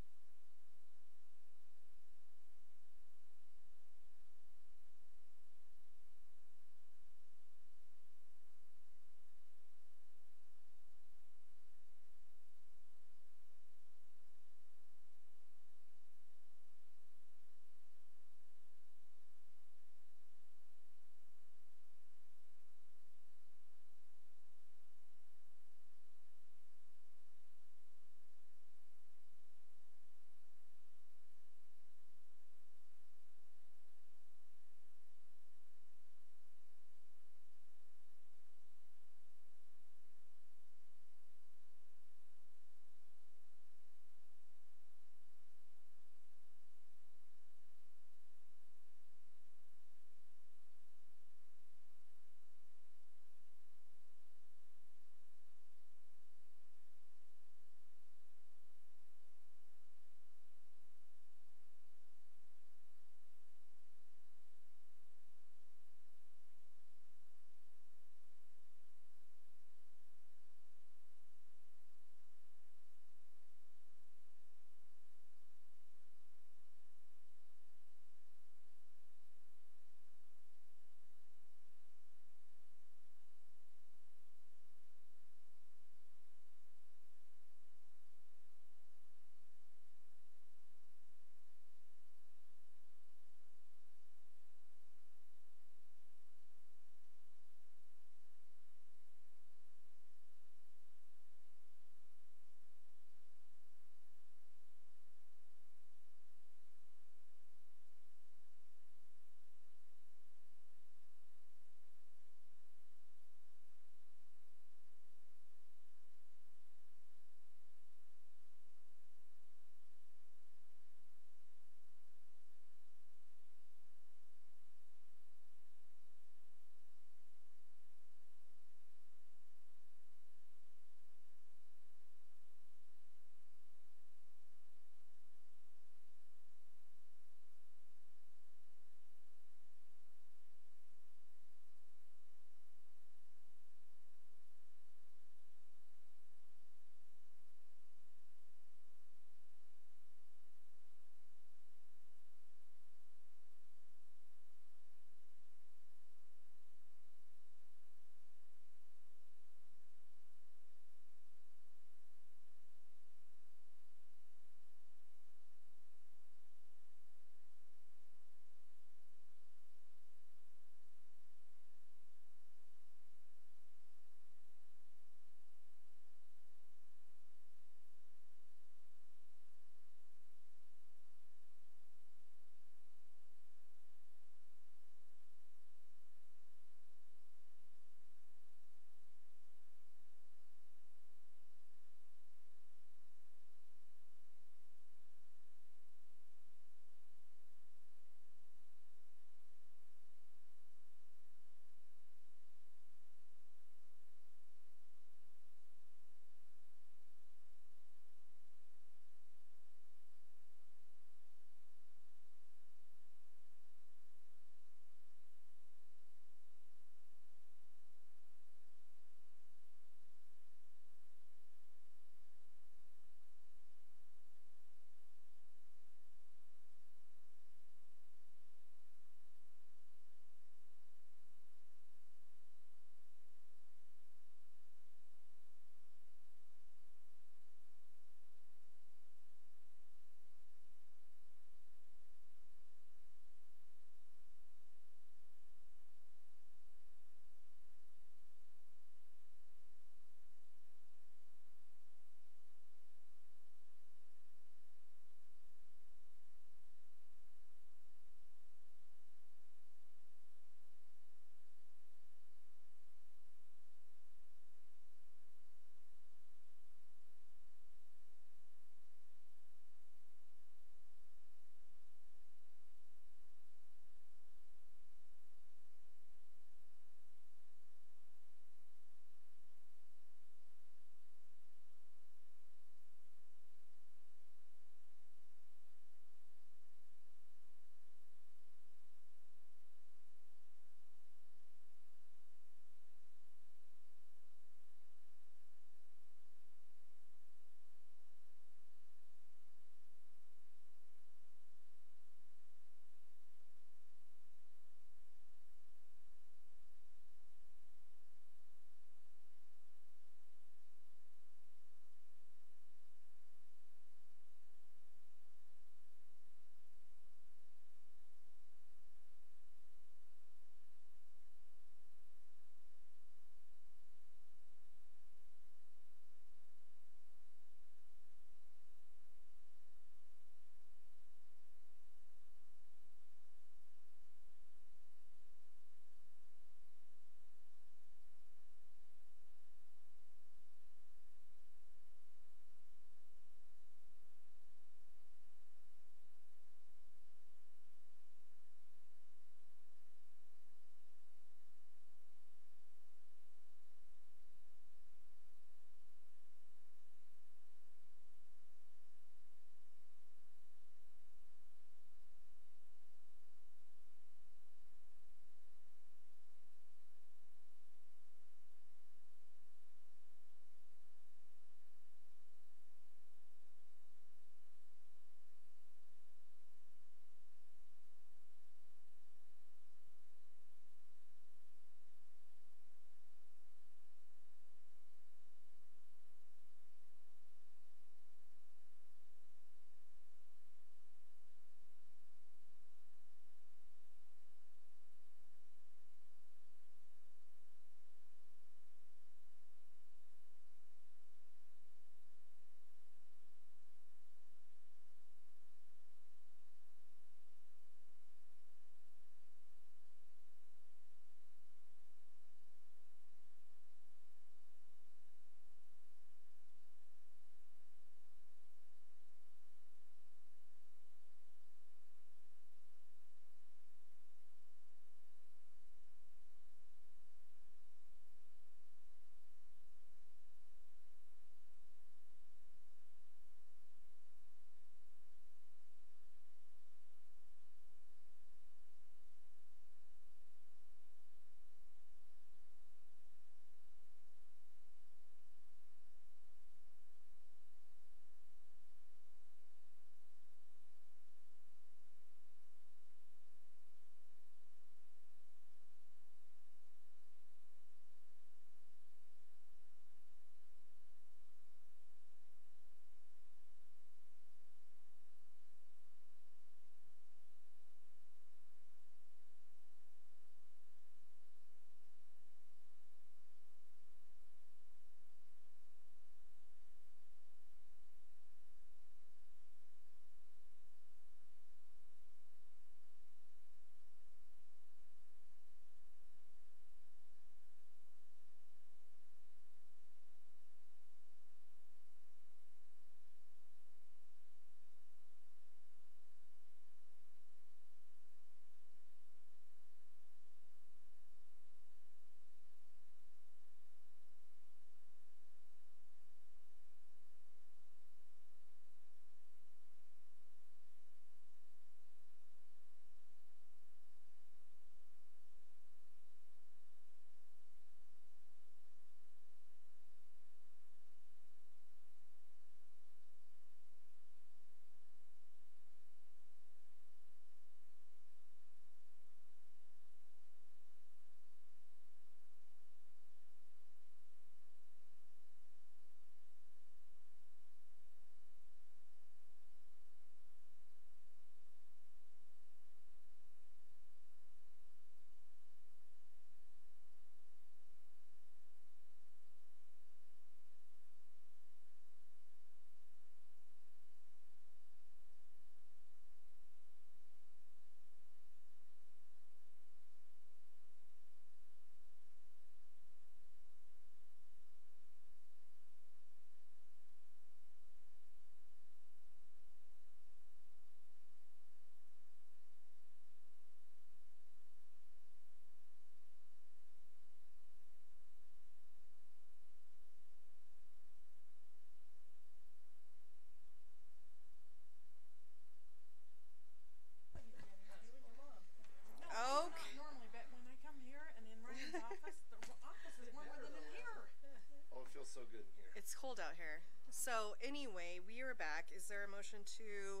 Speaker 1: out here. So anyway, we are back. Is there a motion to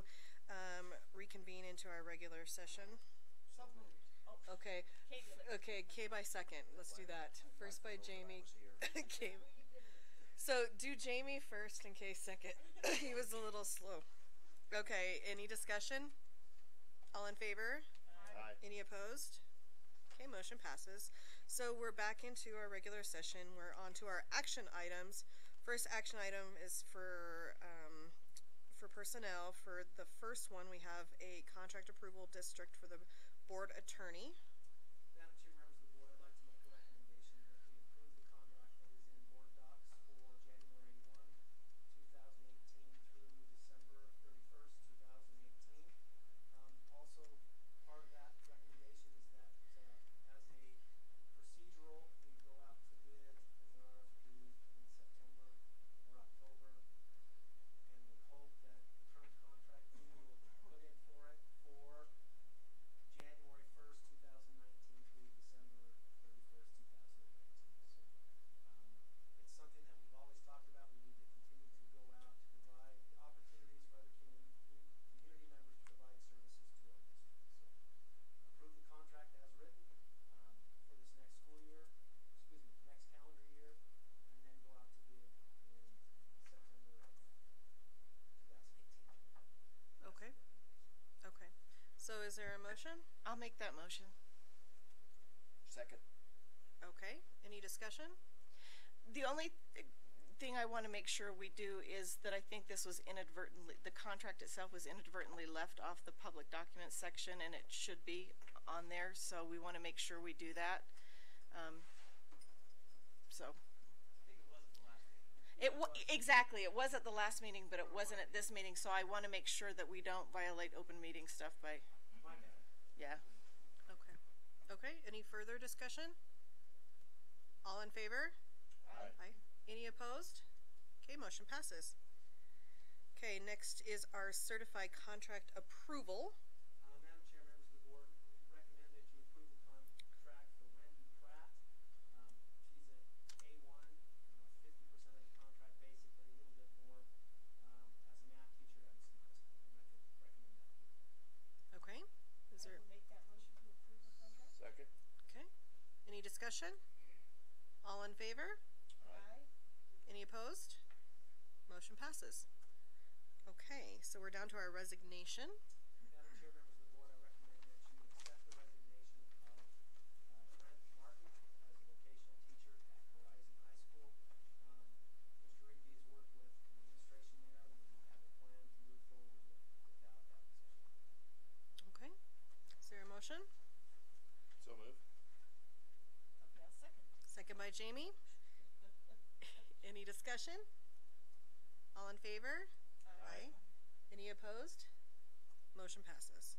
Speaker 1: reconvene into our regular session?
Speaker 5: So moved. Oh,
Speaker 1: Okay.
Speaker 5: Kay did it.
Speaker 1: Okay, Kay by second. Let's do that. First by Jamie. Kay. So do Jamie first and Kay second. He was a little slow. Okay, any discussion? All in favor?
Speaker 10: Aye.
Speaker 1: Any opposed? Okay, motion passes. So we're back into our regular session. We're on to our action items. First action item is for personnel. For the first one, we have a contract approval district for the board attorney.
Speaker 13: Madam Chair, members of the board, I'd like to make a recommendation that we approve the contract that is in board docs for January 1, 2018 through December 31st, 2018. Also, part of that recommendation is that as a procedural, we go out to bid with an RFP in September or October, and we hope that the current contract we will put in for it for January 1st, 2019 through December 31st, 2019. So it's something that we've always talked about. We need to continue to go out to provide opportunities for other community members to provide services to our district. So approve the contract as written for this next school year, next calendar year, and then go out to bid in September of 2018.
Speaker 1: Okay. Okay. So is there a motion?
Speaker 5: I'll make that motion.
Speaker 10: Second.
Speaker 1: Okay. Any discussion?
Speaker 5: The only thing I want to make sure we do is that I think this was inadvertently, the contract itself was inadvertently left off the public documents section, and it should be on there, so we want to make sure we do that. So.
Speaker 13: I think it was at the last meeting.
Speaker 5: Exactly, it was at the last meeting, but it wasn't at this meeting, so I want to make sure that we don't violate open meeting stuff by,
Speaker 13: My bad.
Speaker 5: yeah.
Speaker 1: Okay. Okay. Any further discussion? All in favor? Aye. Any opposed? Okay, motion passes. Okay, next is our certified contract approval.
Speaker 13: Madam Chair, members of the board, recommend that you approve the contract for Wendy Pratt. She's at A1, 50% of the contract, basically, a little bit more, as a math teacher at Evanston High School. I'd recommend that approval.
Speaker 1: Okay. Is there?
Speaker 5: I will make that motion to approve the contract.
Speaker 10: Second.
Speaker 1: Okay. Any discussion? All in favor?
Speaker 5: Aye.
Speaker 1: Any opposed? Motion passes. Okay, so we're down to our resignation.
Speaker 13: Madam Chair, members of the board, I recommend that you accept the resignation of Brent Martin as a vocational teacher at Horizon High School. Mr. Rigby has worked with the administration there, and we have a plan to move forward without that position.
Speaker 1: Okay. Is there a motion?
Speaker 10: So move.
Speaker 5: Okay, I'll second.
Speaker 1: Second by Jamie. Any discussion? All in favor? Aye. Any opposed? Motion passes.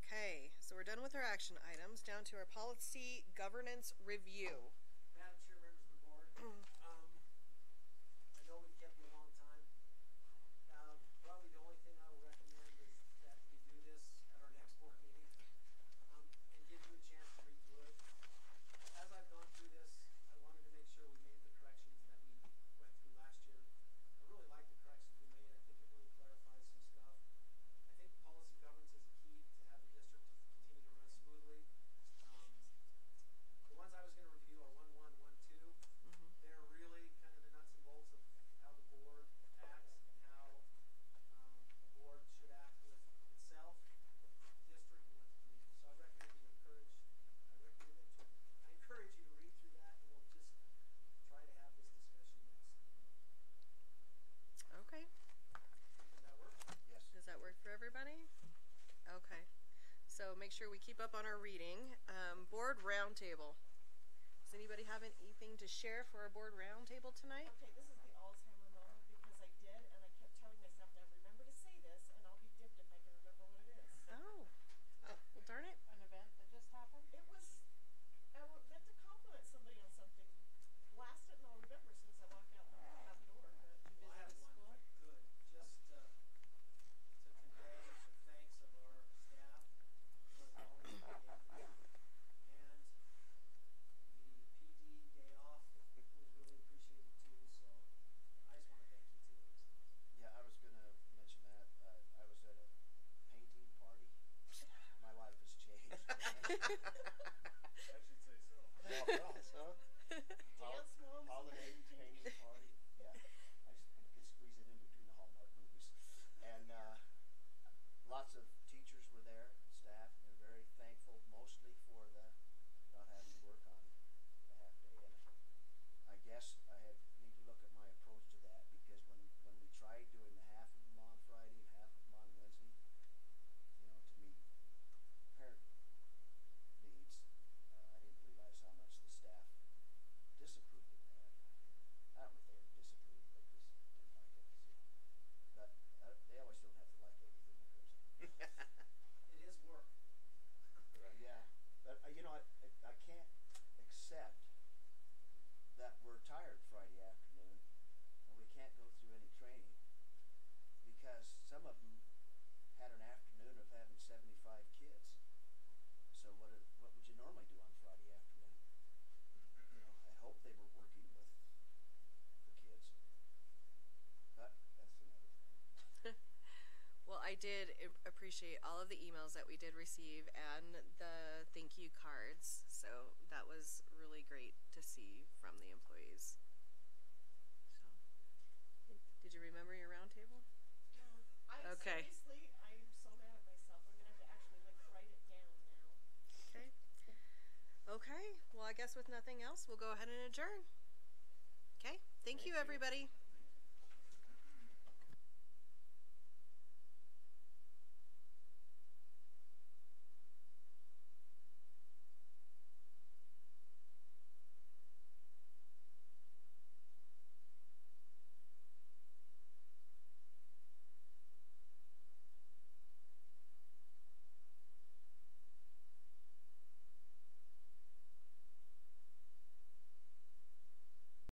Speaker 1: Okay, so we're done with our action items, down to our policy governance review.
Speaker 13: Madam Chair, members of the board, I know we've kept you a long time. Probably the only thing I will recommend is that we do this at our next board meeting, and give you a chance to read through it. As I've gone through this, I wanted to make sure we made the corrections that we went through last year. I really like the corrections we made. I think it really clarifies some stuff. I think policy governance is a key to have the district continue to run smoothly. The ones I was going to review are 1.1, 1.2. They're really kind of the nuts and bolts of how the board acts and how the board should act with itself, the district, and with the community. So I recommend you I encourage you to read through that, and we'll just try to have this discussion next.
Speaker 1: Okay.
Speaker 13: Does that work?
Speaker 10: Yes.
Speaker 1: Does that work for everybody? Okay. So make sure we keep up on our reading. Board roundtable. Does anybody have anything to share for our board roundtable tonight?
Speaker 5: Okay, this is the Alzheimer moment because I did, and I kept telling myself, now remember to say this, and I'll be dipped if I can remember what it is.
Speaker 1: Oh. Well, darn it.
Speaker 7: An event that just happened?
Speaker 5: It was, I meant to compliment somebody on something. Last it, and I'll remember since I walked out the door.
Speaker 13: Well, I have one, if I could, just to convey the thanks of our staff for all the behavior. And the PD day off was really appreciated too, so
Speaker 10: I should say so.
Speaker 2: Small class, huh?
Speaker 5: Dance moms.
Speaker 2: Holiday painting party, yeah. I could squeeze it in between the Hallmark movies. And, lots of teachers were there, staff, and they're very thankful, mostly for the, not having to work on the half day. And I guess need to look at my approach to that, because when we tried doing the half of them on Friday and half of them on Wednesday, to meet parent needs, I didn't realize how much the staff disapproved of that. I don't know if they ever disapproved, but just didn't like it. So, but they always don't have to like everything that goes on.
Speaker 13: It is work.
Speaker 2: Yeah, but I can't accept that we're tired Friday afternoon and we can't go through any training, because some of them had an afternoon of having 75 kids. So what would you normally do on Friday afternoon? I hope they were working with the kids, but that's another thing.
Speaker 1: Well, I did appreciate all of the emails that we did receive and the thank you cards. So that was really great to see from the employees. So, did you remember your round table? Okay.
Speaker 5: Seriously, I'm so mad at myself. I'm gonna have to actually write it down now.
Speaker 1: Okay. Okay. Well, I guess with nothing else, we'll go ahead and adjourn. Okay. Thank you, everybody.